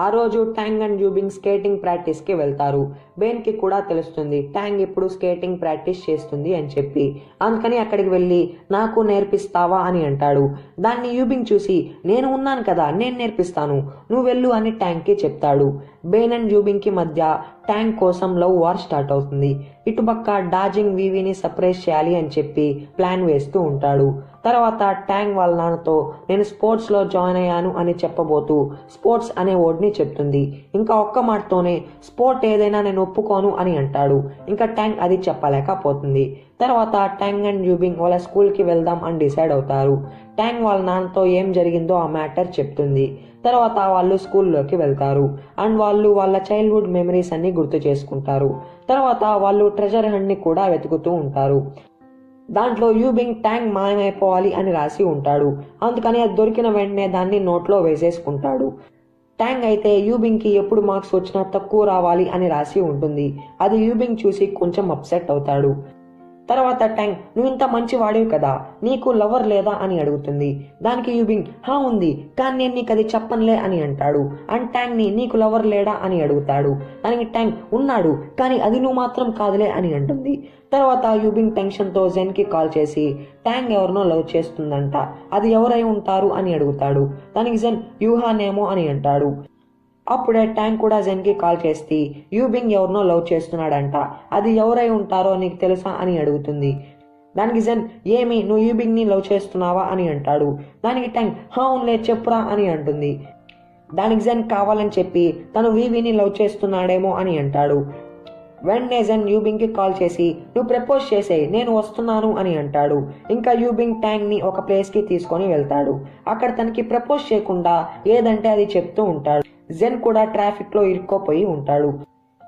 ఆ రోజు ట్యాంక్ అండ్ యూబింగ్ స్కేటింగ్ ప్రాక్టీస్కి వెళ్తారు. బెన్కి కూడా తెలుస్తుంది ట్యాంక్ ఇప్పుడు స్కేటింగ్ ప్రాక్టీస్ చేస్తుంది అని చెప్పి. అందుకని అక్కడికి వెళ్ళి నాకు నేర్పిస్తావా అని అంటాడు. దాన్ని యూబింగ్ చూసి నేను ఉన్నాను కదా నేను నేర్పిస్తాను, నువ్వు వెళ్ళు అని ట్యాంక్కి చెప్తాడు. బెన్ అండ్ యూబింగ్కి మధ్య ట్యాంక్ కోసం లవ్ వార్ స్టార్ట్ అవుతుంది. ఇటుపక్క డాజింగ్ వివిని సర్ప్రైజ్ చేయాలి అని చెప్పి ప్లాన్ వేస్తూ ఉంటాడు. తర్వాత ట్యాంక్ వాళ్ళ నాన్నతో నేను స్పోర్ట్స్లో జాయిన్ అయ్యాను అని చెప్పబోతూ స్పోర్ట్స్ అనే వర్డ్ని చెప్తుంది. ఇంకా ఒక్క మాటతోనే స్పోర్ట్ ఏదైనా నేను ఒప్పుకోను అని అంటాడు. ఇంకా ట్యాంక్ అది చెప్పలేకపోతుంది. తర్వాత ట్యాంక్ అండ్ యూబింగ్ వాళ్ళ స్కూల్కి వెళ్దాం అని డిసైడ్ అవుతారు. ట్యాంక్ వాళ్ళ నాన్నతో ఏం జరిగిందో ఆ మ్యాటర్ చెప్తుంది. తర్వాత వాళ్ళు స్కూల్లోకి వెళ్తారు. అండ్ వాళ్ళు వాళ్ళ చైల్డ్హుడ్ మెమరీస్ అన్ని గుర్తు చేసుకుంటారు. తర్వాత వాళ్ళు ట్రెజర్ హంట్ని కూడా వెతుకుతూ ఉంటారు. దాంట్లో యూబింగ్ ట్యాంక్ మాయమైపోవాలి అని రాసి ఉంటాడు. అందుకని అది దొరికిన వెంటనే దాన్ని నోట్లో వేసేసుకుంటాడు. ట్యాంగ్ అయితే యూబింగ్కి ఎప్పుడు మార్క్స్ వచ్చినా తక్కువ రావాలి అని రాసి ఉంటుంది. అది యూబింగ్ చూసి కొంచెం అప్సెట్ అవుతాడు. తర్వాత ట్యాంగ్, నువ్వు ఇంత మంచి వాడివి కదా, నీకు లవర్ లేదా అని అడుగుతుంది. దానికి యూబింగ్, హా ఉంది, కానీ నేను నీకు అది చెప్పనులే అని అంటాడు. అండ్ ట్యాంగ్ని, నీకు లవర్ లేడా అని అడుగుతాడు. దానికి ట్యాంగ్, ఉన్నాడు, కానీ అది నువ్వు మాత్రం కాదులే అని అంటుంది. తర్వాత యూబింగ్ టెన్షన్తో జెన్కి కాల్ చేసి ట్యాంగ్ ఎవరినో లవ్ చేస్తుందంట, అది ఎవరై ఉంటారు అని అడుగుతాడు. దానికి జెన్, యూహానేమో అని అంటాడు. అప్పుడే ట్యాంక్ కూడా జెన్కి కాల్ చేసి యూబింగ్ ఎవరినో లవ్ చేస్తున్నాడంట, అది ఎవరై ఉంటారో నీకు తెలుసా అని అడుగుతుంది. దానికి జెన్, ఏమి, నువ్వు యూబింగ్ని లవ్ చేస్తున్నావా అని అంటాడు. దానికి ట్యాంక్, హా అవునులే, చెప్పురా అని అంటుంది. దానికి జెన్ కావాలని చెప్పి తను వీవీని లవ్ చేస్తున్నాడేమో అని అంటాడు. వెంటనే జెన్ యూబింగ్కి కాల్ చేసి నువ్వు ప్రపోజ్ చేసేయి, నేను వస్తున్నాను అని అంటాడు. ఇంకా యూబింగ్ ట్యాంగ్ని ఒక ప్లేస్కి తీసుకొని వెళ్తాడు. అక్కడ తనకి ప్రపోజ్ చేయకుండా ఏదంటే అది చెప్తూ ఉంటాడు. జెన్ కూడా ట్రాఫిక్లో ఇరుక్కోపోయి ఉంటాడు.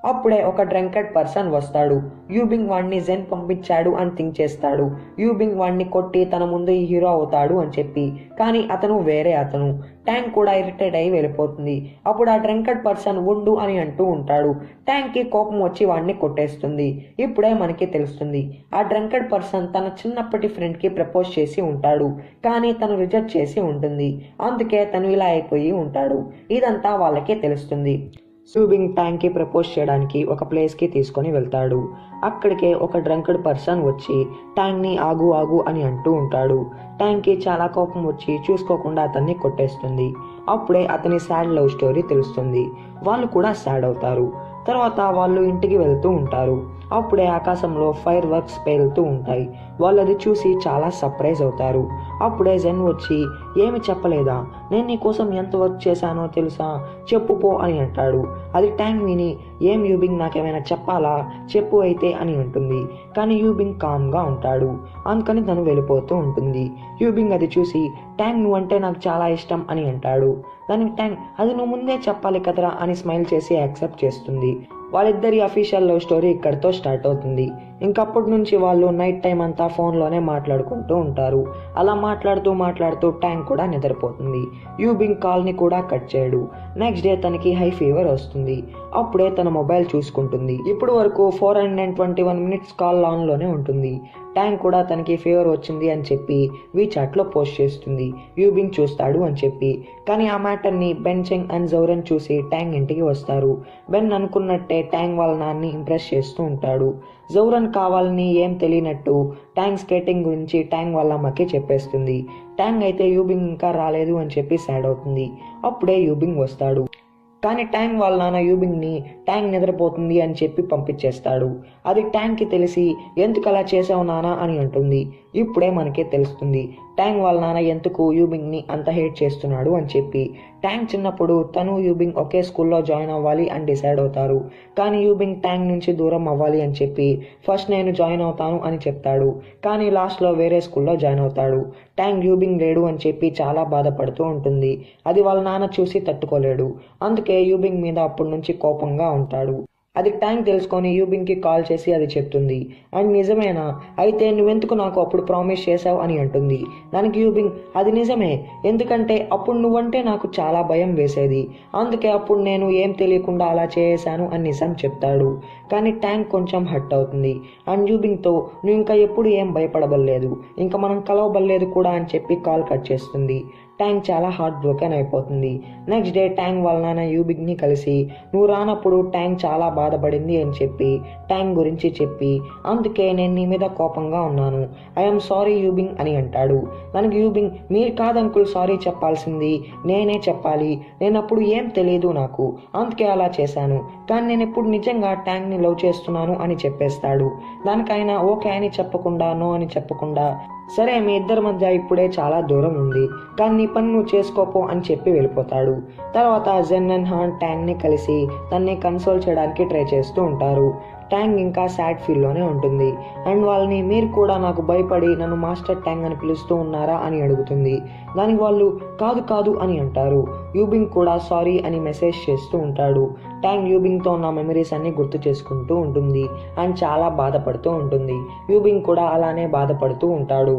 అప్పుడే ఒక డ్రంకెడ్ పర్సన్ వస్తాడు. యూబింగ్ వాడిని జెన్ పంపించాడు అని థింక్ చేస్తాడు. యూబింగ్ వాడిని కొట్టి తన ముందు ఈ హీరో అవుతాడు అని చెప్పి, కానీ అతను వేరే అతను. ట్యాంక్ కూడా ఇరిటేట్ అయి వెళ్ళిపోతుంది. అప్పుడు ఆ డ్రంకెడ్ పర్సన్ ఉండు అని అంటూ ఉంటాడు. ట్యాంక్కి కోపం వచ్చి వాడిని కొట్టేస్తుంది. ఇప్పుడే మనకి తెలుస్తుంది, ఆ డ్రంకెడ్ పర్సన్ తన చిన్నప్పటి ఫ్రెండ్కి ప్రపోజ్ చేసి ఉంటాడు, కానీ తను రిజెక్ట్ చేసి ఉంటుంది. అందుకే తను ఇలా అయిపోయి ఉంటాడు. ఇదంతా వాళ్ళకే తెలుస్తుంది. యూబింగ్ ట్యాంక్కి ప్రపోజ్ చేయడానికి ఒక ప్లేస్కి తీసుకొని వెళ్తాడు. అక్కడికే ఒక డ్రంకెడ్ పర్సన్ వచ్చి ట్యాంక్ని ఆగు ఆగు అని అంటూ ఉంటాడు. ట్యాంక్కి చాలా కోపం వచ్చి చూసుకోకుండా అతన్ని కొట్టేస్తుంది. అప్పుడే అతని సాడ్ లవ్ స్టోరీ తెలుస్తుంది. వాళ్ళు కూడా సాడ్ అవుతారు. తర్వాత వాళ్ళు ఇంటికి వెళ్తూ ఉంటారు. అప్పుడే ఆకాశంలో ఫైర్ వర్క్స్ పేలుతూ ఉంటాయి. వాళ్ళు అది చూసి చాలా సర్ప్రైజ్ అవుతారు. అప్పుడే జెన్ వచ్చి, ఏమి చెప్పలేదా, నేను నీ కోసం ఎంత వర్క్ చేశానో తెలుసా, చెప్పుపో అని అంటాడు. అది ట్యాంక్ విని, ఏం యూబింగ్, నాకేమైనా చెప్పాలా, చెప్పు అయితే అని అంటుంది. కానీ యూబింగ్ కామ్గా ఉంటాడు. అందుకని తను వెళ్ళిపోతూ ఉంటుంది. యూబింగ్ అది చూసి, ట్యాంక్ నువ్వంటే నాకు చాలా ఇష్టం అని అంటాడు. దానికి ట్యాంక్, అది నువ్వు ముందే చెప్పాలి కదరా అని స్మైల్ చేసి యాక్సెప్ట్ చేస్తుంది. వాళ్ళిద్దరి అఫీషియల్ లవ్ స్టోరీ ఇక్కడితో స్టార్ట్ అవుతుంది. ఇంకప్పటి నుంచి వాళ్ళు నైట్ టైం అంతా ఫోన్లోనే మాట్లాడుకుంటూ ఉంటారు. అలా మాట్లాడుతూ ట్యాంక్ కూడా నిద్రపోతుంది. యూబింగ్ కాల్ని కూడా కట్ చేయడు. నెక్స్ట్ డే తనకి హై ఫీవర్ వస్తుంది. అప్పుడే తన మొబైల్ చూసుకుంటుంది. ఇప్పుడు వరకు 421 minutes కాల్ ఆన్లోనే ఉంటుంది. ట్యాంక్ కూడా తనకి ఫీవర్ వచ్చింది అని చెప్పి వీచాట్లో పోస్ట్ చేస్తుంది, యూబింగ్ చూస్తాడు అని చెప్పి. కానీ ఆ మ్యాటర్ని బెన్ చెంగ్ అండ్ జౌరన్ చూసి ట్యాంక్ ఇంటికి వస్తారు. బెన్ అనుకున్నట్టే ట్యాంక్ వాళ్ళ నాన్ని ఇంప్రెస్ చేస్తూ ఉంటాడు. జౌరన్ కావాలని ఏం తెలియనట్టు ట్యాంక్ స్కేటింగ్ గురించి ట్యాంక్ వాళ్ళ అమ్మకి చెప్పేస్తుంది. ట్యాంక్ అయితే యూబింగ్ ఇంకా రాలేదు అని చెప్పి సాడ్ అవుతుంది. అప్పుడే యూబింగ్ వస్తాడు. కానీ ట్యాంక్ వాళ్ళ నాన్న యూబింగ్ని ట్యాంక్ నిద్రపోతుంది అని చెప్పి పంపించేస్తాడు. అది ట్యాంక్కి తెలిసి, ఎందుకు అలా చేసావు నాన్న అని అంటుంది. ఇప్పుడే మనకే తెలుస్తుంది ట్యాంక్ వాళ్ళ నాన్న ఎందుకు యూబింగ్ని అంత హేట్ చేస్తున్నాడు అని చెప్పి. ట్యాంక్ చిన్నప్పుడు తను యూబింగ్ ఒకే స్కూల్లో జాయిన్ అవ్వాలి అని డిసైడ్ అవుతారు. కానీ యూబింగ్ ట్యాంక్ నుంచి దూరం అవ్వాలి అని చెప్పి ఫస్ట్ నేను జాయిన్ అవుతాను అని చెప్తాడు. కానీ లాస్ట్లో వేరే స్కూల్లో జాయిన్ అవుతాడు. ట్యాంక్ యూబింగ్ లేడు అని చెప్పి చాలా బాధపడుతూ ఉంటుంది. అది వాళ్ళ నాన్న చూసి తట్టుకోలేడు. అందుకే యూబింగ్ మీద అప్పటి నుంచి కోపంగా ఉంటాడు. అది ట్యాంక్ తెలుసుకొని యూబింగ్కి కాల్ చేసి అది చెప్తుంది. అండ్ నిజమేనా, అయితే నువ్వెందుకు నాకు అప్పుడు ప్రామిస్ చేసావు అని అంటుంది. దానికి యూబింగ్, అది నిజమే, ఎందుకంటే అప్పుడు నువ్వంటే నాకు చాలా భయం వేసేది, అందుకే అప్పుడు నేను ఏం తెలియకుండా అలా చేశాను అని నిజం చెప్తాడు. కానీ ట్యాంక్ కొంచెం హర్ట్ అవుతుంది. అండ్ యూబింగ్తో, నువ్వు ఇంకా ఎప్పుడు ఏం భయపడబల్లేదు, ఇంకా మనం కలవబల్లేదు కూడా అని చెప్పి కాల్ కట్ చేస్తుంది. ట్యాంక్ చాలా హార్ట్ బ్రోకెన్ అయిపోతుంది. నెక్స్ట్ డే ట్యాంక్ వాళ్ళ నాన్న యూబింగ్ని కలిసి, నువ్వు రానప్పుడు ట్యాంక్ చాలా బాధపడింది అని చెప్పి ట్యాంక్ గురించి చెప్పి, అందుకే నేను నీ మీద కోపంగా ఉన్నాను, ఐఎమ్ సారీ యూబింగ్ అని అంటాడు. దానికి యూబింగ్, మీరు కాదు అంకుల్ సారీ చెప్పాల్సింది, నేనే చెప్పాలి, నేను అప్పుడు ఏం తెలియదు నాకు, అందుకే అలా చేశాను, కానీ నేను ఎప్పుడు నిజంగా ట్యాంక్ని లవ్ చేస్తున్నాను అని చెప్పేస్తాడు. దానికైనా ఓకే అని చెప్పకుండా, నో అని చెప్పకుండా, సరే మీ ఇద్దరి మధ్య ఇప్పుడే చాలా దూరం ఉంది, కానీ నీ పని నువ్వు చేసుకోపో అని చెప్పి వెళ్ళిపోతాడు. తర్వాత జెన్ అండ్ హాన్ ట్యాంక్ని కలిసి తన్ని కన్సోల్ చేయడానికి ట్రై చేస్తూ ఉంటారు. ట్యాంక్ ఇంకా సాడ్ ఫీల్లోనే ఉంటుంది. అండ్ వాళ్ళని, మీరు కూడా నాకు భయపడి నన్ను మాస్టర్ ట్యాంక్ అని పిలుస్తూ ఉన్నారా అని అడుగుతుంది. దానికి వాళ్ళు కాదు కాదు అని అంటారు. యూబింగ్ కూడా సారీ అని మెసేజ్ చేస్తూ ఉంటాడు. ట్యాంక్ యూబింగ్తో ఉన్న మెమరీస్ అన్ని గుర్తు చేసుకుంటూ ఉంటుంది అండ్ చాలా బాధపడుతూ ఉంటుంది. యూబింగ్ కూడా అలానే బాధపడుతూ ఉంటాడు.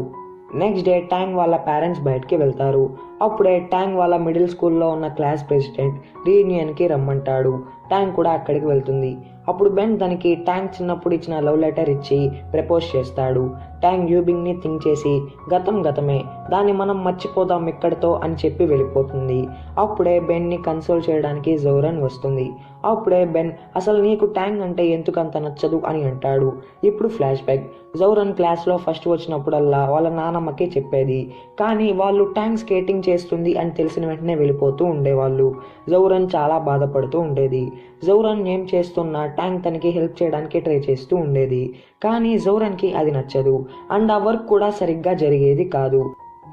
నెక్స్ట్ డే ట్యాంగ్ వాళ్ళ పేరెంట్స్ బయటికి వెళ్తారు. అప్పుడే ట్యాంగ్ వాళ్ళ మిడిల్ స్కూల్లో ఉన్న క్లాస్ ప్రెసిడెంట్ రీయూనియన్కి రమ్మంటాడు. ట్యాంగ్ కూడా అక్కడికి వెళ్తుంది. అప్పుడు బెన్ తనకి ట్యాంగ్ చిన్నప్పుడు ఇచ్చిన లవ్ లెటర్ ఇచ్చి ప్రపోజ్ చేస్తాడు. ట్యాంగ్ యూబింగ్ని థింక్ చేసి గతం గతమే, దాన్ని మనం మర్చిపోదాం ఇక్కడితో అని చెప్పి వెళ్ళిపోతుంది. అప్పుడే బెన్ని కన్సోల్ చేయడానికి జౌరన్ వస్తుంది. అప్పుడే బెన్ అసలు నీకు ట్యాంగ్ అంటే ఎందుకంత నచ్చదు అని అంటాడు. ఇప్పుడు ఫ్లాష్ బ్యాక్. జౌరన్ క్లాస్లో ఫస్ట్ వచ్చినప్పుడల్లా వాళ్ళ నానమ్మకి చెప్పేది, కానీ వాళ్ళు ట్యాంగ్ స్కేటింగ్ చేస్తుంది అని తెలిసిన వెంటనే వెళ్ళిపోతూ ఉండేవాళ్ళు. జౌరన్ చాలా బాధపడుతూ ఉండేది. జౌరన్ ఏం చేస్తున్నా ట్యాంగ్ తనకి హెల్ప్ చేయడానికి ట్రై చేస్తూ ఉండేది, కానీ జౌరన్కి అది నచ్చదు అండ్ ఆ వర్క్ కూడా సరిగ్గా జరిగేది కాదు.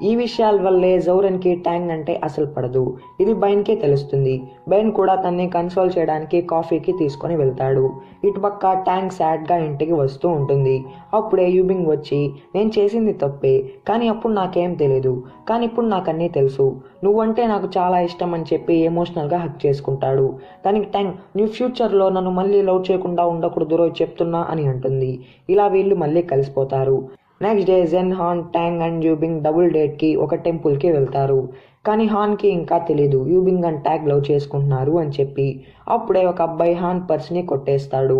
ఈ విషయాల వల్లే జౌరన్కి ట్యాంగ్ అంటే అసలు పడదు. ఇది బెన్కి తెలుస్తుంది. బెన్ కూడా తన్ని కన్సోల్ చేయడానికి కాఫీకి తీసుకొని వెళ్తాడు. ఇటుపక్క ట్యాంగ్ సాడ్గా ఇంటికి వస్తూ ఉంటుంది. అప్పుడే యూబింగ్ వచ్చి నేను చేసింది తప్పే, కానీ అప్పుడు నాకేం తెలీదు, కానీ ఇప్పుడు నాకు అన్నీ తెలుసు, నువ్వంటే నాకు చాలా ఇష్టం అని చెప్పి ఎమోషనల్గా హక్ చేసుకుంటాడు. దానికి ట్యాంగ్ నీ ఫ్యూచర్లో నన్ను మళ్ళీ లవ్ చేయకుండా ఉండకూడదు రోజు చెప్తున్నా అని అంటుంది. ఇలా వీళ్ళు మళ్ళీ కలిసిపోతారు. Next day Zhen, Han, Tang and Yubing double డేట్కి ఒక టెంపుల్కి వెళ్తారు. కానీ హాన్కి ఇంకా తెలీదు యూబింగ్ అండ్ ట్యాంగ్ లవ్ చేసుకుంటున్నారు అని చెప్పి. అప్పుడే ఒక అబ్బాయి హాన్ పర్స్ని కొట్టేస్తాడు.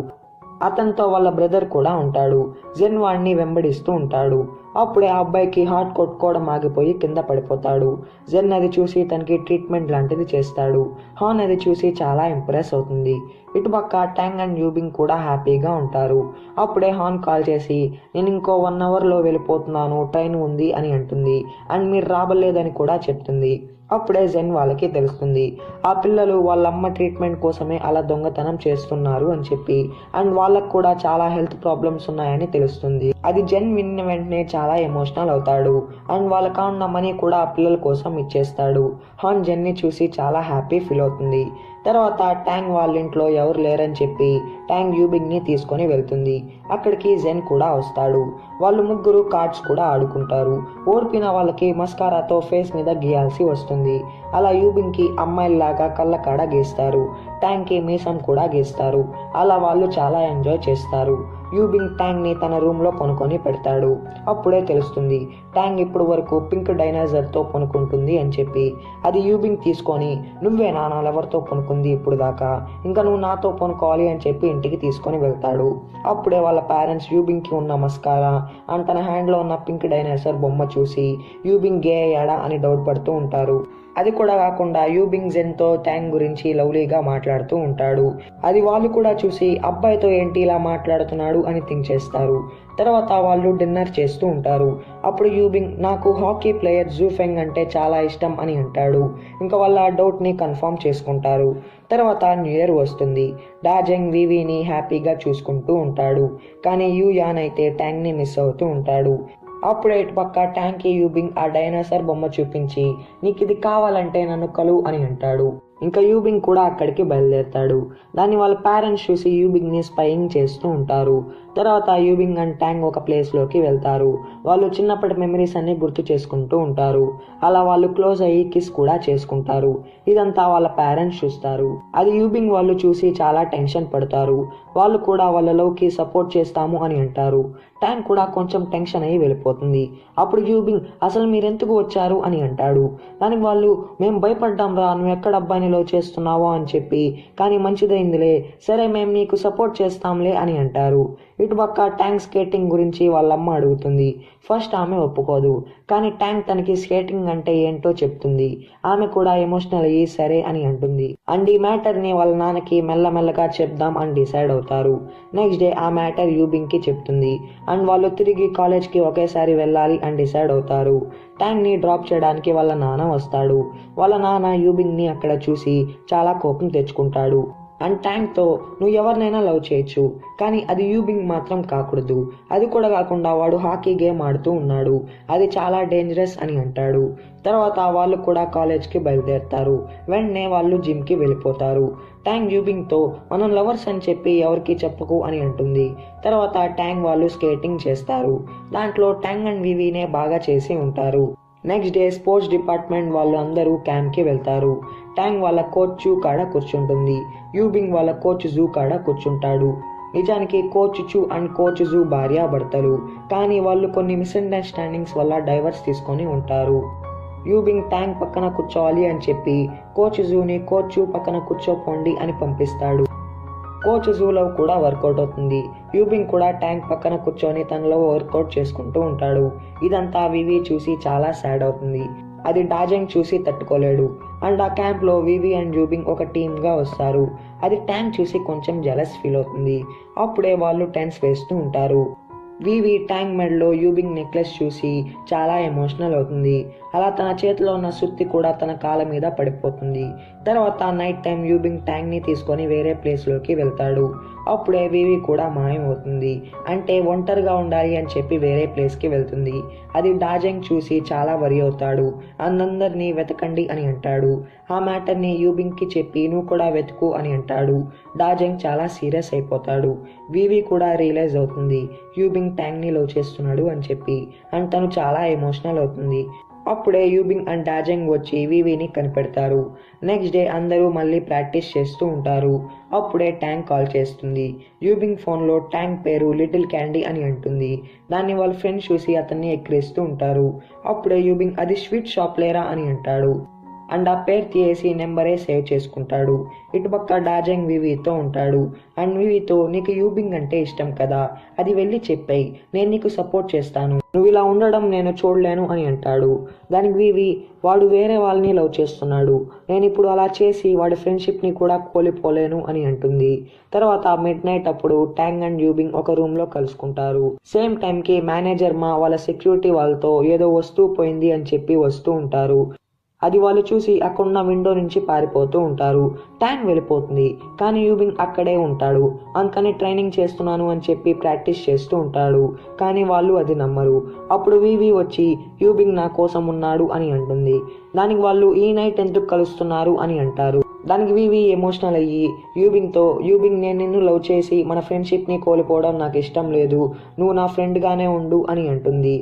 అతనితో వాళ్ళ బ్రదర్ కూడా ఉంటాడు. జెన్ వాడిని వెంబడిస్తూ ఉంటాడు. అప్పుడే ఆ అబ్బాయికి హార్ట్ కొట్టుకోవడం ఆగిపోయి కింద పడిపోతాడు. జెన్ అది చూసి తనకి ట్రీట్మెంట్ లాంటిది చేస్తాడు. హాన్ అది చూసి చాలా ఇంప్రెస్ అవుతుంది. ఇటుపక్క ట్యాంగ్ అండ్ యూబింగ్ కూడా హ్యాపీగా ఉంటారు. అప్పుడే హాన్ కాల్ చేసి నేను ఇంకో 1 అవర్లో వెళ్ళిపోతున్నాను, ట్రైన్ ఉంది అని అంటుంది అండ్ మీరు రాబలేదని కూడా చెప్తుంది. అప్పుడే జెన్ వాళ్ళకి తెలుస్తుంది ఆ పిల్లలు వాళ్ళమ్మ ట్రీట్మెంట్ కోసమే అలా దొంగతనం చేస్తున్నారు అని చెప్పి అండ్ వాళ్ళకు కూడా చాలా హెల్త్ ప్రాబ్లమ్స్ ఉన్నాయని తెలుస్తుంది. అది జెన్ విన్న వెంటనే చాలా ఎమోషనల్ అవుతాడు అండ్ వాళ్ళ ఉన్న మనీ కూడా ఆ పిల్లల కోసం ఇచ్చేస్తాడు. హాన్ జెన్ని చూసి చాలా హ్యాపీ ఫీల్ అవుతుంది. తర్వాత ట్యాంగ్ వాళ్ళ ఇంట్లో ఎవరు లేరని చెప్పి ట్యాంగ్ యూబింగ్ని తీసుకొని వెళ్తుంది. అక్కడికి జెన్ కూడా వస్తాడు. వాళ్ళు ముగ్గురు కార్డ్స్ కూడా ఆడుకుంటారు. ఓడిపిన వాళ్ళకి మస్కారాతో ఫేస్ మీద గీయాల్సి వస్తుంది. అలా యూబింగ్కి అమ్మాయిలాగా కళ్ళ కాడ గీస్తారు. ట్యాంగ్కి మీసం కూడా గీస్తారు. అలా వాళ్ళు చాలా ఎంజాయ్ చేస్తారు. యూబింగ్ ట్యాంగ్ని తన రూమ్లో పనుకొని పెడతాడు. అప్పుడే తెలుస్తుంది ట్యాంగ్ ఇప్పుడు వరకు పింక్ డైనోసార్తో పనుకుంటుంది అని చెప్పి. అది యూబింగ్ తీసుకొని నువ్వే నా లవర్తో పనుకుంది ఇప్పుడు దాకా, ఇంకా నువ్వు నాతో పనుకోవాలి అని చెప్పి ఇంటికి తీసుకొని వెళ్తాడు. అప్పుడే వాళ్ళ పేరెంట్స్ యూబింగ్కి ఉన్న మస్కారా అండ్ తన హ్యాండ్లో ఉన్న పింక్ డైనోసార్ బొమ్మ చూసి యూబింగ్ గే అయ్యాడా అని డౌట్ పడుతూ ఉంటారు. అది కూడా కాకుండా యూబింగ్ జెన్తో ట్యాంగ్ గురించి లవ్లీగా మాట్లాడుతూ ఉంటాడు. అది వాళ్ళు కూడా చూసి అబ్బాయితో ఏంటి ఇలా మాట్లాడుతున్నాడు అని థింక్ చేస్తారు. తర్వాత వాళ్ళు డిన్నర్ చేస్తూ ఉంటారు. అప్పుడు యూబింగ్ నాకు హాకీ ప్లేయర్ జూఫెంగ్ అంటే చాలా ఇష్టం అని అంటాడు. ఇంకా వాళ్ళ డౌట్ని కన్ఫర్మ్ చేసుకుంటారు. తర్వాత న్యూ ఇయర్ వస్తుంది. డాజెంగ్ వివిని హ్యాపీగా చూసుకుంటూ ఉంటాడు. కానీ యూయాన్ అయితే ట్యాంగ్ని మిస్ అవుతూ ఉంటాడు. అప్పుడే ఇటు పక్క ట్యాంగ్కి యూబింగ్ ఆ డైనోసార్ బొమ్మ చూపించి నీకు ఇది కావాలంటే నన్ను కలువు అని అంటాడు. ఇంకా యూబింగ్ కూడా అక్కడికి బయలుదేరుతాడు. దాన్ని వాళ్ళ పేరెంట్స్ చూసి యూబింగ్ని స్పైయింగ్ చేస్తూ ఉంటారు. తర్వాత యూబింగ్ అండ్ ట్యాంగ్ ఒక ప్లేస్లోకి వెళ్తారు. వాళ్ళు చిన్నప్పటి మెమరీస్ అన్ని గుర్తు చేసుకుంటూ ఉంటారు. అలా వాళ్ళు క్లోజ్ అయ్యి కిస్ కూడా చేసుకుంటారు. ఇదంతా వాళ్ళ పేరెంట్స్ చూస్తారు. అది యూబింగ్ వాళ్ళు చూసి చాలా టెన్షన్ పడతారు. వాళ్ళు కూడా వాళ్ళ లవ్కి సపోర్ట్ చేస్తాము అని అంటారు. ట్యాంగ్ కూడా కొంచెం టెన్షన్ అయ్యి వెళ్ళిపోతుంది. అప్పుడు యూబింగ్ అసలు మీరెందుకు వచ్చారు అని అంటాడు. దానికి వాళ్ళు మేము భయపడ్డాం రా, నువ్వు ఎక్కడ అబ్బాయిని లవ్ చేస్తున్నావో అని చెప్పి, కానీ మంచిదైందిలే, సరే మేము నీకు సపోర్ట్ చేస్తాంలే అని అంటారు. ఇటుపక్క ట్యాంగ్ స్కేటింగ్ గురించి వాళ్ళమ్మ అడుగుతుంది. ఫస్ట్ ఆమె ఒప్పుకోదు, కానీ ట్యాంగ్ తనకి స్కేటింగ్ అంటే ఏంటో చెప్తుంది. ఆమె కూడా ఎమోషనల్ అయ్యి సరే అని అంటుంది. అండ్ ఈ మ్యాటర్ని వాళ్ళ నాన్నకి మెల్లమెల్లగా చెప్దాం అని డిసైడ్ అవుతారు. నెక్స్ట్ డే ఆ మ్యాటర్ యూబింగ్కి చెప్తుంది అండ్ వాళ్ళు తిరిగి కాలేజ్కి ఒకేసారి వెళ్ళాలి అని డిసైడ్ అవుతారు. ట్యాంగ్ని డ్రాప్ చేయడానికి వాళ్ళ నాన్న వస్తాడు. వాళ్ళ నాన్న యూబింగ్ని అక్కడ చూసి చాలా కోపం తెచ్చుకుంటాడు. అండ్ ట్యాంగ్తో నువ్వు ఎవరినైనా లవ్ చేయొచ్చు, కానీ అది యూబింగ్ మాత్రం కాకూడదు, అది కూడా కాకుండా వాడు హాకీ గేమ్ ఆడుతూ ఉన్నాడు, అది చాలా డేంజరస్ అని అంటాడు. తర్వాత వాళ్ళు కూడా కాలేజ్కి బయలుదేరుతారు. వెంటనే వాళ్ళు జిమ్కి వెళ్ళిపోతారు. ట్యాంగ్ యూబింగ్తో మనం లవర్స్ అని చెప్పి ఎవరికి చెప్పకు అని అంటుంది. తర్వాత ట్యాంగ్ వాళ్ళు స్కేటింగ్ చేస్తారు. దాంట్లో ట్యాంగ్ అండ్ వివీనే బాగా చేసి ఉంటారు. నెక్స్ట్ డే స్పోర్ట్స్ డిపార్ట్మెంట్ వాళ్ళు అందరూ క్యాంప్కి వెళ్తారు. ట్యాంగ్ వాళ్ళ కోచ్ జూ కాడ కూర్చుంటుంది. యూబింగ్ వాళ్ళ కోచ్ జూ కాడ కూర్చుంటాడు. నిజానికి కోచ్ చూ అండ్ కోచ్ జూ భార్యాభర్తలు, కానీ వాళ్ళు కొన్ని మిస్అండర్స్టాండింగ్స్ వల్ల డైవర్స్ తీసుకొని ఉంటారు. యూబింగ్ ట్యాంగ్ పక్కన కూర్చోవాలి అని చెప్పి కోచ్ జూని కోచ్ చూ పక్కన కూర్చోపోండి అని పంపిస్తాడు. కోచ్ జూలో కూడా వర్కౌట్ అవుతుంది. యూబింగ్ కూడా ట్యాంక్ పక్కన కూర్చొని తనలో వర్కౌట్ చేసుకుంటూ ఉంటాడు. ఇదంతా వివి చూసి చాలా సాడ్ అవుతుంది. అది డాజెంగ్ చూసి తట్టుకోలేడు. అండ్ ఆ క్యాంప్లో వివి అండ్ యూబింగ్ ఒక టీమ్గా వస్తారు. అది ట్యాంక్ చూసి కొంచెం జెలస్ ఫీల్ అవుతుంది. అప్పుడే వాళ్ళు టెన్స్ వేస్తూ ఉంటారు. వివి ట్యాంక్ మెడలో యూబింగ్ నెక్లెస్ చూసి చాలా ఎమోషనల్ అవుతుంది. అలా తన చేతిలో ఉన్న సుత్తి కూడా తన కాళ్ళ మీద పడిపోతుంది. తర్వాత నైట్ టైం యూబింగ్ ట్యాంక్ని తీసుకొని వేరే ప్లేస్లోకి వెళ్తాడు. అప్పుడే వివి కూడా మాయమవుతుంది. అంటే ఒంటరిగా ఉండాలి అని చెప్పి వేరే ప్లేస్కి వెళ్తుంది. అది డాజెంగ్ చూసి చాలా వరి అవుతాడు. అందరినీ వెతకండి అని అంటాడు. ఆ మ్యాటర్ని యూబింగ్కి చెప్పి నువ్వు కూడా వెతుకు అని అంటాడు. డాజెంగ్ చాలా సీరియస్ అయిపోతాడు. వివి కూడా రియలైజ్ అవుతుంది యూబింగ్ ట్యాంక్ని లవ్ చేస్తున్నాడు అని చెప్పి. అండ్ తను చాలా ఎమోషనల్ అవుతుంది. అప్పుడే యూబింగ్ అండ్ డాజెంగ్ వచ్చి వివిని కనిపెడతారు. నెక్స్ట్ డే అందరూ మళ్ళీ ప్రాక్టీస్ చేస్తూ ఉంటారు. అప్పుడే ట్యాంక్ కాల్ చేస్తుంది. యూబింగ్ ఫోన్లో ట్యాంక్ పేరు లిటిల్ క్యాండీ అని అంటుంది. దాన్ని వాళ్ళ ఫ్రెండ్స్ చూసి అతన్ని ఎక్కిరిస్తూ ఉంటారు. అప్పుడే యూబింగ్ అది స్వీట్ షాప్ లేరా అని అంటాడు. అండ్ ఆ పేరు తీసి నెంబరే సేవ్ చేసుకుంటాడు. ఇటుపక్క డాజెంగ్ వివితో ఉంటాడు. అండ్ వివితో నీకు యూబింగ్ అంటే ఇష్టం కదా, అది వెళ్ళి చెప్పేయి, నేను నీకు సపోర్ట్ చేస్తాను, నువ్వు ఇలా ఉండడం నేను చూడలేను అని అంటాడు. దానికి వివి వాడు వేరే వాళ్ళని లవ్ చేస్తున్నాడు, నేను ఇప్పుడు అలా చేసి వాడి ఫ్రెండ్షిప్ని కూడా కోల్పోలేను అని అంటుంది. తర్వాత మిడ్ నైట్ అప్పుడు ట్యాంగ్ అండ్ యూబింగ్ ఒక రూమ్లో కలుసుకుంటారు. సేమ్ టైంకి మేనేజర్ వాళ్ళ సెక్యూరిటీ వాళ్ళతో ఏదో వస్తువు పోయింది అని చెప్పి వస్తూ ఉంటారు. అది వాళ్ళు చూసి అక్కడున్న విండో నుంచి పారిపోతూ ఉంటారు. ట్యాంక్ వెళ్ళిపోతుంది, కానీ యూబింగ్ అక్కడే ఉంటాడు. అందుకని ట్రైనింగ్ చేస్తున్నాను అని చెప్పి ప్రాక్టీస్ చేస్తూ ఉంటాడు. కానీ వాళ్ళు అది నమ్మరు. అప్పుడు వివి వచ్చి యూబింగ్ నా కోసం ఉన్నాడు అని అంటుంది. దానికి వాళ్ళు ఈ నైట్ ఎందుకు కలుస్తున్నారు అని అంటారు. దానికి వివి ఎమోషనల్ అయ్యి యూబింగ్ నేను నిన్ను లవ్ చేసి మన ఫ్రెండ్షిప్ని కోల్పోవడం నాకు ఇష్టం లేదు, నువ్వు నా ఫ్రెండ్గానే ఉండు అని అంటుంది.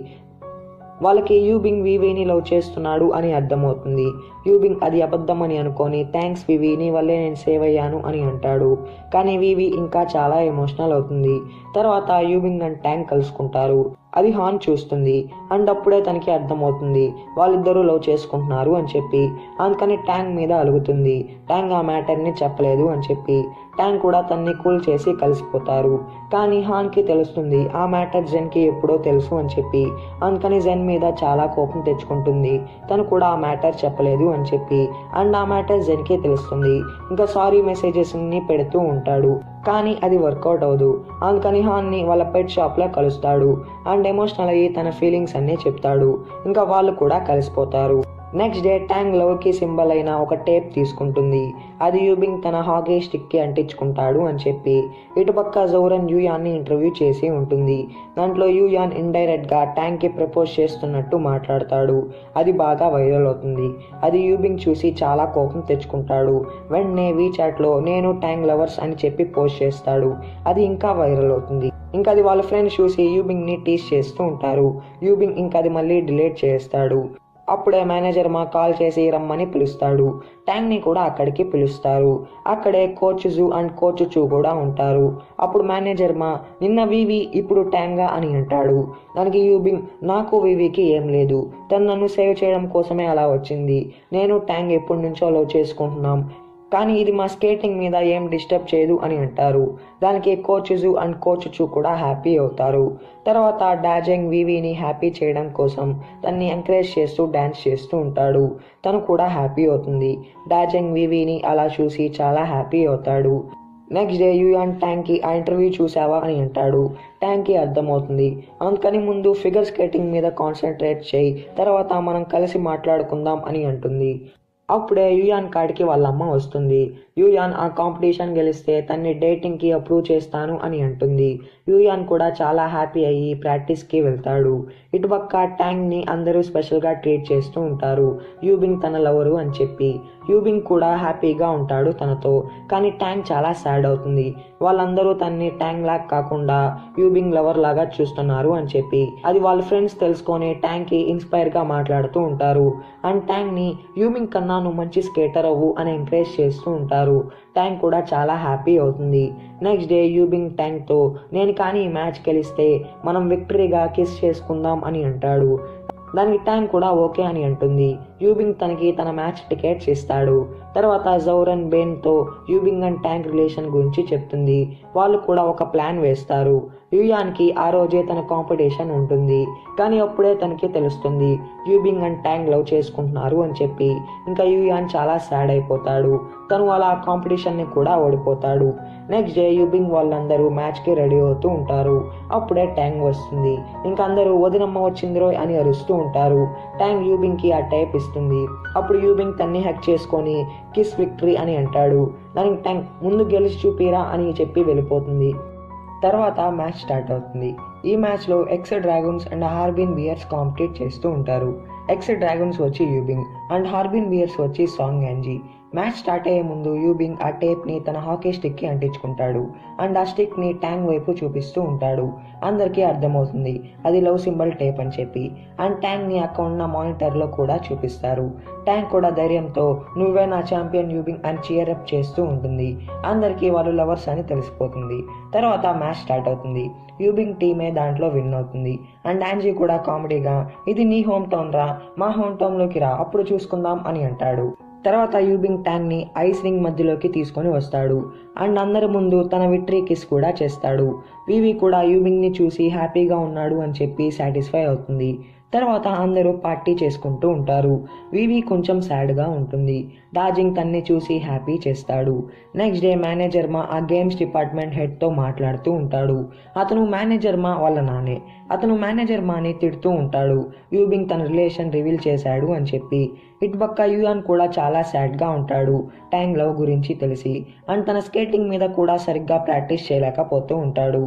వాళ్ళకి యూబింగ్ వివిని లవ్ చేస్తున్నాడు అని అర్థమవుతుంది. యూబింగ్ అది అబద్ధం అని అనుకొని థ్యాంక్స్ వివి, నీ వల్లే నేను సేవ్ అయ్యాను అని అంటాడు. కానీ వివి ఇంకా చాలా ఎమోషనల్ అవుతుంది. తర్వాత యూబింగ్ అండ్ ట్యాంక్ కలుసుకుంటారు. అది హాన్ చూస్తుంది. అండ్ అప్పుడే తనకి అర్థమవుతుంది వాళ్ళిద్దరూ లవ్ చేసుకుంటున్నారు అని చెప్పి. అందుకని ట్యాంక్ మీద అలుగుతుంది. ట్యాంక్ ఆ మ్యాటర్ని చెప్పలేదు అని చెప్పి. ట్యాంక్ కూడా తన్ని కూల్ చేసి కలిసిపోతారు. కానీ హాన్కి తెలుస్తుంది ఆ మ్యాటర్ జెన్కి ఎప్పుడో తెలుసు అని చెప్పి. అందుకని జెన్ మీద చాలా కోపం తెచ్చుకుంటుంది. తను కూడా ఆ మ్యాటర్ చెప్పలేదు అని చెప్పి. అండ్ ఆ మ్యాటర్ జెన్కి తెలుస్తుంది. ఇంకా సారీ మెసేజెస్ని పెడుతూ ఉంటాడు. కానీ అది వర్కౌట్ అవ్వదు. అందుకని హాన్ని వాళ్ళ పెట్ షాప్లో కలుస్తాడు. అండ్ ఎమోషనల్ అయ్యి తన ఫీలింగ్స్ అన్నీ చెప్తాడు. ఇంకా వాళ్ళు కూడా కలిసిపోతారు. నెక్స్ట్ డే ట్యాంగ్ లవ్కి సింబల్ అయిన ఒక టేప్ తీసుకుంటుంది. అది యూబింగ్ తన హాకీ స్టిక్కి అంటించుకుంటాడు అని చెప్పి. ఇటుపక్క జౌరన్ యూయాన్ని ఇంటర్వ్యూ చేసి ఉంటుంది. దాంట్లో యూయాన్ ఇండైరెక్ట్గా ట్యాంగ్కి ప్రపోజ్ చేస్తున్నట్టు మాట్లాడతాడు. అది బాగా వైరల్ అవుతుంది. అది యూబింగ్ చూసి చాలా కోపం తెచ్చుకుంటాడు. వెంటనే వీచాట్లో నేను ట్యాంగ్ లవర్స్ అని చెప్పి పోస్ట్ చేస్తాడు. అది ఇంకా వైరల్ అవుతుంది. ఇంకా అది వాళ్ళ ఫ్రెండ్స్ చూసి యూబింగ్ని టీస్ చేస్తూ ఉంటారు. యూబింగ్ ఇంకా అది మళ్ళీ డిలీట్ చేస్తాడు. అప్పుడే మేనేజర్ కాల్ చేసి రమ్మని పిలుస్తాడు. ట్యాంగ్ని కూడా అక్కడికి పిలుస్తారు. అక్కడే కోచ్ జూ అండ్ కోచ్ చూ కూడా ఉంటారు. అప్పుడు మేనేజర్ నిన్న వివి ఇప్పుడు ట్యాంగా అని అంటాడు. దానికి యూబింగ్ నాకు వివికి ఏం లేదు, తను నన్ను సేవ్ చేయడం కోసమే అలా వచ్చింది, నేను ట్యాంగ్ ఎప్పటి నుంచో లవ్ చేసుకుంటున్నాం, కానీ ఇది మా స్కేటింగ్ మీద ఏం డిస్టర్బ్ చేయదు అని అంటారు. దానికి కోచ్ జూ అండ్ కోచ్ చూ కూడా హ్యాపీ అవుతారు. తర్వాత డాజెంగ్ వివిని హ్యాపీ చేయడం కోసం తన్ని ఎంకరేజ్ చేస్తూ డ్యాన్స్ చేస్తూ ఉంటాడు. తను కూడా హ్యాపీ అవుతుంది. డాజెంగ్ వివిని అలా చూసి చాలా హ్యాపీ అవుతాడు. నెక్స్ట్ డే యూయాన్ ట్యాంక్కి ఆ ఇంటర్వ్యూ చూసావా అని అంటాడు. ట్యాంక్కి అర్థమవుతుంది. అందుకని ముందు ఫిగర్ స్కేటింగ్ మీద కాన్సన్ట్రేట్ చేయి, తర్వాత మనం కలిసి మాట్లాడుకుందాం అని అంటుంది. అప్పుడే యూయాన్ కాడికి వాళ్ళ అమ్మ వస్తుంది. యూయాన్ ఆ కాంపిటీషన్ గెలిస్తే తన్ని డేటింగ్కి అప్రూవ్ చేస్తాను అని అంటుంది. యూయాన్ కూడా చాలా హ్యాపీ అయ్యి ప్రాక్టీస్కి వెళ్తాడు. ఇటుపక్క ట్యాంగ్ని అందరూ స్పెషల్గా ట్రీట్ చేస్తూ ఉంటారు, యూబింగ్ తన లవరు అని చెప్పి. యూబింగ్ కూడా హ్యాపీగా ఉంటాడు తనతో. కానీ ట్యాంగ్ చాలా సాడ్ అవుతుంది. వాళ్ళందరూ తన్ని ట్యాంగ్ లాగా కాకుండా యూబింగ్ లవర్ లాగా చూస్తున్నారు అని చెప్పి. అది వాళ్ళ ఫ్రెండ్స్ తెలుసుకొని ట్యాంగ్కి ఇన్స్పైర్గా మాట్లాడుతూ ఉంటారు. అండ్ ట్యాంగ్ని యూబింగ్ కన్నా నువ్వు మంచి స్కేటర్ అవ్వు అని ఎంకరేజ్ చేస్తూ ఉంటారు. ట్యాంక్ కూడా చాలా హ్యాపీ అవుతుంది. నెక్స్ట్ డే యూబింగ్ ట్యాంక్తో నేను కానీ ఈ మ్యాచ్ గెలిస్తే మనం విక్టరీగా కిస్ చేసుకుందాం అని అంటాడు. దానికి ట్యాంక్ కూడా ఓకే అని అంటుంది. యూబింగ్ తనకి తన మ్యాచ్ టికెట్స్ ఇస్తాడు. తర్వాత జౌరన్ బేన్తో యూబింగ్ అండ్ ట్యాంక్ రిలేషన్ గురించి చెప్తుంది. వాళ్ళు కూడా ఒక ప్లాన్ వేస్తారు. యూయాన్కి ఆ రోజే తన కాంపిటీషన్ ఉంటుంది. కానీ అప్పుడే తనకి తెలుస్తుంది యూబింగ్ అండ్ ట్యాంక్ లవ్ చేసుకుంటున్నారు అని చెప్పి. ఇంకా యూయాన్ చాలా సాడ్ అయిపోతాడు. తను అలా కాంపిటీషన్ని కూడా ఓడిపోతాడు. నెక్స్ట్ డే యూబింగ్ వాళ్ళందరూ మ్యాచ్కి రెడీ అవుతూ ఉంటారు. అప్పుడే ట్యాంక్ వస్తుంది. ఇంకా అందరూ వదినమ్మ వచ్చిందిరో అని అరుస్తూ ఉంటారు. ట్యాంక్ యూబింగ్కి ఆ టైప్ ఇస్తుంది. అప్పుడు యూబింగ్ తన్ని హక్ చేసుకొని కిస్ విక్టరీ అని అంటాడు. దానికి ట్యాంక్ ముందు గెలిచి చూపిరా అని చెప్పి వెళ్ళిపోతుంది. తర్వాత మ్యాచ్ స్టార్ట్ అవుతుంది. ఈ మ్యాచ్లో X Dragons and Harbin Bears compete చేస్తూ ఉంటారు. ఎక్స్ డ్రాగన్స్ వచ్చి యూబింగ్ అండ్ హార్బిన్ బియర్స్ వచ్చి సాంగ్ యాంజీ. మ్యాచ్ స్టార్ట్ అయ్యే ముందు యూబింగ్ ఆ టేప్ని తన హాకీ స్టిక్కి అంటించుకుంటాడు అండ్ ఆ స్టిక్ని ట్యాంక్ వైపు చూపిస్తూ ఉంటాడు. అందరికీ అర్థమవుతుంది అది లవ్ సింబల్ టేప్ అని చెప్పి. అండ్ ట్యాంక్ని అక్కడ ఉన్న మానిటర్లో కూడా చూపిస్తారు. ట్యాంక్ కూడా ధైర్యంతో నువ్వే నా ఛాంపియన్ యూబింగ్ అని చీరప్ చేస్తూ ఉంటుంది. అందరికీ వాళ్ళు లవర్స్ అని తెలిసిపోతుంది. తర్వాత మ్యాచ్ స్టార్ట్ అవుతుంది. యూబింగ్ టీమే దాంట్లో విన్ అవుతుంది. అండ్ యాంజీ కూడా కామెడీగా ఇది నీ హోమ్ టౌన్ రా, మా హోమ్ టౌన్లోకి రా, అప్పుడు చూసుకుందాం అని అంటాడు. తర్వాత యూబింగ్ ట్యాంక్ని ఐస్ రింగ్ మధ్యలోకి తీసుకొని వస్తాడు అండ్ అందరి ముందు తన విక్టరీ కిస్ కూడా చేస్తాడు. వివి కూడా యూబింగ్ని చూసి హ్యాపీగా ఉన్నాడు అని చెప్పి సాటిస్ఫై అవుతుంది. తర్వాత అందరూ పార్టీ చేసుకుంటూ ఉంటారు. వివి కొంచెం సాడ్గా ఉంటుంది. డాజింగ్ తన్ని చూసి హ్యాపీ చేస్తాడు. నెక్స్ట్ డే మేనేజర్ మా ఆ గేమ్స్ డిపార్ట్మెంట్ హెడ్తో మాట్లాడుతూ ఉంటాడు. అతను మేనేజర్ మా వాళ్ళ నానే. అతను మేనేజర్ మాని తిడుతూ ఉంటాడు యూబింగ్ తన రిలేషన్ రివీల్ చేశాడు అని చెప్పి. ఇటుపక్క యూయాన్ కూడా చాలా సాడ్గా ఉంటాడు ట్యాంక్ లవ్ గురించి తెలిసి. అండ్ తన స్కేటింగ్ మీద కూడా సరిగ్గా ప్రాక్టీస్ చేయలేకపోతూ ఉంటాడు.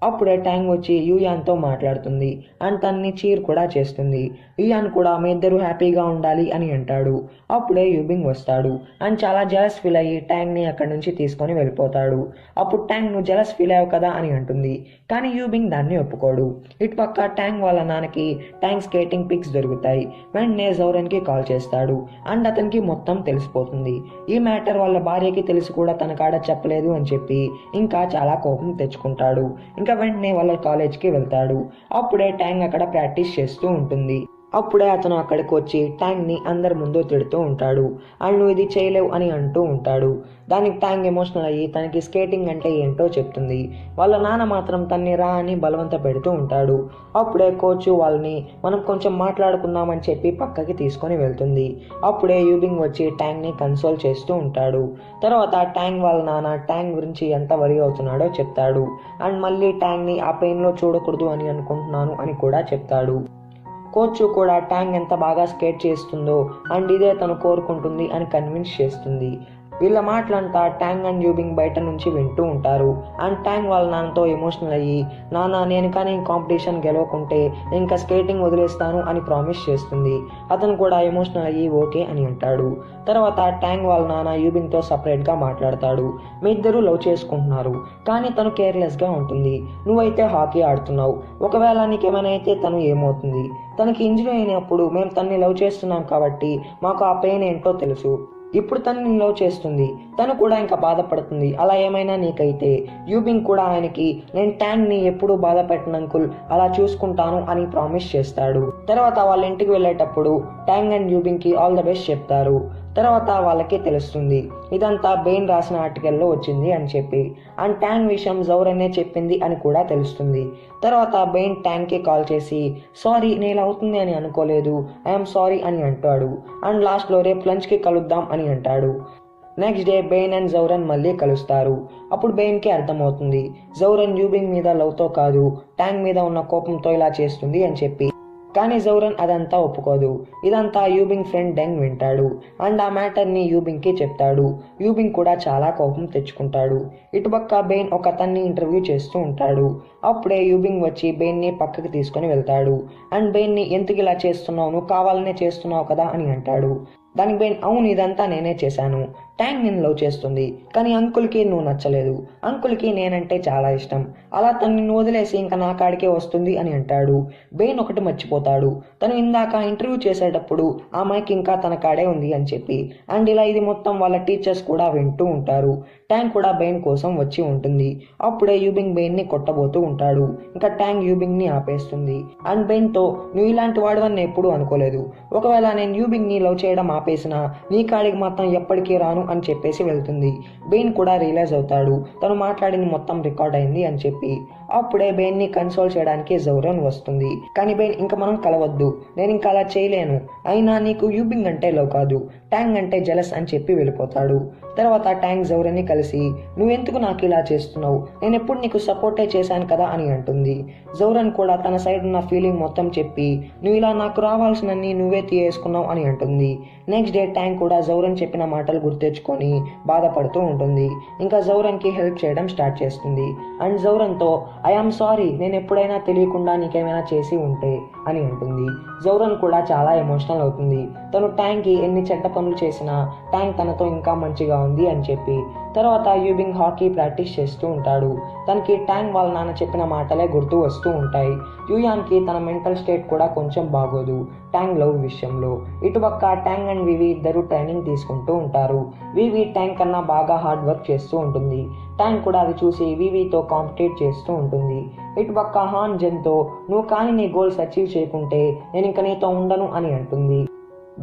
అప్పుడే ట్యాంక్ వచ్చి యూయాన్తో మాట్లాడుతుంది అండ్ తన్ని చీర్ కూడా చేస్తుంది. యూయాన్ కూడా మీ ఇద్దరు హ్యాపీగా ఉండాలి అని అంటాడు. అప్పుడే యూబింగ్ వస్తాడు అండ్ చాలా జెలస్ ఫీల్ అయ్యి ట్యాంక్ని అక్కడి నుంచి తీసుకొని వెళ్ళిపోతాడు. అప్పుడు ట్యాంక్ నువ్వు జెలస్ ఫీల్ అయ్యావు కదా అని అంటుంది. కానీ యూబింగ్ దాన్ని ఒప్పుకోడు. ఇటుపక్క ట్యాంక్ వాళ్ళ నాన్నకి ట్యాంక్ స్కేటింగ్ పిక్స్ దొరుకుతాయి. వెంటనే జౌరన్కి కాల్ చేస్తాడు అండ్ అతనికి మొత్తం తెలిసిపోతుంది. ఈ మ్యాటర్ వాళ్ళ భార్యకి తెలిసి కూడా తన కాడ చెప్పలేదు అని చెప్పి ఇంకా చాలా కోపం తెచ్చుకుంటాడు. ఇంకా వెంటనే వాళ్ళ కాలేజ్కి వెళ్తాడు. అప్పుడే ట్యాంక్ అక్కడ ప్రాక్టీస్ చేస్తూ ఉంటుంది. అప్పుడే అతను అక్కడికి వచ్చి ట్యాంక్ని అందరి ముందు తిడుతూ ఉంటాడు అండ్ నువ్వు ఇది చేయలేవు అని అంటూ ఉంటాడు. దానికి ట్యాంక్ ఎమోషనల్ అయ్యి తనకి స్కేటింగ్ అంటే ఏంటో చెప్తుంది. వాళ్ళ నాన్న మాత్రం తన్ని రా అని బలవంత పెడుతూ ఉంటాడు. అప్పుడే కోచ్ వాళ్ళని మనం కొంచెం మాట్లాడుకుందామని చెప్పి పక్కకి తీసుకొని వెళ్తుంది. అప్పుడే యూబింగ్ వచ్చి ట్యాంక్ని కన్సోల్ చేస్తూ ఉంటాడు. తర్వాత ట్యాంక్ వాళ్ళ నాన్న ట్యాంక్ గురించి ఎంత వరి అవుతున్నాడో చెప్తాడు అండ్ మళ్ళీ ట్యాంక్ని ఆ పెయిన్లో చూడకూడదు అని అనుకుంటున్నాను అని కూడా చెప్తాడు. కోచ్ కూడా ట్యాంక్ ఎంత బాగా స్కేట్ చేస్తుందో అండ్ ఇదే తను కోరుకుంటుంది అని కన్విన్స్ చేస్తుంది. వీళ్ళ మాటలంతా ట్యాంక్ అండ్ యూబింగ్ బయట నుంచి వింటూ ఉంటారు. అండ్ ట్యాంక్ వాళ్ళ నాన్నతో ఎమోషనల్ అయ్యి నాన్న నేను కానీ కాంపిటీషన్ గెలవకుంటే ఇంకా స్కేటింగ్ వదిలేస్తాను అని ప్రామిస్ చేస్తుంది. అతను కూడా ఎమోషనల్ అయ్యి ఓకే అని అంటాడు. తర్వాత ట్యాంక్ వాళ్ళ నాన్న యూబింగ్తో సపరేట్గా మాట్లాడతాడు. మీ ఇద్దరూ లవ్ చేసుకుంటున్నారు కానీ తను కేర్లెస్గా ఉంటుంది. నువ్వైతే హాకీ ఆడుతున్నావు. ఒకవేళ నీకేమైనా అయితే తను ఏమవుతుంది? తనకి ఇంజరీ అయినప్పుడు మేము తన్ని లవ్ చేస్తున్నాం కాబట్టి మాకు ఆ పెయిన్ ఏంటో తెలుసు. ఇప్పుడు తను లవ్ చేస్తుంది, తను కూడా ఇంకా బాధపడుతుంది. అలా ఏమైనా నీకైతే యూబింగ్ కూడా ఆయనకి నేను ట్యాంక్ని ఎప్పుడూ బాధ పెట్టను అంకుల్, అలా చూసుకుంటాను అని ప్రామిస్ చేస్తాడు. తర్వాత వాళ్ళ ఇంటికి వెళ్ళేటప్పుడు ట్యాంక్ అండ్ యూబింగ్కి ఆల్ ద బెస్ట్ చెప్తారు. తర్వాత వాళ్ళకి తెలుస్తుంది ఇదంతా బెయిన్ రాసిన ఆర్టికల్లో వచ్చింది అని చెప్పి. అండ్ ట్యాంక్ విషయం జౌరనే చెప్పింది అని కూడా తెలుస్తుంది. తర్వాత బెయిన్ ట్యాంక్కి కాల్ చేసి సారీ నేను అవుతుంది అని అనుకోలేదు, ఐఎమ్ సారీ అని అంటాడు. అండ్ లాస్ట్లో రేపు లంచ్కి కలుద్దాం అని అంటాడు. నెక్స్ట్ డే బెయిన్ అండ్ జౌరన్ మళ్ళీ కలుస్తారు. అప్పుడు బెయిన్కి అర్థమవుతుంది జౌరన్ యూబింగ్ మీద లవ్తో కాదు ట్యాంక్ మీద ఉన్న కోపంతో ఇలా చేస్తుంది అని చెప్పి. కానీ జౌరన్ అదంతా ఒప్పుకోదు. ఇదంతా యూబింగ్ ఫ్రెండ్ డెంగ్ వింటాడు అండ్ ఆ మ్యాటర్ని యూబింగ్కి చెప్తాడు. యూబింగ్ కూడా చాలా కోపం తెచ్చుకుంటాడు. ఇటుపక్క బెయిన్ ఒక అతన్ని ఇంటర్వ్యూ చేస్తూ ఉంటాడు. అప్పుడే యూబింగ్ వచ్చి బెయిన్ని పక్కకి తీసుకొని వెళ్తాడు అండ్ బెయిన్ని ఎందుకు ఇలా చేస్తున్నావు, నువ్వు కావాలనే చేస్తున్నావు కదా అని అంటాడు. దానికి బెయిన్ అవును ఇదంతా నేనే చేశాను, ట్యాంగ్ నేను లవ్ చేస్తుంది, కానీ అంకుల్కి నువ్వు నచ్చలేదు, అంకుల్కి నేనంటే చాలా ఇష్టం, అలా తనని వదిలేసి ఇంకా నా కాడికే వస్తుంది అని అంటాడు. బెయిన్ ఒకటి మర్చిపోతాడు, తను ఇందాక ఇంటర్వ్యూ చేసేటప్పుడు ఆ మైక్ ఇంకా తన కాడే ఉంది అని చెప్పి. అండ్ ఇలా ఇది మొత్తం వాళ్ళ టీచర్స్ కూడా వింటూ ఉంటారు. ట్యాంగ్ కూడా బెయిన్ కోసం వచ్చి ఉంటుంది. అప్పుడే యూబింగ్ బెయిన్ని కొట్టబోతూ ఉంటాడు. ఇంకా ట్యాంగ్ యూబింగ్ని ఆపేస్తుంది. అండ్ బెయిన్తో, నువ్వు ఇలాంటి వాడవని ఎప్పుడూ అనుకోలేదు, ఒకవేళ నేను యూబింగ్ని లవ్ చేయడం ఆపేసినా నీ కాడికి మాత్రం ఎప్పటికీ రాను అని చెప్పేసి వెళ్తుంది. బెయిన్ కూడా రియలైజ్ అవుతాడు తను మాట్లాడింది మొత్తం రికార్డ్ అయింది అని చెప్పి. అప్పుడే బెయిన్ని కన్సోల్ చేయడానికి జౌరన్ వస్తుంది. కానీ బెయిన్, ఇంకా మనం కలవద్దు, నేను ఇంకా అలా చేయలేను, అయినా నీకు యూబింగ్ అంటే లవ్ కాదు, ట్యాంగ్ అంటే జెలస్ అని చెప్పి వెళ్ళిపోతాడు. తర్వాత ట్యాంగ్ జౌరన్ని కలిసి, నువ్వెందుకు నాకు ఇలా చేస్తున్నావు, నేను ఎప్పుడు నీకు సపోర్టే చేశాను కదా అని అంటుంది. జౌరన్ కూడా తన సైడ్ ఉన్న ఫీలింగ్ మొత్తం చెప్పి, నువ్వు ఇలా నాకు రావాల్సినన్ని నువ్వే తీయేసుకున్నావు అని అంటుంది. నెక్స్ట్ డే ట్యాంగ్ కూడా జౌరన్ చెప్పిన మాటలు గుర్తెచ్చుకొని బాధపడుతూ ఉంటుంది. ఇంకా జౌరన్కి హెల్ప్ చేయడం స్టార్ట్ చేస్తుంది. అండ్ జౌరన్తో, ఐఆమ్ సారీ, నేను ఎప్పుడైనా తెలియకుండా నీకేమైనా చేసి ఉంటే అని అంటుంది. జౌరన్ కూడా చాలా ఎమోషనల్ అవుతుంది. తను ట్యాంగ్కి ఎన్ని చెడ్డ పనులు చేసినా ట్యాంగ్ తనతో ఇంకా మంచిగా ఉంది అని చెప్పి. తర్వాత యూబింగ్ హాకీ ప్రాక్టీస్ చేస్తూ ఉంటాడు. తనకి ట్యాంగ్ వాళ్ళ నాన్న చెప్పిన మాటలే గుర్తు వస్తూ ఉంటాయి. యూయాన్కి తన మెంటల్ స్టేట్ కూడా కొంచెం బాగోదు ట్యాంగ్ లవ్ విషయంలో. ఇటుపక్క ట్యాంగ్ అండ్ వివి ఇద్దరు ట్రైనింగ్ తీసుకుంటూ ఉంటారు. వివి ట్యాంగ్ కన్నా బాగా హార్డ్ వర్క్ చేస్తూ ఉంటుంది. ట్యాంగ్ కూడా అది చూసి వివితో కాంపిటేట్ చేస్తూ ఉంటుంది. ఇటుపక్క హాన్ జెన్తో, నువ్వు కానీ నీ గోల్స్ అచీవ్ చేయకుంటే నేను ఇంక నీతో ఉండను అని అంటుంది.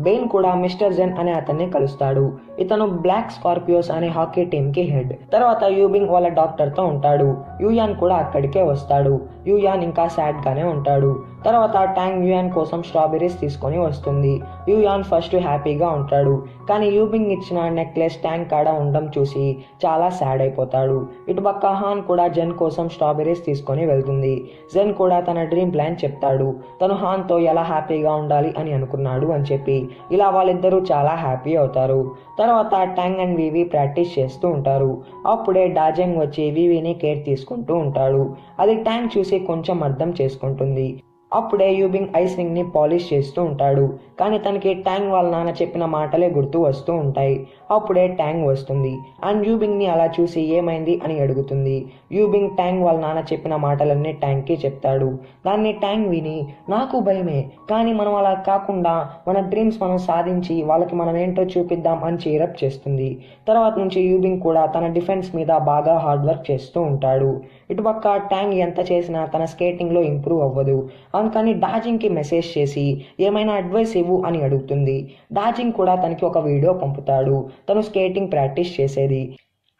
బెయిన్ కూడా మిస్టర్ జెన్ అనే అతన్ని కలుస్తాడు. ఇతను బ్లాక్ స్కార్పియోస్ అనే హాకీ టీమ్ కి హెడ్. తర్వాత యూబింగ్ వాళ్ళ డాక్టర్ తో ఉంటాడు. యూయాన్ కూడా అక్కడికే వస్తాడు. యూయాన్ ఇంకా సాడ్ గానే ఉంటాడు. తర్వాత ట్యాంగ్ యూయాన్ కోసం స్ట్రాబెర్రీస్ తీసుకొని వస్తుంది. యూయాన్ ఫస్ట్ హ్యాపీగా ఉంటాడు, కానీ యూబింగ్ ఇచ్చిన నెక్లెస్ ట్యాంగ్ కాడ ఉండడం చూసి చాలా సాడ్ అయిపోతాడు. ఇటుపక్క హాన్ కూడా జెన్ కోసం స్ట్రాబెర్రీస్ తీసుకొని వెళ్తుంది. జెన్ కూడా తన డ్రీమ్ ప్లాన్ చెప్తాడు, తను హాన్తో ఎలా హ్యాపీగా ఉండాలి అని అనుకున్నాడు అని చెప్పి. ఇలా వాళ్ళిద్దరూ చాలా హ్యాపీ అవుతారు. తర్వాత ట్యాంగ్ అండ్ వివి ప్రాక్టీస్ చేస్తూ ఉంటారు. అప్పుడే డాజెంగ్ వచ్చి వివిని కేర్ తీసుకుంటూ ఉంటాడు. అది ట్యాంగ్ చూసి కొంచెం అర్థం చేసుకుంటుంది. అప్పుడే యూబింగ్ ఐస్ రింగ్ ని పాలిష్ చేస్తూ ఉంటాడు. కానీ తనకి ట్యాంగ్ వాళ్ళ నాన్న చెప్పిన మాటలే గుర్తు వస్తూ ఉంటాయి. అప్పుడే ట్యాంగ్ వస్తుంది. అండ్ యూబింగ్ ని అలా చూసి ఏమైంది అని అడుగుతుంది. యూబింగ్ ట్యాంగ్ వాళ్ళ నాన్న చెప్పిన మాటలన్నీ ట్యాంగ్ కి చెప్తాడు. దాన్ని ట్యాంగ్ విని, నాకు భయమే, కానీ మనం అలా కాకుండా మన డ్రీమ్స్ మనం సాధించి వాళ్ళకి మనం ఏంటో చూపిద్దాం అని చీరప్ చేస్తుంది. తర్వాత నుంచి యూబింగ్ కూడా తన డిఫెన్స్ మీద బాగా హార్డ్ వర్క్ చేస్తూ ఉంటాడు. ఇటుపక్క ట్యాంగ్ ఎంత చేసినా తన స్కేటింగ్ లో ఇంప్రూవ్ అవ్వదు. అందుకని డాజింగ్ కి మెసేజ్ చేసి ఏమైనా అడ్వైస్ ఇవ్వు అని అడుగుతుంది. డాజింగ్ కూడా తనకి ఒక వీడియో పంపుతాడు తను స్కేటింగ్ ప్రాక్టీస్ చేసేది.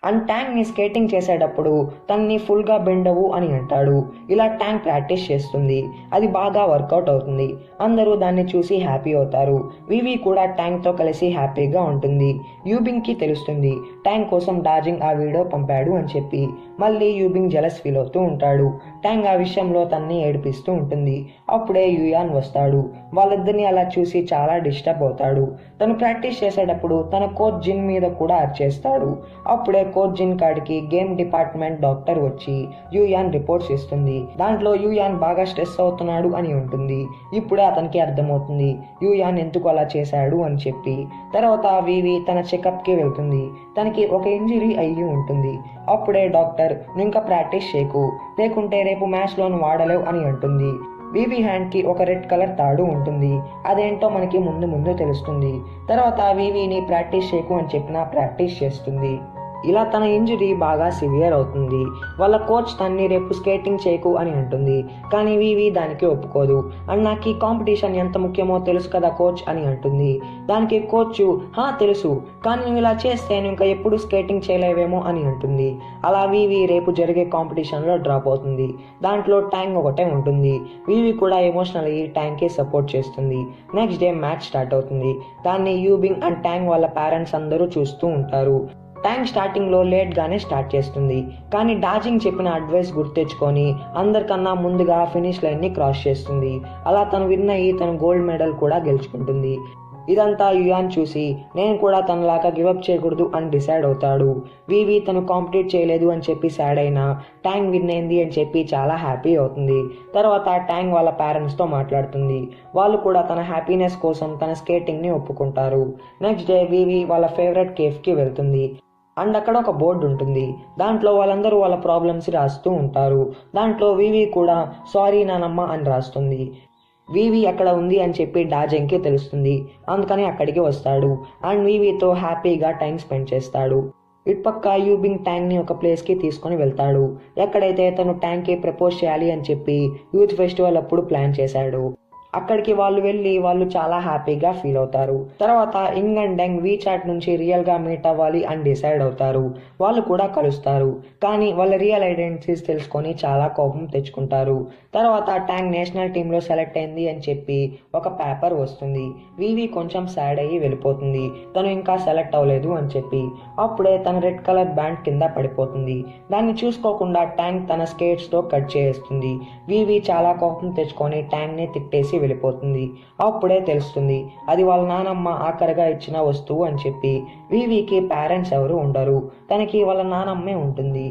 అండ్ ట్యాంగ్ని స్కేటింగ్ చేసేటప్పుడు తనని ఫుల్గా బెండ్ అవ్వు అని అంటాడు. ఇలా ట్యాంగ్ ప్రాక్టీస్ చేస్తుంది. అది బాగా వర్కౌట్ అవుతుంది. అందరూ దాన్ని చూసి హ్యాపీ అవుతారు. వివి కూడా ట్యాంగ్తో కలిసి హ్యాపీగా ఉంటుంది. యూబింగ్కి తెలుస్తుంది ట్యాంగ్ కోసం డాజింగ్ ఆ వీడియో పంపాడు అని చెప్పి. మళ్ళీ యూబింగ్ జెలస్ ఫీల్ అవుతూ ఉంటాడు. ట్యాంగ్ ఆ విషయంలో తనని ఏడిపిస్తూ ఉంటుంది. అప్పుడే యూయాన్ వస్తాడు. వాళ్ళిద్దరిని అలా చూసి చాలా డిస్టర్బ్ అవుతాడు. తను ప్రాక్టీస్ చేసేటప్పుడు తన కోచ్ జిన్ మీద కూడా అరిచేస్తాడు. అప్పుడే కోచ్ జిన్ కాడికి గేమ్ డిపార్ట్మెంట్ డాక్టర్ వచ్చి యూయాన్ రిపోర్ట్స్ ఇస్తుంది. దాంట్లో యూయాన్ బాగా స్ట్రెస్ అవుతున్నాడు అని ఉంటుంది. ఇప్పుడే అతనికి అర్థమవుతుంది యూయాన్ ఎందుకు అలా చేశాడు అని చెప్పి. తర్వాత వివి తన చెకప్కి వెళ్తుంది. తనకి ఒక ఇంజరీ అయ్యి ఉంటుంది. అప్పుడే డాక్టర్, నువ్వు ఇంకా ప్రాక్టీస్ చేయకు, లేకుంటే రేపు మ్యాచ్లో వాడలేవు అని అంటుంది. వివి హ్యాండ్కి ఒక రెడ్ కలర్ తాడు ఉంటుంది. అదేంటో మనకి ముందు తెలుస్తుంది. తర్వాత వివిని ప్రాక్టీస్ చేయకు అని చెప్పినా ప్రాక్టీస్ చేస్తుంది. ఇలా తన ఇంజరీ బాగా సివియర్ అవుతుంది. వాళ్ళ కోచ్ తన్ని రేపు స్కేటింగ్ చేయకు అని అంటుంది. కానీ వివి దానికి ఒప్పుకోదు. అండ్ నాకు ఈ కాంపిటీషన్ ఎంత ముఖ్యమో తెలుసు కదా కోచ్ అని అంటుంది. దానికి కోచ్, తెలుసు, కానీ నువ్వు ఇలా చేస్తే నువ్వు ఇంకా ఎప్పుడు స్కేటింగ్ చేయలేవేమో అని అంటుంది. అలా వివి రేపు జరిగే కాంపిటీషన్లో డ్రాప్ అవుతుంది. దాంట్లో ట్యాంగ్ ఒకటే ఉంటుంది. వివి కూడా ఎమోషనల్ అయ్యి ట్యాంగ్కి సపోర్ట్ చేస్తుంది. నెక్స్ట్ డే మ్యాచ్ స్టార్ట్ అవుతుంది. దాన్ని యూబింగ్ అండ్ ట్యాంగ్ వాళ్ళ పేరెంట్స్ అందరూ చూస్తూ ఉంటారు. ట్యాంగ్ స్టార్టింగ్లో లేట్గానే స్టార్ట్ చేస్తుంది. కానీ డాజింగ్ చెప్పిన అడ్వైస్ గుర్తెచ్చుకొని అందరికన్నా ముందుగా ఫినిష్ లైన్ని క్రాస్ చేస్తుంది. అలా తను విన్ అయ్యి తన గోల్డ్ మెడల్ కూడా గెలుచుకుంటుంది. ఇదంతా యుయాన్ చూసి నేను కూడా తనలాగా గివప్ చేయకూడదు అని డిసైడ్ అవుతాడు. వివి తను కాంపిటీట్ చేయలేదు అని చెప్పి సాడ్ అయినా ట్యాంగ్ విన్ అయింది అని చెప్పి చాలా హ్యాపీ అవుతుంది. తర్వాత ట్యాంగ్ వాళ్ళ పేరెంట్స్తో మాట్లాడుతుంది. వాళ్ళు కూడా తన హ్యాపీనెస్ కోసం తన స్కేటింగ్ని ఒప్పుకుంటారు. నెక్స్ట్ డే వివి వాళ్ళ ఫేవరెట్ కేఫ్కి వెళ్తుంది. అండ్ అక్కడ ఒక బోర్డు ఉంటుంది. దాంట్లో వాళ్ళందరూ వాళ్ళ ప్రాబ్లమ్స్ రాస్తూ ఉంటారు. దాంట్లో వివి కూడా సారీ నానమ్మ అని రాస్తుంది. వివి అక్కడ ఉంది అని చెప్పి డాజెంగ్కి తెలుస్తుంది. అందుకని అక్కడికి వస్తాడు అండ్ వివితో హ్యాపీగా టైం స్పెండ్ చేస్తాడు. ఇటుపక్క యూబింగ్ ట్యాంగ్ని ఒక ప్లేస్కి తీసుకొని వెళ్తాడు. ఎక్కడైతే తను ట్యాంగ్కి ప్రపోజ్ చేయాలి అని చెప్పి యూత్ ఫెస్టివల్ అప్పుడు ప్లాన్ చేశాడు. అక్కడికి వాళ్ళు వెళ్ళి వాళ్ళు చాలా హ్యాపీగా ఫీల్ అవుతారు. తర్వాత ఇంగ్ అండ్ డెంగ్ వీచాట్ నుంచి రియల్గా మీట్ అవ్వాలి అని డిసైడ్ అవుతారు. వాళ్ళు కూడా కలుస్తారు. కానీ వాళ్ళ రియల్ ఐడెంటిటీస్ తెలుసుకొని చాలా కోపం తెచ్చుకుంటారు. తర్వాత ట్యాంగ్ నేషనల్ టీంలో సెలెక్ట్ అయింది అని చెప్పి ఒక పేపర్ వస్తుంది. వివి కొంచెం సాడ్ అయ్యి వెళ్ళిపోతుంది, తను ఇంకా సెలెక్ట్ అవ్వలేదు అని చెప్పి. అప్పుడే తన రెడ్ కలర్ బ్యాండ్ కింద పడిపోతుంది. దాన్ని చూసుకోకుండా ట్యాంగ్ తన స్కేట్స్తో కట్ చేస్తుంది. వివి చాలా కోపం తెచ్చుకొని ట్యాంగ్ని తిట్టేసి వెళ్ళిపోతుంది. అప్పుడే తెలుస్తుంది అది వాళ్ళ నానమ్మ ఆఖరిగా ఇచ్చిన వస్తువు అని చెప్పి. వివికి పేరెంట్స్ ఎవరు ఉండరు, తనకి వాళ్ళ నానమ్మే ఉంటుంది.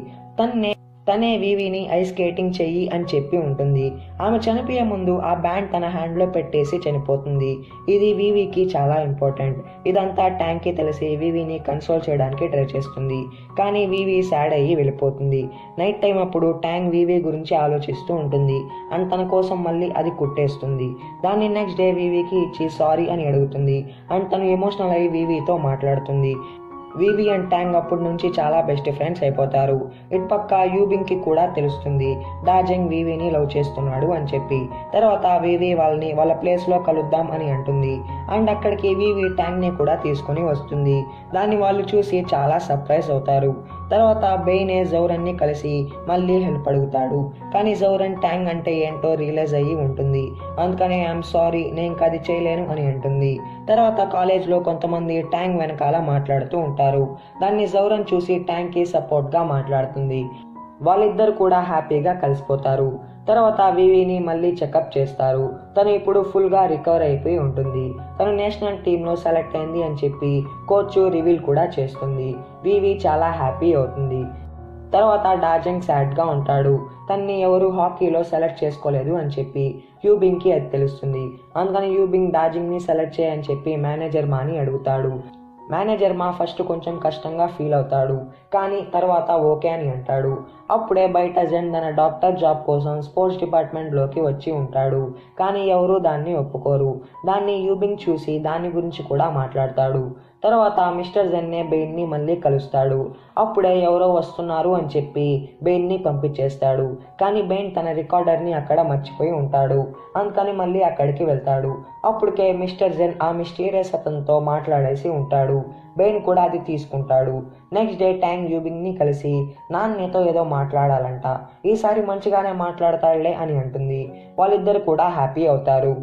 తనే వివిని ఐస్ స్కేటింగ్ చెయ్యి అని చెప్పి ఉంటుంది. ఆమె చనిపోయే ముందు ఆ బ్యాండ్ తన హ్యాండ్లో పెట్టేసి చనిపోతుంది. ఇది వివికి చాలా ఇంపార్టెంట్. ఇదంతా ట్యాంగ్కి తెలిసి వివిని కన్సోల్ చేయడానికి ట్రై చేస్తుంది. కానీ వివి సాడ్ అయ్యి వెళ్ళిపోతుంది. నైట్ టైం అప్పుడు ట్యాంగ్ వివి గురించి ఆలోచిస్తూ ఉంటుంది అండ్ తన కోసం మళ్ళీ అది కుట్టేస్తుంది. దాన్ని నెక్స్ట్ డే వివికి ఇచ్చి సారీ అని అడుగుతుంది అండ్ తను ఎమోషనల్ అయ్యి వివితో మాట్లాడుతుంది. వివి అండ్ ట్యాంగ్ అప్పటి నుంచి చాలా బెస్ట్ ఫ్రెండ్స్ అయిపోతారు. ఇటుపక్క యూబింగ్కి కూడా తెలుస్తుంది డాజెంగ్ వివిని లవ్ చేస్తున్నాడు అని చెప్పి. తర్వాత వివి వాళ్ళని వాళ్ళ ప్లేస్లో కలుద్దాం అని అంటుంది అండ్ అక్కడికి వివి ట్యాంగ్ని కూడా తీసుకొని వస్తుంది. దాన్ని వాళ్ళు చూసి చాలా సర్ప్రైజ్ అవుతారు. తర్వాత బెయినే జౌరన్ని కలిసి మళ్ళీ హెల్ప్ అడుగుతాడు. కానీ జౌరన్ ట్యాంగ్ అంటే ఏంటో రియలైజ్ అయ్యి ఉంటుంది. అందుకని ఐఎమ్ సారీ, నేను అది చేయలేను అని అంటుంది. తర్వాత కాలేజ్లో కొంతమంది ట్యాంగ్ వెనకాల మాట్లాడుతూ ఉంటారు. దాన్ని జౌరన్ చూసి ట్యాంగ్కి సపోర్ట్గా మాట్లాడుతుంది. వాళ్ళిద్దరు కూడా హ్యాపీగా కలిసిపోతారు. తర్వాత వివిని మళ్ళీ చెకప్ చేస్తారు. తను ఇప్పుడు ఫుల్గా రికవర్ అయిపోయి ఉంటుంది. తను నేషనల్ టీంలో సెలెక్ట్ అయింది అని చెప్పి కోచ్ రివీల్ కూడా చేస్తుంది. వివి చాలా హ్యాపీ అవుతుంది. తర్వాత డాజెంగ్ సాడ్గా ఉంటాడు. తన్ని ఎవరు హాకీలో సెలెక్ట్ చేసుకోలేదు అని చెప్పి. యూబింగ్కి అది తెలుస్తుంది. అందుకని యూబింగ్ డాజెంగ్ని సెలెక్ట్ చేయని చెప్పి మేనేజర్ మాని అడుగుతాడు. మేనేజర్ మా ఫస్ట్ కొంచెం కష్టంగా ఫీల్ అవుతాడు, కానీ తర్వాత ఓకే అని అంటాడు. అప్పుడే బయట జెన్ తన డాక్టర్ జాబ్ కోసం స్పోర్ట్స్ డిపార్ట్మెంట్లోకి వచ్చి ఉంటాడు. కానీ ఎవరూ దాన్ని ఒప్పుకోరు. దాన్ని యూబింగ్ చూసి దాని గురించి కూడా మాట్లాడతాడు. తర్వాత మిస్టర్ జెన్నే బెయిన్ని మళ్ళీ కలుస్తాడు. అప్పుడే ఎవరో వస్తున్నారు అని చెప్పి బెయిన్ని పంపించేస్తాడు. కానీ బెయిన్ తన రికార్డర్ని అక్కడ మర్చిపోయి ఉంటాడు. అందుకని మళ్ళీ అక్కడికి వెళ్తాడు. అప్పటికే మిస్టర్ జెన్ ఆ మిస్టీరియస్ అతనితో మాట్లాడేసి ఉంటాడు. బెయిన్ కూడా అది తీసుకుంటాడు. నెక్స్ట్ డే ట్యాంగ్ యూబింగ్ని కలిసి నాన్నతో ఏదో మాట్లాడాలంట, ఈసారి మంచిగానే మాట్లాడతాడులే అని అంటుంది. వాళ్ళిద్దరు కూడా హ్యాపీ అవుతారు.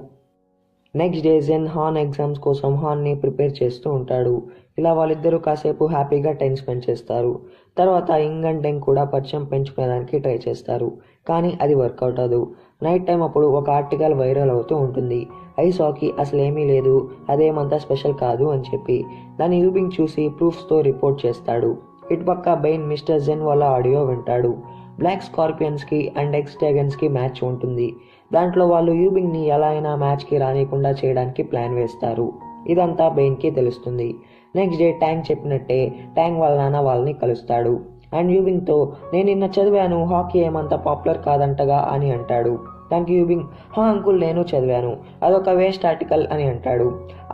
నెక్స్ట్ డే జెన్ హాన్ ఎగ్జామ్స్ కోసం హాన్ని ప్రిపేర్ చేస్తూ ఉంటాడు. ఇలా వాళ్ళిద్దరూ కాసేపు హ్యాపీగా టైం స్పెండ్ చేస్తారు. తర్వాత ఇంగ్ అండ్ డెంగ్ కూడా పరిచయం పెంచుకునేదానికి ట్రై చేస్తారు. కానీ అది వర్కౌట్ అవ్వదు. నైట్ టైం అప్పుడు ఒక ఆర్టికల్ వైరల్ అవుతూ ఉంటుంది. ఐస్ హాకీ అసలు ఏమీ లేదు, అదేమంతా స్పెషల్ కాదు అని చెప్పి. దాన్ని యూబింగ్ చూసి ప్రూఫ్స్తో రిపోర్ట్ చేస్తాడు. ఇటుపక్క బెయిన్ మిస్టర్ జెన్ వాళ్ళ ఆడియో వింటాడు. బ్లాక్ స్కార్పియన్స్కి అండ్ ఎక్స్ డ్రాగన్స్కి మ్యాచ్ ఉంటుంది. దాంట్లో వాళ్ళు యూబింగ్ని ఎలా అయినా మ్యాచ్కి రానికుండా చేయడానికి ప్లాన్ వేస్తారు. ఇదంతా బెయిన్కి తెలుస్తుంది. నెక్స్ట్ డే ట్యాంగ్ చెప్పినట్టే ట్యాంగ్ వాళ్ళ నాన్న వాళ్ళని కలుస్తాడు. అండ్ యూబింగ్తో నేను నిన్న చదివాను, హాకీ ఏమంత పాపులర్ కాదంటగా అని అంటాడు. దానికి యూబింగ్ హా అంకుల్ నేను చదివాను, అదొక వేస్ట్ ఆర్టికల్ అని అంటాడు.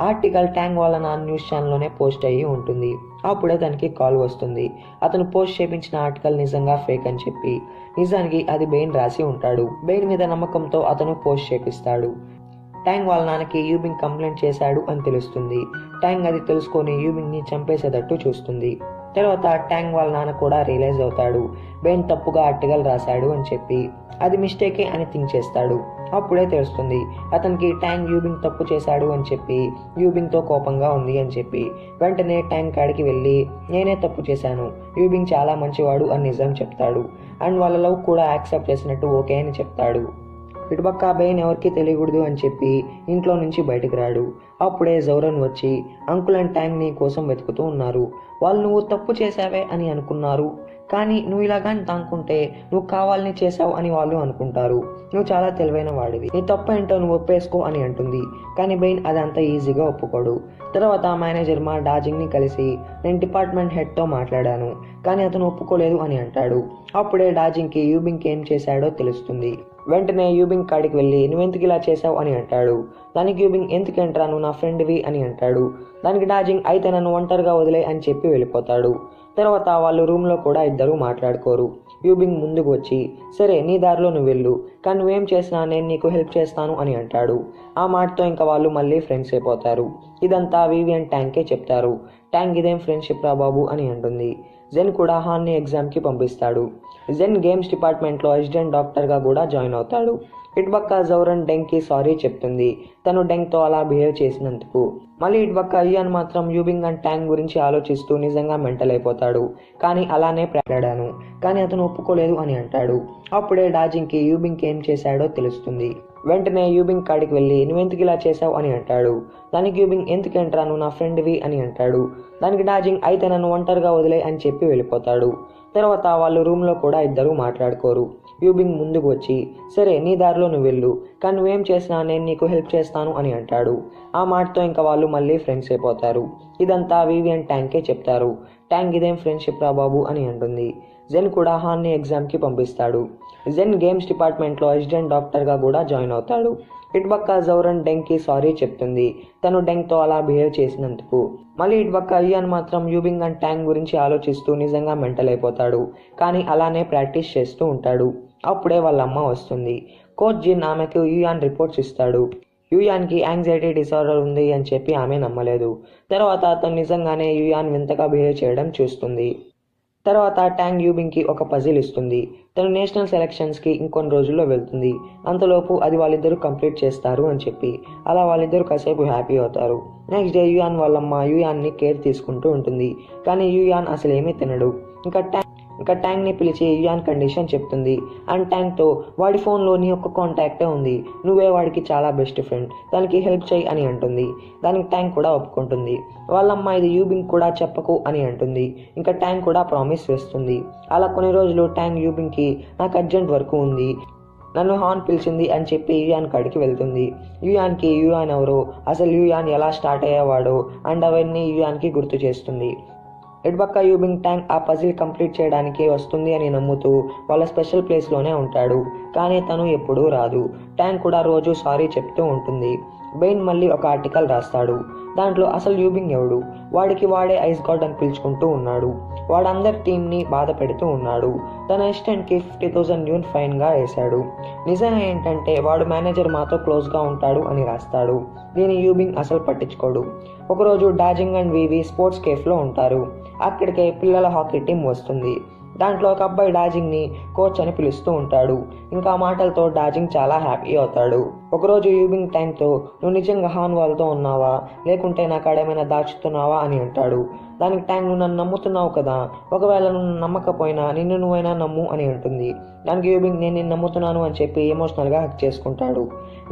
ఆర్టికల్ ట్యాంగ్ వాళ్ళ నాన్న న్యూస్ ఛానల్లోనే పోస్ట్ అయ్యి ఉంటుంది. అప్పుడే తనకి కాల్ వస్తుంది. అతను పోస్ట్ చేయించిన ఆర్టికల్ నిజంగా ఫేక్ అని చెప్పి. నిజానికి అది బెయిన్ రాసి ఉంటాడు. బెయిన్ మీద నమ్మకంతో అతను పోస్ట్ చేపిస్తాడు. ట్యాంగ్ వాళ్ళ నాన్నకి యూబింగ్ కంప్లైంట్ చేశాడు అని తెలుస్తుంది. ట్యాంగ్ అది తెలుసుకొని యూబింగ్ని చంపేసేటట్టు చూస్తుంది. తర్వాత ట్యాంగ్ వాళ్ళ నాన్న కూడా రియలైజ్ అవుతాడు బెయిన్ తప్పుగా ఆర్టికల్ రాశాడు అని చెప్పి. అది మిస్టేకే అని థింక్ చేస్తాడు. అప్పుడే తెలుస్తుంది అతనికి ట్యాంగ్ యూబింగ్ తప్పు చేశాడు అని చెప్పి యూబింగ్తో కోపంగా ఉంది అని చెప్పి. వెంటనే ట్యాంగ్ కాడికి వెళ్ళి నేనే తప్పు చేశాను, యూబింగ్ చాలా మంచివాడు అని నిజం చెప్తాడు. అండ్ వాళ్ళ లవ్ కూడా యాక్సెప్ట్ చేసినట్టు ఓకే అని చెప్తాడు. ఇటుపక్క బెయిన్ ఎవరికి తెలియకూడదు అని చెప్పి ఇంట్లో నుంచి బయటకు రాడు. అప్పుడే జౌరన్ వచ్చి అంకుల్ అండ్ ట్యాంగ్ నీ కోసం వెతుకుతూ ఉన్నారు. వాళ్ళు నువ్వు తప్పు చేసావే అని అనుకున్నారు, కానీ నువ్వు ఇలాగాని తానుకుంటే నువ్వు కావాలని చేసావు అని వాళ్ళు అనుకుంటారు. నువ్వు చాలా తెలివైన వాడివి, నీ తప్పు ఏంటో నువ్వు ఒప్పేసుకో అని అంటుంది. కానీ బెయిన్ అదంతా ఈజీగా ఒప్పుకోడు. తర్వాత మేనేజర్ మా డాజింగ్ని కలిసి నేను డిపార్ట్మెంట్ హెడ్తో మాట్లాడాను, కానీ అతను ఒప్పుకోలేదు అని అంటాడు. అప్పుడే డాజింగ్కి యూబింగ్ ఏం చేశాడో తెలుస్తుంది. వెంటనే యూబింగ్ కాడికి వెళ్ళి నువ్వెందుకు ఇలా చేసావు అని అంటాడు. దానికి యూబింగ్ ఎందుకంటరా నువ్వు నా ఫ్రెండ్వి అని అంటాడు. దానికి డాజింగ్ అయితే నన్ను ఒంటరిగా వదిలే అని చెప్పి వెళ్ళిపోతాడు. తర్వాత వాళ్ళు రూమ్లో కూడా ఇద్దరు మాట్లాడుకోరు. యూబింగ్ ముందుకు వచ్చి సరే నీ దారిలో నువ్వు వెళ్ళు, కానీ నువ్వేం చేసినా నేను నీకు హెల్ప్ చేస్తాను అని అంటాడు. ఆ మాటతో ఇంకా వాళ్ళు మళ్ళీ ఫ్రెండ్స్ అయిపోతారు. ఇదంతా వివియన్ ట్యాంగ్కే చెప్తారు. ట్యాంగ్ ఇదేం ఫ్రెండ్షిప్ రా బాబు అని అంటుంది. జెన్ కూడా హాన్ని ఎగ్జామ్కి పంపిస్తాడు. జెన్ గేమ్స్ డిపార్ట్మెంట్లో అసిస్టెంట్ డాక్టర్గా కూడా జాయిన్ అవుతాడు. ఇటుపక్క జౌరన్ డెంగ్కి సారీ చెప్తుంది, తను డెంగ్తో అలా బిహేవ్ చేసినందుకు. మళ్ళీ ఇటుపక్క ఇయాన్ మాత్రం యూబింగ్ అండ్ ట్యాంగ్ గురించి ఆలోచిస్తూ నిజంగా మెంటల్ అయిపోతాడు. కానీ అలానే మాట్లాడాను, కానీ అతను ఒప్పుకోలేదు అని అంటాడు. అప్పుడే డాజింగ్కి యూబింగ్ ఏం చేశాడో తెలుస్తుంది. వెంటనే యూబింగ్ కాడికి వెళ్ళి నువ్వెందుకు ఇలా చేసావు అని అంటాడు. దానికి యూబింగ్ ఎందుకంటరా నువ్వు నా ఫ్రెండ్వి అని అంటాడు. దానికి డాజింగ్ అయితే నన్ను ఒంటరిగా వదిలే అని చెప్పి వెళ్ళిపోతాడు. తర్వాత వాళ్ళు రూమ్లో కూడా ఇద్దరు మాట్లాడుకోరు. యూబింగ్ ముందుకు వచ్చి సరే నీ దారిలో నువ్వు వెళ్ళు, కానీ నువ్వేం చేసినా నేను నీకు హెల్ప్ చేస్తాను అని అంటాడు. ఆ మాటతో ఇంకా వాళ్ళు మళ్ళీ ఫ్రెండ్స్ అయిపోతారు. ఇదంతా వివియన్ ట్యాంగ్కే చెప్తారు. ట్యాంగ్ ఇదేం ఫ్రెండ్షిప్ రా బాబు అని అంటుంది. జెన్ కూడా హాన్ని ఎగ్జామ్కి పంపిస్తాడు. జెన్ గేమ్స్ డిపార్ట్మెంట్లో అసిస్టెంట్ డాక్టర్గా కూడా జాయిన్ అవుతాడు. ఇటుపక్క జౌరన్ డెంగ్కి సారీ చెప్తుంది, తను డెంగ్తో అలా బిహేవ్ చేసినందుకు. మళ్ళీ ఇటుపక్క ఇయాన్ మాత్రం యూబింగ్ అండ్ ట్యాంగ్ గురించి ఆలోచిస్తూ నిజంగా మెంటల్ అయిపోతాడు. కానీ అలానే ప్రాక్టీస్ చేస్తూ ఉంటాడు. అప్పుడే వాళ్ళ అమ్మ వస్తుంది. కోచ్ జిన్ ఆమెకు యూయాన్ రిపోర్ట్స్ ఇస్తాడు. యూయాన్కి యాంగ్జైటీ డిసార్డర్ ఉంది అని చెప్పి ఆమె నమ్మలేదు. తర్వాత అతను నిజంగానే యూయాన్ వింతగా బిహేవ్ చేయడం చూస్తుంది. తర్వాత ట్యాంగ్ యూబింగ్కి ఒక పజిల్ ఇస్తుంది. తను నేషనల్ సెలక్షన్స్కి ఇంకొన్ని రోజుల్లో వెళ్తుంది. అంతలోపు అది వాళ్ళిద్దరూ కంప్లీట్ చేస్తారు అని చెప్పి అలా వాళ్ళిద్దరూ కాసేపు హ్యాపీ అవుతారు. నెక్స్ట్ డే యూయాన్ వాళ్ళమ్మ యూయాన్ని కేర్ తీసుకుంటూ ఉంటుంది. కానీ యూయాన్ అసలు ఏమీ తినడు. ఇంకా ట్యాంగ్ని పిలిచి యూయాన్ కండిషన్ చెప్తుంది. అండ్ ట్యాంగ్తో వాడి ఫోన్లో నీ యొక్క కాంటాక్టే ఉంది, నువ్వే వాడికి చాలా బెస్ట్ ఫ్రెండ్, దానికి హెల్ప్ చేయి అని అంటుంది. దానికి ట్యాంగ్ కూడా ఒప్పుకుంటుంది. వాళ్ళమ్మ ఇది యూబింగ్ కూడా చెప్పకు అని అంటుంది. ఇంకా ట్యాంగ్ కూడా ప్రామిస్ చేస్తుంది. అలా కొన్ని రోజులు ట్యాంగ్ యూబింగ్కి నాకు అర్జెంట్ వర్క్ ఉంది, నన్ను హాన్ పిలిచింది అని చెప్పి యూయాన్ కాడికి వెళ్తుంది. యూయాన్కి యూయాన్ ఎవరో, అసలు యూయాన్ ఎలా స్టార్ట్ అయ్యేవాడో అండ్ అవన్నీ యూయాన్కి గుర్తు చేస్తుంది. ఇటుపక్క యూబింగ్ ట్యాంగ్ ఆ పజిల్ కంప్లీట్ చేయడానికి వస్తుంది అని నమ్ముతూ వాళ్ళ స్పెషల్ ప్లేస్లోనే ఉంటాడు. కానీ తను ఎప్పుడూ రాదు. ట్యాంగ్ కూడా రోజు సారీ చెప్తూ ఉంటుంది. బెయిన్ మళ్ళీ ఒక ఆర్టికల్ రాస్తాడు. దాంట్లో అసలు యూబింగ్ ఎవడు, వాడికి వాడే ఐస్ గాడ్ అని పిలుచుకుంటూ ఉన్నాడు, వాడు అందరి టీంని బాధ పెడుతూ ఉన్నాడు, తన అసిస్టెంట్కి 50,000 యూన్ ఫైన్గా వేశాడు, నిజం ఏంటంటే వాడు మేనేజర్ మాతో క్లోజ్గా ఉంటాడు అని రాస్తాడు. దీని యూబింగ్ అసలు పట్టించుకోడు. ఒకరోజు డాజింగ్ అండ్ వివి స్పోర్ట్స్ కేఫ్లో ఉంటారు. అక్కడికే పిల్లల హాకీ టీం వస్తుంది. దాంట్లో ఒక అబ్బాయి డాజింగ్ని కోచ్ అని పిలుస్తూ ఉంటాడు. ఇంకా ఆ మాటలతో డాజింగ్ చాలా హ్యాపీ అవుతాడు. ఒకరోజు యూబింగ్ ట్యాంగ్తో నువ్వు నిజంగా హాన్ వాళ్ళతో ఉన్నావా, లేకుంటే నాకు ఆడేమైనా దాచుతున్నావా అని అంటాడు. దానికి ట్యాంగ్ నువ్వు నన్ను నమ్ముతున్నావు కదా, ఒకవేళ నువ్వు నమ్మకపోయినా నిన్ను నువ్వైనా నమ్ము అని అంటుంది. దానికి యూబింగ్ నేను నిన్ను నమ్ముతున్నాను అని చెప్పి ఎమోషనల్గా హక్ చేసుకుంటాడు.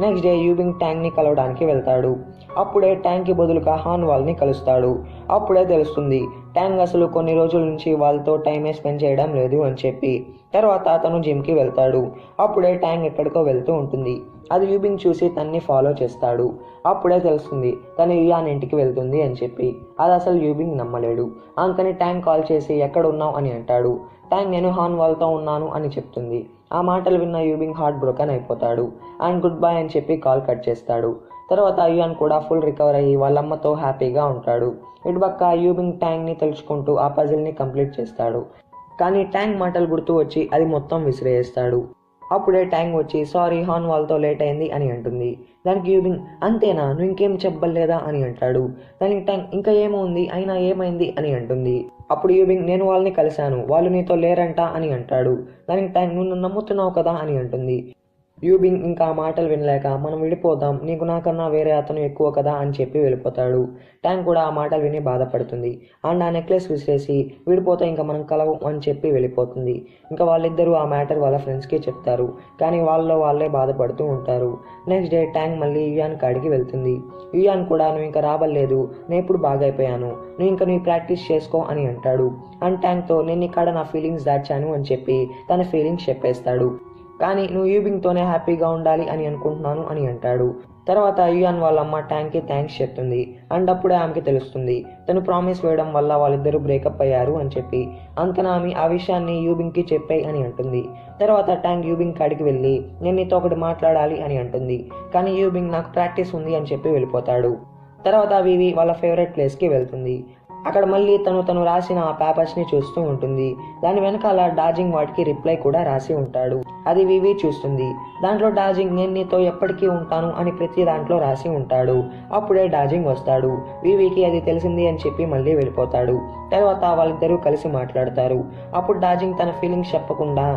నెక్స్ట్ డే యూబింగ్ ట్యాంగ్ని కలవడానికి వెళ్తాడు. అప్పుడే ట్యాంగ్కి బదులుగా హాన్ వాళ్ళని కలుస్తాడు. అప్పుడే తెలుస్తుంది ట్యాంగ్ అసలు కొన్ని రోజుల నుంచి వాళ్ళతో టైమే స్పెండ్ చేయడం లేదు అని చెప్పి. తర్వాత అతను జిమ్కి వెళ్తాడు. అప్పుడే ట్యాంగ్ ఎక్కడికో వెళ్తూ ఉంటుంది. అది యూబింగ్ చూసి తన్ని ఫాలో చేస్తాడు. అప్పుడే తెలుస్తుంది తను యూయాన్ ఇంటికి వెళ్తుంది అని చెప్పి. అది అసలు యూబింగ్ నమ్మలేడు. అందుకని ట్యాంగ్ కాల్ చేసి ఎక్కడ ఉన్నావు అని అంటాడు. ట్యాంగ్ నేను హాన్ వాళ్ళతో ఉన్నాను అని చెప్తుంది. ఆ మాటలు విన్న యూబింగ్ హార్ట్ బ్రోకెన్ అయిపోతాడు. అండ్ గుడ్ బై అని చెప్పి కాల్ కట్ చేస్తాడు. తర్వాత యూయాన్ కూడా ఫుల్ రికవర్ అయ్యి వాళ్ళమ్మతో హ్యాపీగా ఉంటాడు. ఇటుపక్క యూబింగ్ ట్యాంగ్ని తలుచుకుంటూ ఆ పజిల్ని కంప్లీట్ చేస్తాడు. కానీ ట్యాంగ్ మాటలు గుర్తు వచ్చి అది మొత్తం విసిరేస్తాడు. అప్పుడే ట్యాంగ్ వచ్చి సారీ హాన్ వాళ్ళతో లేట్ అయింది అని అంటుంది. దానికి యూబింగ్ అంతేనా, నువ్వు ఇంకేం చెప్పలేదా అని అంటాడు. దానికి ట్యాంగ్ ఇంకా ఏముంది, అయినా ఏమైంది అని అంటుంది. అప్పుడు యూబింగ్ నేను వాళ్ళని కలిశాను, వాళ్ళు నీతో లేరంట అని అంటాడు. దానికి ట్యాంగ్ నువ్వు నమ్ముతున్నావు కదా అని అంటుంది. యూబింగ్ ఇంకా ఆ మాటలు వినలేక మనం విడిపోదాం, నీకు నాకన్నా వేరే అతను ఎక్కువ కదా అని చెప్పి వెళ్ళిపోతాడు. ట్యాంక్ కూడా ఆ మాటలు విని బాధపడుతుంది అండ్ ఆ నెక్లెస్ విసిరేసి విడిపోతే ఇంకా మనం కలవం అని చెప్పి వెళ్ళిపోతుంది. ఇంకా వాళ్ళిద్దరూ ఆ మ్యాటర్ వాళ్ళ ఫ్రెండ్స్కి చెప్తారు, కానీ వాళ్ళలో వాళ్ళే బాధపడుతూ ఉంటారు. నెక్స్ట్ డే ట్యాంక్ మళ్ళీ యుయాన్ కాడికి వెళ్తుంది. యుయాన్ కూడా నువ్వు ఇంకా రాబలేదు, నేను ఇప్పుడు బాగైపోయాను, నువ్వు ఇంకా నీ ప్రాక్టీస్ చేసుకో అని అంటాడు. అండ్ ట్యాంక్తో నేను ఇక్కడ నా ఫీలింగ్స్ దాచాను అని చెప్పి తన ఫీలింగ్స్ చెప్పేస్తాడు. కానీ నువ్వు యూబింగ్తోనే హ్యాపీగా ఉండాలి అని అనుకుంటున్నాను అని అంటాడు. తర్వాత యుయాన్ వాళ్ళ అమ్మ ట్యాంక్కి థ్యాంక్స్ చెప్తుంది అండ్ అప్పుడే ఆమెకి తెలుస్తుంది తను ప్రామిస్ వేయడం వల్ల వాళ్ళిద్దరూ బ్రేకప్ అయ్యారు అని చెప్పి. అంతనా ఆమె ఆ విషయాన్ని యూబింగ్కి చెప్పాయి అని అంటుంది. తర్వాత ట్యాంక్ యూబింగ్ కాడికి వెళ్ళి నేను నీతో ఒకటి మాట్లాడాలి అని అంటుంది, కానీ యూబింగ్ నాకు ప్రాక్టీస్ ఉంది అని చెప్పి వెళ్ళిపోతాడు. తర్వాత వివి వాళ్ళ ఫేవరెట్ ప్లేస్కి వెళ్తుంది. అక్కడ మళ్ళీ తను రాసిన ఆ పేపర్స్ని చూస్తూ ఉంటుంది. దాని వెనకాల డార్జింగ్ వాటికి రిప్లై కూడా రాసి ఉంటాడు. అది వివి చూస్తుంది. దాంట్లో డార్జింగ్ నేను నీతో ఎప్పటికీ ఉంటాను అని ప్రతి దాంట్లో రాసి ఉంటాడు. అప్పుడే డార్జింగ్ వస్తాడు. వివికి అది తెలిసింది అని చెప్పి మళ్ళీ వెళ్ళిపోతాడు. తర్వాత వాళ్ళిద్దరూ కలిసి మాట్లాడతారు. అప్పుడు డార్జింగ్ తన ఫీలింగ్స్ చెప్పకుండా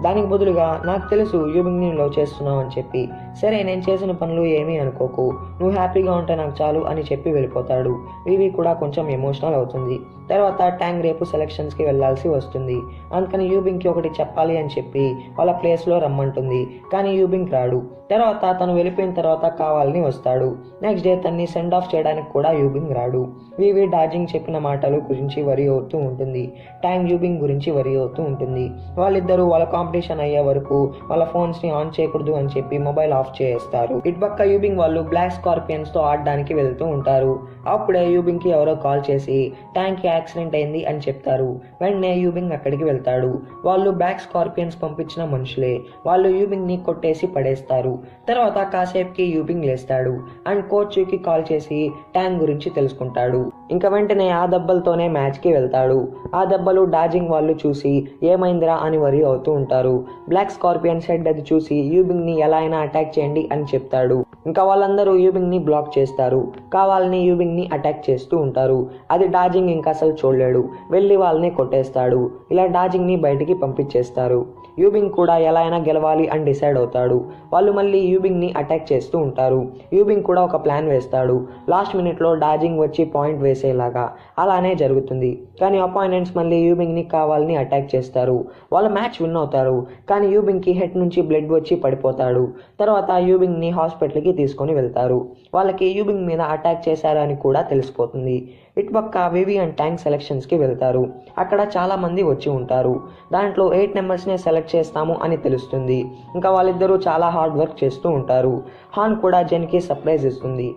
దానికి బదులుగా నాకు తెలుసు యూబింగ్ నేను లవ్ చేస్తున్నావు అని చెప్పి, సరే నేను చేసిన పనులు ఏమీ అనుకోకు, నువ్వు హ్యాపీగా ఉంటే నాకు చాలు అని చెప్పి వెళ్ళిపోతాడు. వివి కూడా కొంచెం ఎమోషనల్ అవుతుంది. తర్వాత ట్యాంక్ రేపు సెలక్షన్స్కి వెళ్లాల్సి వస్తుంది. అందుకని యూబింగ్కి ఒకటి చెప్పాలి అని చెప్పి వాళ్ళ ప్లేస్లో రమ్మంటుంది, కానీ యూబింగ్ రాడు. తర్వాత తను వెళ్ళిపోయిన తర్వాత కావాలని వస్తాడు. నెక్స్ట్ డే తన్ని సెండ్ ఆఫ్ చేయడానికి కూడా యూబింగ్ రాడు. వివి డార్జింగ్ చెప్పిన మాటలు గురించి వరి అవుతూ ఉంటుంది. ట్యాంక్ యూబింగ్ గురించి వరి అవుతూ ఉంటుంది. వాళ్ళిద్దరూ వాళ్ళ కాంపిటీషన్ అయ్యే వరకు వాళ్ళ ఫోన్స్ని ఆన్ చేయకూడదు అని చెప్పి మొబైల్ ఆఫ్ చేస్తారు. ఇటుపక్క యూబింగ్ వాళ్ళు బ్లాక్ స్కార్పియన్స్తో ఆడడానికి వెళ్తూ ఉంటారు. అప్పుడే యూబింగ్కి ఎవరో కాల్ చేసి ట్యాంక్కి యాక్సిడెంట్ అయింది అని చెప్తారు. వెంటనే యూబింగ్ అక్కడికి వెళ్తాడు. వాళ్ళు బ్లాక్ స్కార్పియన్స్ పంపించిన మనుషులే. వాళ్ళు యూబింగ్ని కొట్టేసి పడేస్తారు. తర్వాత కాసేపుకి యూబింగ్ లేస్తాడు అండ్ కోచ్కి కాల్ చేసి ట్యాంక్ గురించి తెలుసుకుంటాడు. ఇంకా వెంటనే ఆ దెబ్బలతోనే మ్యాచ్కి వెళ్తాడు. ఆ దెబ్బలు డార్జింగ్ వాళ్ళు చూసి ఏమైందిరా అని వరి అవుతూ ఉంటారు. బ్లాక్ స్కార్పియన్ హెడ్ అది చూసి యూబింగ్ని ఎలా అయినా అటాక్ చేయండి అని చెప్తాడు. ఇంకా వాళ్ళందరూ యూబింగ్ని బ్లాక్ చేస్తారు. కావాలని యూబింగ్ని అటాక్ చేస్తూ ఉంటారు. అది డార్జింగ్ ఇంకా అసలు చూడలేడు. వెళ్ళి వాళ్ళని కొట్టేస్తాడు. ఇలా డార్జింగ్ని బయటికి పంపించేస్తారు. యూబింగ్ కూడా ఎలా అయినా గెలవాలి అని డిసైడ్ అవుతాడు. వాళ్ళు మళ్ళీ యూబింగ్ని అటాక్ చేస్తూ ఉంటారు. యూబింగ్ కూడా ఒక ప్లాన్ వేస్తాడు. లాస్ట్ మినిట్లో డార్జింగ్ వచ్చి పాయింట్ వేసేలాగా. అలానే జరుగుతుంది. కానీ అపాయినెంట్స్ మళ్ళీ యూబింగ్ని కావాలని అటాక్ చేస్తారు. వాళ్ళ మ్యాచ్ విన్ అవుతారు. కానీ యూబింగ్కి హెడ్ నుంచి బ్లడ్ వచ్చి పడిపోతాడు. తర్వాత యూబింగ్ని హాస్పిటల్కి తీసుకొని వెళ్తారు. వాళ్ళకి యూబింగ్ మీద అటాక్ చేశారని కూడా తెలిసిపోతుంది. ఇటుపక్క వివి అండ్ ట్యాంక్ సెలక్షన్స్కి వెళ్తారు. అక్కడ చాలా మంది వచ్చి ఉంటారు. దాంట్లో 8 నెంబర్స్నే సెలెక్ట్ చేస్తాము అని తెలుస్తుంది. ఇంకా వాళ్ళిద్దరూ చాలా హార్డ్ వర్క్ చేస్తూ ఉంటారు. హాన్ కూడా జెన్కి సర్ప్రైజ్ ఇస్తుంది.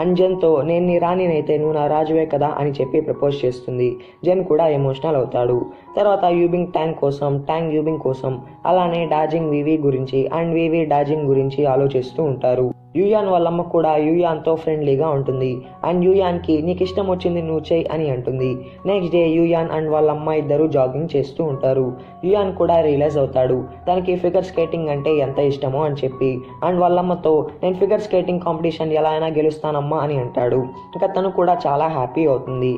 అండ్ జెన్తో నేను నీ రాణినైతే నువ్వు నా రాజువే కదా అని చెప్పి ప్రపోజ్ చేస్తుంది. జెన్ కూడా ఎమోషనల్ అవుతాడు. తర్వాత యూబింగ్ ట్యాంక్ కోసం, ట్యాంక్ యూబింగ్ కోసం, అలానే డార్జింగ్ వివి గురించి అండ్ వివి డార్జింగ్ గురించి ఆలోచిస్తూ ఉంటారు. యుయాన్ వాళ్ళమ్మ కూడా యుయాన్తో ఫ్రెండ్లీగా ఉంటుంది. అండ్ యుయాన్కి నీకు ఇష్టం వచ్చింది నువ్వు చేయి అని అంటుంది. నెక్స్ట్ డే యుయాన్ అండ్ వాళ్ళమ్మ ఇద్దరు జాగింగ్ చేస్తూ ఉంటారు. యుయాన్ కూడా రియలైజ్ అవుతాడు తనకి ఫిగర్ స్కేటింగ్ అంటే ఎంత ఇష్టమో అని చెప్పి. అండ్ వాళ్ళమ్మతో నేను ఫిగర్ స్కేటింగ్ కాంపిటీషన్ ఎలా అయినా గెలుస్తానమ్మా అని అంటాడు. ఇంకా తను కూడా చాలా హ్యాపీ అవుతుంది.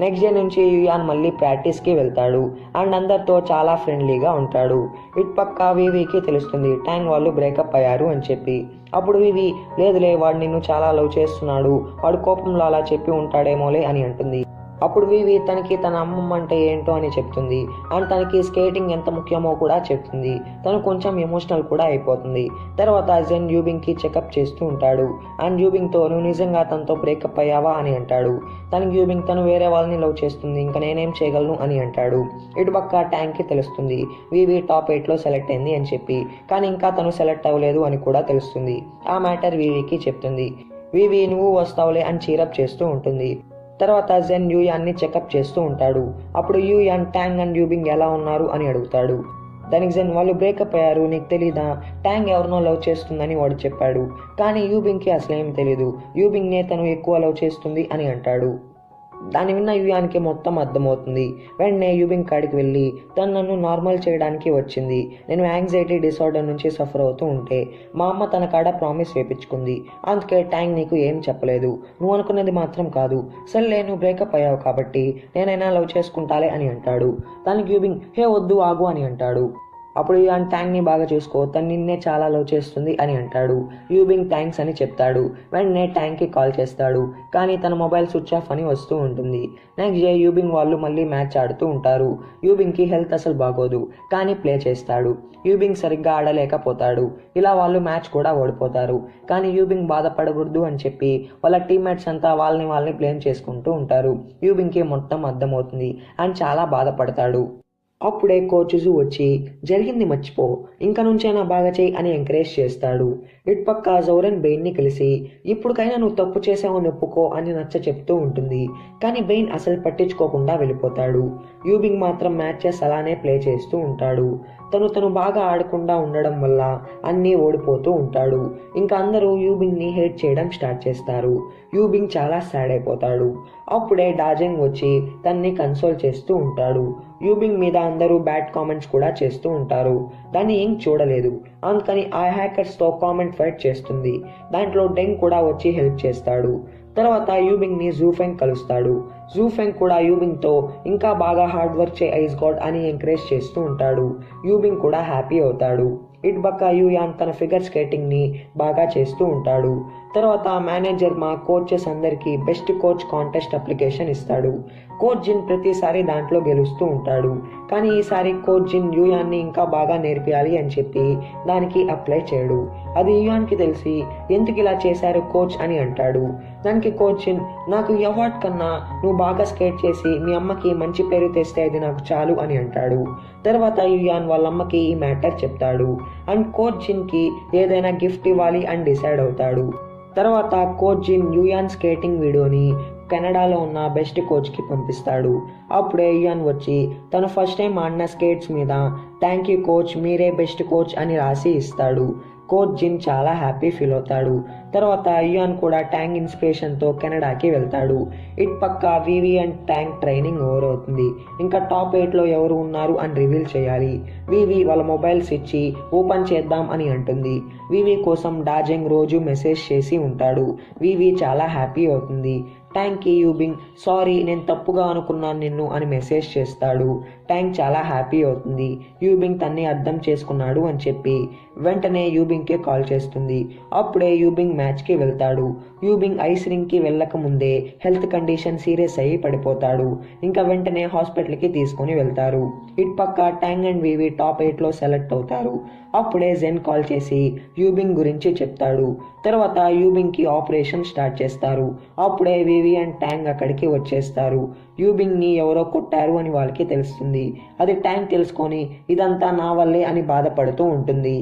నెక్స్ట్ డే నుంచి యుయాన్ మళ్ళీ ప్రాక్టీస్కి వెళ్తాడు అండ్ అందరితో చాలా ఫ్రెండ్లీగా ఉంటాడు. ఇటుపక్క వివికి తెలుస్తుంది ట్యాంక్ వాళ్ళు బ్రేకప్ అయ్యారు అని చెప్పి. అప్పుడు వివి లేదులే వాడు నిన్ను చాలా లవ్ చేస్తున్నాడు, వాడు కోపంలో అలా చెప్పి ఉంటాడేమోలే అని అంటుంది. అప్పుడు వివి తనకి తన అమ్మమ్మ అంటే ఏంటో అని చెప్తుంది అండ్ తనకి స్కేటింగ్ ఎంత ముఖ్యమో కూడా చెప్తుంది. తను కొంచెం ఎమోషనల్ కూడా అయిపోతుంది. తర్వాత జెన్ యూబింగ్కి చెకప్ చేస్తూ ఉంటాడు అండ్ యూబింగ్తో నువ్వు నిజంగా తనతో బ్రేకప్ అయ్యావా అని అంటాడు. తనకి యూబింగ్ తను వేరే వాళ్ళని లవ్ చేస్తుంది, ఇంకా నేనేం చేయగలను అని అంటాడు. ఇటుపక్క ట్యాంక్కి తెలుస్తుంది వివి టాప్ 8లో సెలెక్ట్ అయింది అని చెప్పి, కానీ ఇంకా తను సెలెక్ట్ అవ్వలేదు అని కూడా తెలుస్తుంది. ఆ మ్యాటర్ వివికి చెప్తుంది. వివి నువ్వు వస్తావులే అని చీరప్ చేస్తూ ఉంటుంది. తర్వాత జెన్ యూయాన్ని చెకప్ చేస్తూ ఉంటాడు. అప్పుడు యూయాన్ ట్యాంగ్ అండ్ యూబింగ్ ఎలా ఉన్నారు అని అడుగుతాడు. దానికి జెన్ వాళ్ళు బ్రేకప్ అయ్యారు, నీకు తెలీదా, ట్యాంగ్ ఎవరినో లవ్ చేస్తుందని వాడు చెప్పాడు, కానీ యూబింగ్కి అసలేం తెలీదు, యూబింగ్నే తను ఎక్కువ లవ్ చేస్తుంది అని అంటాడు. దాన్ని విన్న యూయాన్కి మొత్తం అర్థమవుతుంది. వెంటనే యూబింగ్ కాడికి వెళ్ళి తను నన్ను నార్మల్ చేయడానికి వచ్చింది, నేను యాంగ్జైటీ డిసార్డర్ నుంచి సఫర్ అవుతూ ఉంటే మా అమ్మ తన కాడ ప్రామిస్ వేపించుకుంది, అందుకే ట్యాంక్ నీకు ఏం చెప్పలేదు, నువ్వు అనుకున్నది మాత్రం కాదు, సర్లే నువ్వు బ్రేకప్ అయ్యావు కాబట్టి నేనైనా లవ్ చేసుకుంటాలే అని అంటాడు. దానికి యూబింగ్ హే వద్దు ఆగు అని అంటాడు. అప్పుడు యుయాన్ ట్యాంగ్ని బాగా చూసుకో, తను నిన్నే చాలా లవ్ చేస్తుంది అని అంటాడు. యూబింగ్ థ్యాంక్స్ అని చెప్తాడు. వెంటనే ట్యాంగ్కి కాల్ చేస్తాడు, కానీ తన మొబైల్ స్విచ్ ఆఫ్ అని వస్తూ ఉంటుంది. నెక్స్ట్ డే యూబింగ్ వాళ్ళు మళ్ళీ మ్యాచ్ ఆడుతూ ఉంటారు. యూబింగ్కి హెల్త్ అసలు బాగోదు, కానీ ప్లే చేస్తాడు. యూబింగ్ సరిగ్గా ఆడలేకపోతాడు. ఇలా వాళ్ళు మ్యాచ్ కూడా ఓడిపోతారు. కానీ యూబింగ్ బాధపడకూడదు అని చెప్పి వాళ్ళ టీమ్మేట్స్ అంతా వాళ్ళని బ్లేమ్ చేసుకుంటూ ఉంటారు. యూబింగ్కి మొత్తం అర్థమవుతుంది అండ్ చాలా బాధపడతాడు. అప్పుడే కోచ్ జూ వచ్చి జరిగింది మర్చిపో, ఇంక నుంచైనా బాగా చేయి అని ఎంకరేజ్ చేస్తాడు. ఇటుపక్క జౌరన్ బెయిన్ని కలిసి ఇప్పుడుకైనా నువ్వు తప్పు చేసావని ఒప్పుకో అని నచ్చ చెప్తూ ఉంటుంది. కానీ బెయిన్ అసలు పట్టించుకోకుండా వెళ్ళిపోతాడు. యూబింగ్ మాత్రం మ్యాచెస్ అలానే ప్లే చేస్తూ ఉంటాడు. తను బాగా ఆడకుండా ఉండడం వల్ల అన్నీ ఓడిపోతూ ఉంటాడు. ఇంకా అందరూ యూబింగ్ని హేట్ చేయడం స్టార్ట్ చేస్తారు. యూబింగ్ చాలా సాడ్ అయిపోతాడు. అప్పుడే డాజెంగ్ వచ్చి తన్ని కన్సోల్ చేస్తూ ఉంటాడు. యూబింగ్ మీద అందరూ బ్యాడ్ కామెంట్స్ కూడా చేస్తూ ఉంటారు. దాన్ని ఏం చూడలేదు, అందుకని ఆ హ్యాకర్స్తో కామెంట్ ఫైట్ చేస్తుంది. దాంట్లో డెంగ్ కూడా వచ్చి హెల్ప్ చేస్తాడు. తర్వాత యూబింగ్ని జూఫెంగ్ కలుస్తాడు. జూఫెంగ్ కూడా యూబింగ్తో ఇంకా బాగా హార్డ్ వర్క్ చే ఐస్ గాడ్ అని ఎంకరేజ్ చేస్తూ ఉంటాడు. యూబింగ్ కూడా హ్యాపీ అవుతాడు. ఇటుపక్క యుయాన్ తన ఫిగర్ స్కేటింగ్ని బాగా చేస్తూ ఉంటాడు. తర్వాత మేనేజర్ మా కోచెస్ అందరికీ బెస్ట్ కోచ్ కాంటెస్ట్ అప్లికేషన్ ఇస్తాడు. కోచ్ జిన్ ప్రతిసారి దాంట్లో గెలుస్తూ ఉంటాడు. కానీ ఈసారి కోచ్ జిన్ యుయాన్ని ఇంకా బాగా నేర్పియాలి అని చెప్పి దానికి అప్లై చేయడు. అది యుయాన్కి తెలిసి ఎందుకు ఇలా చేశారు కోచ్ అని అంటాడు. దానికి కోచ్ జిన్, నాకు ఈ అవార్డ్ కన్నా నువ్వు బాగా స్కేట్ చేసి మీ అమ్మకి మంచి పేరు తెస్తే అది నాకు చాలు అని అంటాడు. తర్వాత యుయాన్ వాళ్ళ అమ్మకి ఈ మ్యాటర్ చెప్తాడు అండ్ కోచ్ జిన్కి ఏదైనా గిఫ్ట్ ఇవ్వాలి అని డిసైడ్ అవుతాడు. తర్వాత కోచ్ జిన్ యుయాన్ స్కేటింగ్ వీడియోని కెనడాలో ఉన్న బెస్ట్ కోచ్కి పంపిస్తాడు. అప్పుడే యుయాన్ వచ్చి తను ఫస్ట్ టైం ఆడిన స్కేట్స్ మీద థ్యాంక్ యూ కోచ్, మీరే బెస్ట్ కోచ్ అని రాసి ఇస్తాడు. కోచ్ జిన్ చాలా హ్యాపీ ఫీల్ అవుతాడు. తర్వాత యుయాన్ కూడా ట్యాంగ్ ఇన్స్పిరేషన్తో కెనడాకి వెళ్తాడు. ఇటు పక్క వివి అండ్ ట్యాంగ్ ట్రైనింగ్ ఓవర్ అవుతుంది. ఇంకా టాప్ 8లో ఎవరు ఉన్నారు అని రివీల్ చేయాలి. వివి వాళ్ళ మొబైల్స్ ఇచ్చి ఓపెన్ చేద్దాం అని అంటుంది. వివి కోసం డాజెంగ్ రోజు మెసేజ్ చేసి ఉంటాడు. వివి చాలా హ్యాపీ అవుతుంది. ట్యాంగ్కి యూబింగ్ సారీ నేను తప్పుగా అనుకున్నాను నిన్ను అని మెసేజ్ చేస్తాడు. ట్యాంగ్ చాలా హ్యాపీ అవుతుంది. యూబింగ్ తన్ని అర్థం చేసుకున్నాడు అని చెప్పి వెంటనే యూబింగ్కి కాల్ చేస్తుంది. అప్పుడే యూబింగ్ మ్యాచ్కి వెళ్తాడు. యూబింగ్ ఐస్ రింగ్కి వెళ్ళక ముందే హెల్త్ కండిషన్ సీరియస్ అయ్యి పడిపోతాడు. ఇంకా వెంటనే హాస్పిటల్కి తీసుకొని వెళ్తారు. ఇటు పక్క ట్యాంగ్ అండ్ వివి టాప్ 8లో సెలెక్ట్ అవుతారు. అప్పుడే జెన్ కాల్ చేసి యూబింగ్ గురించి చెప్తాడు. తర్వాత యూబింగ్కి ఆపరేషన్ స్టార్ట్ చేస్తారు. అప్పుడే వివి అండ్ ట్యాంగ్ అక్కడికి వచ్చేస్తారు. యూబింగ్ని ఎవరో కొట్టారు అని వాళ్ళకి తెలుస్తుంది. అది ట్యాంగ్ తెలుసుకొని ఇదంతా నా వల్లే అని బాధపడుతూ ఉంటుంది.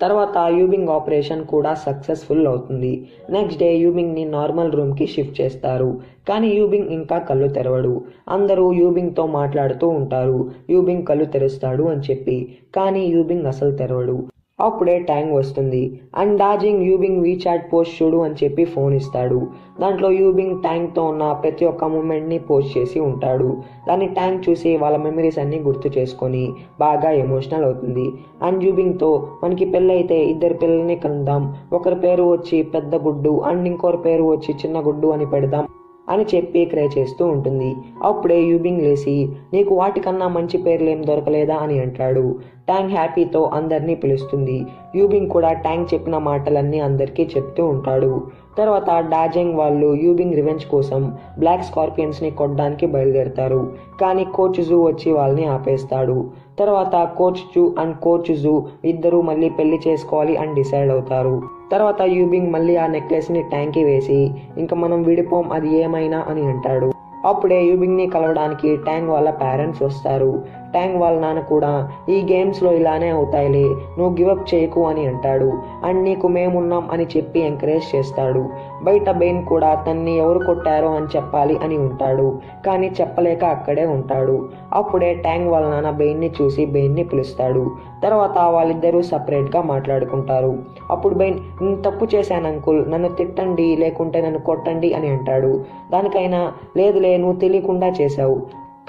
తర్వాత యూబింగ్ ఆపరేషన్ కూడా సక్సెస్ఫుల్ అవుతుంది. నెక్స్ట్ డే యూబింగ్ని నార్మల్ రూమ్కి షిఫ్ట్ చేస్తారు. కానీ యూబింగ్ ఇంకా కళ్ళు తెరవడు. అందరూ యూబింగ్తో మాట్లాడుతూ ఉంటారు యూబింగ్ కళ్ళు తెరుస్తాడు అని చెప్పి, కానీ యూబింగ్ అసలు తెరవడు. అప్పుడే ట్యాంగ్ వస్తుంది అండ్ డాజింగ్ యూబింగ్ వీచాట్ పోస్ట్ చూడు అని చెప్పి ఫోన్ ఇస్తాడు. దాంట్లో యూబింగ్ ట్యాంగ్తో ఉన్న ప్రతి ఒక్క మూమెంట్ని పోస్ట్ చేసి ఉంటాడు. దాన్ని ట్యాంగ్ చూసి వాళ్ళ మెమరీస్ అన్ని గుర్తు చేసుకొని బాగా ఎమోషనల్ అవుతుంది. అండ్ యూబింగ్తో మనకి పెళ్ళి అయితే 2 పిల్లల్ని కందాం, ఒకరి పేరు వచ్చి పెద్ద గుడ్డు అండ్ ఇంకొకరి పేరు వచ్చి చిన్న గుడ్డు అని పెడదాం అని చెప్పి క్రై చేస్తూ ఉంటుంది. అప్పుడే యూబింగ్ లేసి నీకు వాటికన్నా మంచి పేర్లేం దొరకలేదా అని అంటాడు. ట్యాంగ్ హ్యాపీతో అందరినీ పిలుస్తుంది. యూబింగ్ కూడా ట్యాంగ్ చెప్పిన మాటలన్నీ అందరికీ చెప్తూ ఉంటాడు. తర్వాత డాజెంగ్ వాళ్ళు యూబింగ్ రివెంజ్ కోసం బ్లాక్ స్కార్పియన్స్ని కొట్టడానికి బయలుదేరతారు. కానీ కోచ్ జూ వచ్చి వాళ్ళని ఆపేస్తాడు. తర్వాత కోచ్ జూ అండ్ కోచ్ జూ ఇద్దరూ మళ్ళీ పెళ్లి చేసుకోవాలి అని డిసైడ్ అవుతారు. తర్వాత యూబింగ్ మళ్ళీ ఆ నెక్లెస్ని ట్యాంక్కి వేసి ఇంకా మనం విడిపోం అది ఏమైనా అని అంటాడు. అప్పుడే యూబింగ్ని కలవడానికి ట్యాంగ్ వాళ్ళ పేరెంట్స్ వస్తారు. ట్యాంగ్ వాళ్ళ నాన్న కూడా ఈ గేమ్స్లో ఇలానే అవుతాయిలే, నువ్వు గివప్ చేయకు అని అంటాడు. అండ్ నీకు మేమున్నాం అని చెప్పి ఎంకరేజ్ చేస్తాడు. బయట బెయిన్ కూడా తన్ని ఎవరు కొట్టారో అని చెప్పాలి అని ఉంటాడు. కానీ చెప్పలేక అక్కడే ఉంటాడు. అప్పుడే ట్యాంగ్ వాళ్ళ నాన్న బెయిన్ని చూసి బెయిన్ని పిలుస్తాడు. తర్వాత వాళ్ళిద్దరూ సపరేట్గా మాట్లాడుకుంటారు. అప్పుడు బెయిన్ నేను తప్పు చేశాను అంకుల్, నన్ను తిట్టండి లేకుంటే నన్ను కొట్టండి అని అంటాడు. దానికైనా లేదులే నువ్వు తెలియకుండా చేశావు,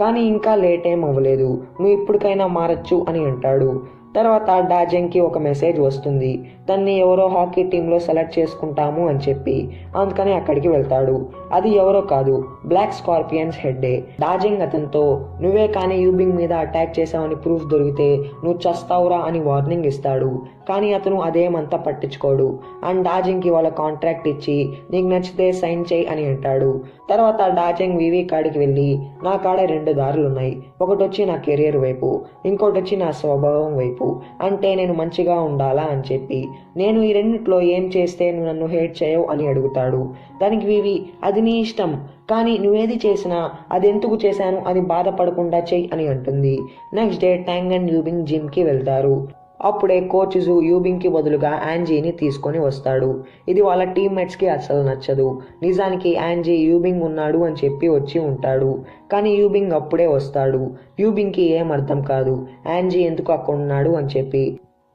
కానీ ఇంకా లేట్ ఏం అవ్వలేదు, నువ్వు ఇప్పటికైనా మారచ్చు అని అంటాడు. తర్వాత డాజెంగ్కి ఒక మెసేజ్ వస్తుంది, తన్ని ఎవరో హాకీ టీంలో సెలెక్ట్ చేసుకుంటాము అని చెప్పి. అందుకని అక్కడికి వెళ్తాడు. అది ఎవరో కాదు, బ్లాక్ స్కార్పియన్స్ హెడ్డే. డాజెంగ్ అతనితో నువ్వే కానీ యూబింగ్ మీద అటాక్ చేసావని ప్రూఫ్ దొరికితే నువ్వు చస్తావురా అని వార్నింగ్ ఇస్తాడు. కానీ అతను అదేమంతా పట్టించుకోడు. అండ్ డాజెంగ్కి వాళ్ళ కాంట్రాక్ట్ ఇచ్చి నీకు నచ్చితే సైన్ చేయి అని అంటాడు. తర్వాత డాజెంగ్ వివి కాడికి వెళ్ళి నా కాడ 2 దారులు ఉన్నాయి, ఒకటి వచ్చి నా కెరియర్ వైపు, ఇంకోటి వచ్చి నా స్వభావం వైపు, అంటే నేను మంచిగా ఉండాలా అని చెప్పి. నేను ఈ రెండిట్లో ఏం చేస్తే నువ్వు నన్ను హేట్ చేయవు అని అడుగుతాడు. దానికి వివి అది నీ ఇష్టం, కానీ నువ్వేది చేసినా అది ఎందుకు చేశాను అని బాధపడకుండా చెయ్యి అని అంటుంది. నెక్స్ట్ డే ట్యాంగ్ అండ్ యూబింగ్ జిమ్కి వెళ్తారు. అప్పుడే కోచ్ జూ యూబింగ్కి బదులుగా యాంజీని తీసుకొని వస్తాడు. ఇది వాళ్ళ టీమ్మేట్స్కి అస్సలు నచ్చదు. నిజానికి యాంజీ యూబింగ్ ఉన్నాడు అని చెప్పి వచ్చి ఉంటాడు, కానీ యూబింగ్ అప్పుడే వస్తాడు. యూబింగ్కి ఏం అర్థం కాదు యాంజీ ఎందుకు అక్కడ ఉన్నాడు అని చెప్పి.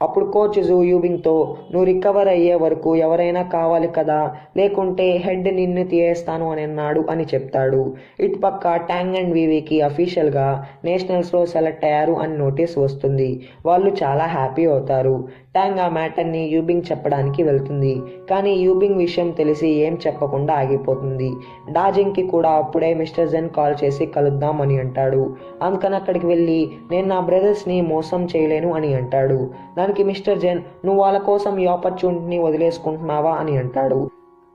అప్పుడు కోచ్ జూ యూబింగ్తో నువ్వు రికవర్ అయ్యే వరకు ఎవరైనా కావాలి కదా, లేకుంటే హెడ్ నిన్ను తీయేస్తాను అని అన్నాడు అని చెప్తాడు. ఇటు పక్క ట్యాంగ్ అండ్ వివికి అఫీషియల్గా నేషనల్స్లో సెలెక్ట్ అయ్యారు అని నోటీస్ వస్తుంది. వాళ్ళు చాలా హ్యాపీ అవుతారు. ట్యాంగ్ ఆ మ్యాటర్ని యూబింగ్ చెప్పడానికి వెళ్తుంది, కానీ యూబింగ్ విషయం తెలిసి ఏం చెప్పకుండా ఆగిపోతుంది. డాజింగ్కి కూడా అప్పుడే మిస్టర్ జెన్ కాల్ చేసి కలుద్దాం అని అంటాడు. అందుకని అక్కడికి వెళ్ళి నేను నా బ్రదర్స్ని మోసం చేయలేను అని అంటాడు. దానికి మిస్టర్ జెన్ నువ్వు వాళ్ళ కోసం ఈ ఆపర్చునిటీని వదిలేసుకుంటున్నావా అని అంటాడు.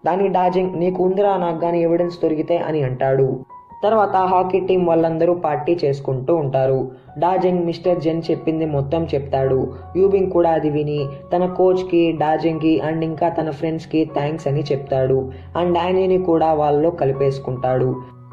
దానికి డాజింగ్ నీకు ఉందిరా, నాకు కానీ ఎవిడెన్స్ దొరికితే అని అంటాడు. తర్వాత హాకీ టీం వాళ్ళందరూ పార్టీ చేసుకుంటూ ఉంటారు. డాజెంగ్ మిస్టర్ జెన్ చెప్పింది మొత్తం చెప్తాడు. యూబింగ్ కూడా అది విని తన కోచ్కి, డాజెంగ్కి అండ్ ఇంకా తన ఫ్రెండ్స్కి థ్యాంక్స్ అని చెప్తాడు. అండ్ డానీని కూడా వాళ్ళలో కలిపేసుకుంటాడు.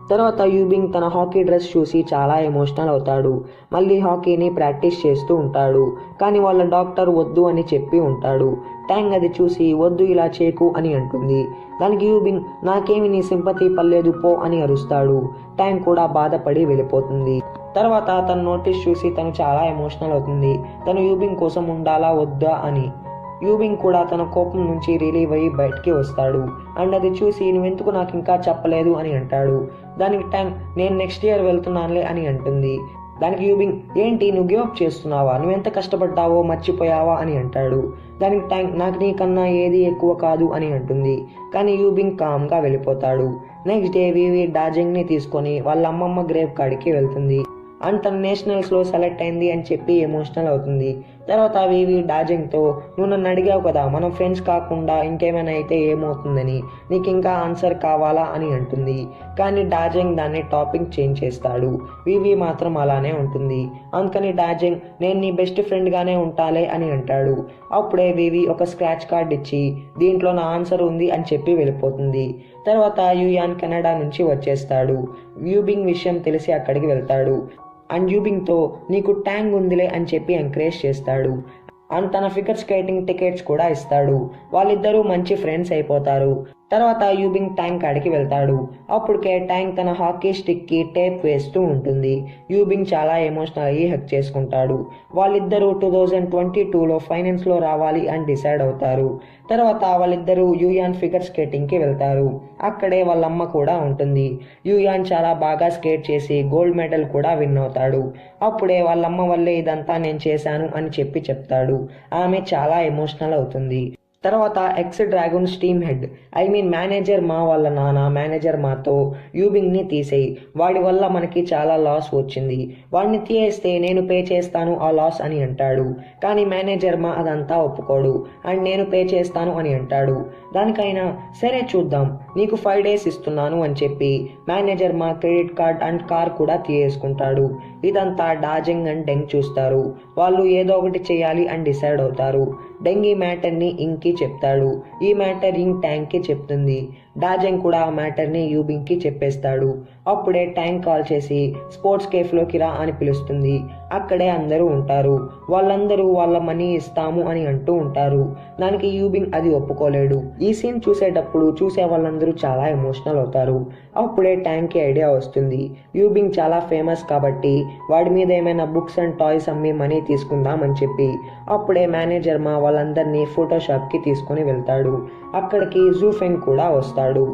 తర్వాత యూబింగ్ తన హాకీ డ్రెస్ చూసి చాలా ఎమోషనల్ అవుతాడు. మళ్ళీ హాకీని ప్రాక్టీస్ చేస్తూ ఉంటాడు, కానీ వాళ్ళ డాక్టర్ వద్దు అని చెప్పి ఉంటాడు. ట్యాంగ్ అది చూసి వద్దు ఇలా చేయకు అని అంటుంది. దానికి యూబింగ్ నాకేమి నీ సింపతి పర్లేదు పో అని అరుస్తాడు. ట్యాంగ్ కూడా బాధపడి వెళ్ళిపోతుంది. తర్వాత తన నోటీస్ చూసి తను చాలా ఎమోషనల్ అవుతుంది. తను యూబింగ్ కోసం ఉండాలా వద్దా అని. యూబింగ్ కూడా తన కోపం నుంచి రిలీవ్ అయ్యి బయటికి వస్తాడు. అండ్ అది చూసి నువ్వెందుకు నాకు ఇంకా చెప్పలేదు అని అంటాడు. దానికి ట్యాంగ్ నేను నెక్స్ట్ ఇయర్ వెళ్తున్నానులే అని అంటుంది. దానికి యూబింగ్ ఏంటి నువ్వు గివ్ అప్ చేస్తున్నావా, నువ్వెంత కష్టపడ్డావో మర్చిపోయావా అని అంటాడు. దానికి ట్యాంగ్ నాకు నీకన్నా ఏది ఎక్కువ కాదు అని అంటుంది. కానీ యూబింగ్ కామ్గా వెళ్ళిపోతాడు. నెక్స్ట్ డే వివి డాజింగ్ని తీసుకొని వాళ్ళ అమ్మమ్మ గ్రేవ్ కాడికి వెళ్తుంది. అండ్ తన నేషనల్స్లో సెలెక్ట్ అయింది అని చెప్పి ఎమోషనల్ అవుతుంది. తర్వాత వివి డాజింగ్తో నువ్వు నన్ను అడిగావు కదా మనం ఫ్రెండ్స్ కాకుండా ఇంకేమైనా అయితే ఏమవుతుందని, నీకు ఇంకా ఆన్సర్ కావాలా అని అంటుంది. కానీ డాజింగ్ దాన్ని టాపిక్ చేంజ్ చేస్తాడు. వివి మాత్రం అలానే ఉంటుంది. అందుకని డాజింగ్ నేను నీ బెస్ట్ ఫ్రెండ్గానే ఉంటాలే అని అంటాడు. అప్పుడే వివి ఒక స్క్రాచ్ కార్డ్ ఇచ్చి దీంట్లో నా ఆన్సర్ ఉంది అని చెప్పి వెళ్ళిపోతుంది. తర్వాత యూయాన్ కెనడా నుంచి వచ్చేస్తాడు. యూబింగ్ విషయం తెలిసి అక్కడికి వెళ్తాడు. అండ్ యూబింగ్తో నీకు ట్యాంగ్ ఉందిలే అని చెప్పి ఎంకరేజ్ చేస్తాడు. అండ్ తన ఫిగర్ స్కేటింగ్ టికెట్స్ కూడా ఇస్తాడు. వాళ్ళిద్దరూ మంచి ఫ్రెండ్స్ అయిపోతారు. తర్వాత యూబింగ్ ట్యాంక్ కాడికి వెళ్తాడు. అప్పటికే ట్యాంక్ తన హాకీ స్టిక్కి టేప్ వేస్తూ ఉంటుంది. యూబింగ్ చాలా ఎమోషనల్ అయ్యి హక్ చేసుకుంటాడు. వాళ్ళిద్దరూ 2022లో ఫైనల్స్లో రావాలి అని డిసైడ్ అవుతారు. తర్వాత వాళ్ళిద్దరూ యూయాన్ ఫిగర్ స్కేటింగ్కి వెళ్తారు. అక్కడే వాళ్ళమ్మ కూడా ఉంటుంది. యూయాన్ చాలా బాగా స్కేట్ చేసి గోల్డ్ మెడల్ కూడా విన్ అవుతాడు. అప్పుడే వాళ్ళమ్మ వల్లే ఇదంతా నేను చేశాను అని చెప్పి చెప్తాడు. ఆమె చాలా ఎమోషనల్ అవుతుంది. తర్వాత X dragons team head manager మా వాళ్ళ నాన్న మేనేజర్ మాతో యూబింగ్ని తీసేయి, వాడి వల్ల మనకి చాలా లాస్ వచ్చింది, వాడిని తీయేస్తే నేను పే చేస్తాను ఆ లాస్ అని అంటాడు. కానీ మేనేజర్ మా అదంతా ఒప్పుకోడు అండ్ నేను పే చేస్తాను అని అంటాడు. దానికైనా సరే చూద్దాం నీకు 5 days ఇస్తున్నాను అని చెప్పి మేనేజర్ మా క్రెడిట్ కార్డ్ అండ్ కార్ కూడా తీయేసుకుంటాడు. ఇదంతా డాజింగ్ అండ్ డెంగ్ చూస్తారు. వాళ్ళు ఏదో ఒకటి చేయాలి అని డిసైడ్ అవుతారు. డెంగ్ ఈ మ్యాటర్ని ఇంగ్కి చెప్తాడు. ఈ మ్యాటర్ ఇంగ్ ట్యాంక్కి చెప్తుంది. డాజెంగ్ కూడా ఆ మ్యాటర్ని యూబింగ్కి చెప్పేస్తాడు. అప్పుడే ట్యాంక్ కాల్ చేసి స్పోర్ట్స్ కేఫ్లోకి రా అని పిలుస్తుంది. అక్కడే అందరూ ఉంటారు. వాళ్ళందరూ వాళ్ళ మనీ ఇస్తాము అని అంటూ ఉంటారు. దానికి యూబింగ్ అది ఒప్పుకోలేడు. ఈ సీన్ చూసేటప్పుడు చూసే వాళ్ళందరూ చాలా ఎమోషనల్ అవుతారు. అప్పుడే ట్యాంక్కి ఐడియా వస్తుంది. యూబింగ్ చాలా ఫేమస్ కాబట్టి వాడి మీద ఏమైనా బుక్స్ అండ్ టాయ్స్ అమ్మి మనీ తీసుకుందాం అని చెప్పి అప్పుడే మేనేజర్ మా వాళ్ళందరినీ ఫోటోషాప్కి తీసుకొని వెళ్తాడు. అక్కడికి జూఫెంగ్ కూడా వస్తాడు.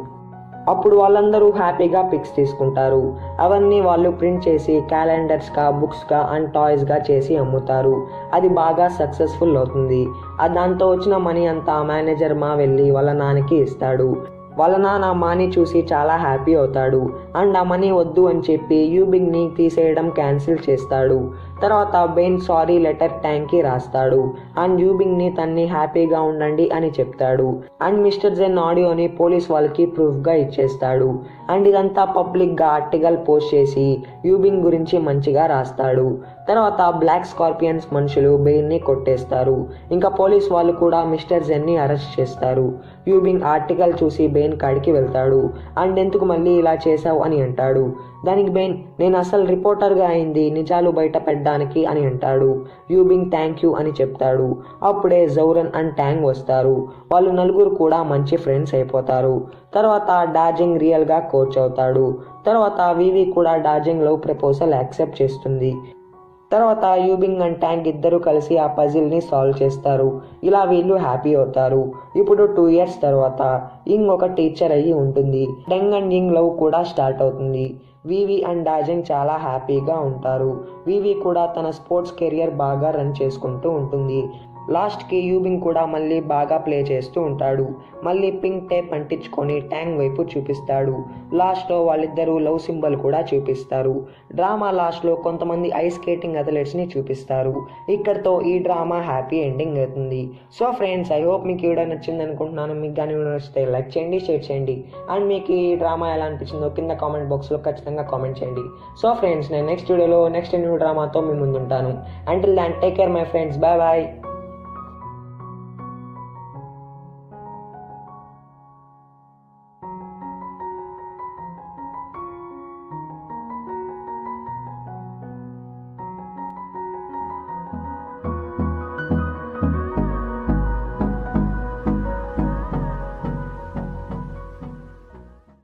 అప్పుడు వాళ్ళందరూ హ్యాపీగా పిక్స్ తీసుకుంటారు. అవన్నీ వాళ్ళు ప్రింట్ చేసి క్యాలెండర్స్గా, బుక్స్గా అండ్ టాయ్స్గా చేసి అమ్ముతారు. అది బాగా సక్సెస్ఫుల్ అవుతుంది. దాంతో వచ్చిన మనీ అంతా మేనేజర్ మా వెళ్ళి వాళ్ళ నాన్నకి ఇస్తాడు. వాళ్ళ నాన్న మనీ చూసి చాలా హ్యాపీ అవుతాడు అండ్ ఆ మనీ వద్దు అని చెప్పి యూబింగ్ని తీసేయడం క్యాన్సిల్ చేస్తాడు. తర్వాత బెయిన్ సారీ లెటర్ ట్యాంక్కి రాస్తాడు అండ్ యూబింగ్ని తన్ని హ్యాపీగా ఉండండి అని చెప్తాడు. అండ్ మిస్టర్ జెన్ ఆడియోని పోలీస్ వాళ్ళకి ప్రూఫ్గా ఇచ్చేస్తాడు. అండ్ ఇదంతా పబ్లిక్గా ఆర్టికల్ పోస్ట్ చేసి యూబింగ్ గురించి మంచిగా రాస్తాడు. తర్వాత బ్లాక్ స్కార్పియన్స్ మనుషులు బెయిన్ని కొట్టేస్తారు. ఇంకా పోలీస్ వాళ్ళు కూడా మిస్టర్ జెన్ని అరెస్ట్ చేస్తారు. యూబింగ్ ఆర్టికల్ చూసి బెయిన్ కాడికి వెళ్తాడు అండ్ ఎందుకు మళ్ళీ ఇలా చేశావు అని అంటాడు. దానికి బెయిన్, నేను అసలు రిపోర్టర్గా అయింది నిజాలు బయట పెట్టడానికి అని అంటాడు. యూబింగ్ థ్యాంక్ యూ అని చెప్తాడు. అప్పుడే జౌరన్ అండ్ ట్యాంగ్ వస్తారు. వాళ్ళు నలుగురు కూడా మంచి ఫ్రెండ్స్ అయిపోతారు. తర్వాత డాజింగ్ రియల్గా కోచ్ అవుతాడు. తర్వాత వివి కూడా డాజింగ్ లవ్ ప్రపోజల్ యాక్సెప్ట్ చేస్తుంది. తర్వాత యూబింగ్ అండ్ ట్యాంక్ ఇద్దరు కలిసి ఆ పజిల్ని సాల్వ్ చేస్తారు. ఇలా వీళ్ళు హ్యాపీ అవుతారు. ఇప్పుడు 2 years తర్వాత ఇంగ్ ఒక టీచర్ అయ్యి ఉంటుంది. డెంగ్ అండ్ ఇంగ్ లవ్ కూడా స్టార్ట్ అవుతుంది. వివి అండ్ డాజింగ్ చాలా హ్యాపీగా ఉంటారు. వివి కూడా తన స్పోర్ట్స్ కెరియర్ బాగా రన్ చేసుకుంటూ ఉంటుంది. లాస్ట్కి యూబింగ్ కూడా మళ్ళీ బాగా ప్లే చేస్తూ ఉంటాడు. మళ్ళీ పింక్ టేప్ అంటించుకొని ట్యాంగ్ వైపు చూపిస్తాడు. లాస్ట్లో వాళ్ళిద్దరూ లవ్ సింబల్ కూడా చూపిస్తారు. డ్రామా లాస్ట్లో కొంతమంది ఐస్ స్కేటింగ్ అథ్లెట్స్ని చూపిస్తారు. ఇక్కడతో ఈ డ్రామా హ్యాపీ ఎండింగ్ అవుతుంది. సో ఫ్రెండ్స్, ఐ హోప్ మీకు వీడియో నచ్చింది అనుకుంటున్నాను. మీకు కానీ నచ్చితే లైక్ చేయండి, షేర్ చేయండి అండ్ మీకు ఈ డ్రామా ఎలా అనిపించిందో కింద కామెంట్ బాక్స్లో ఖచ్చితంగా కామెంట్ చేయండి. సో ఫ్రెండ్స్, నేను నెక్స్ట్ వీడియోలో నెక్స్ట్ న్యూ డ్రామాతో మీ ముందుంటాను. Until then take care my friends, bye bye.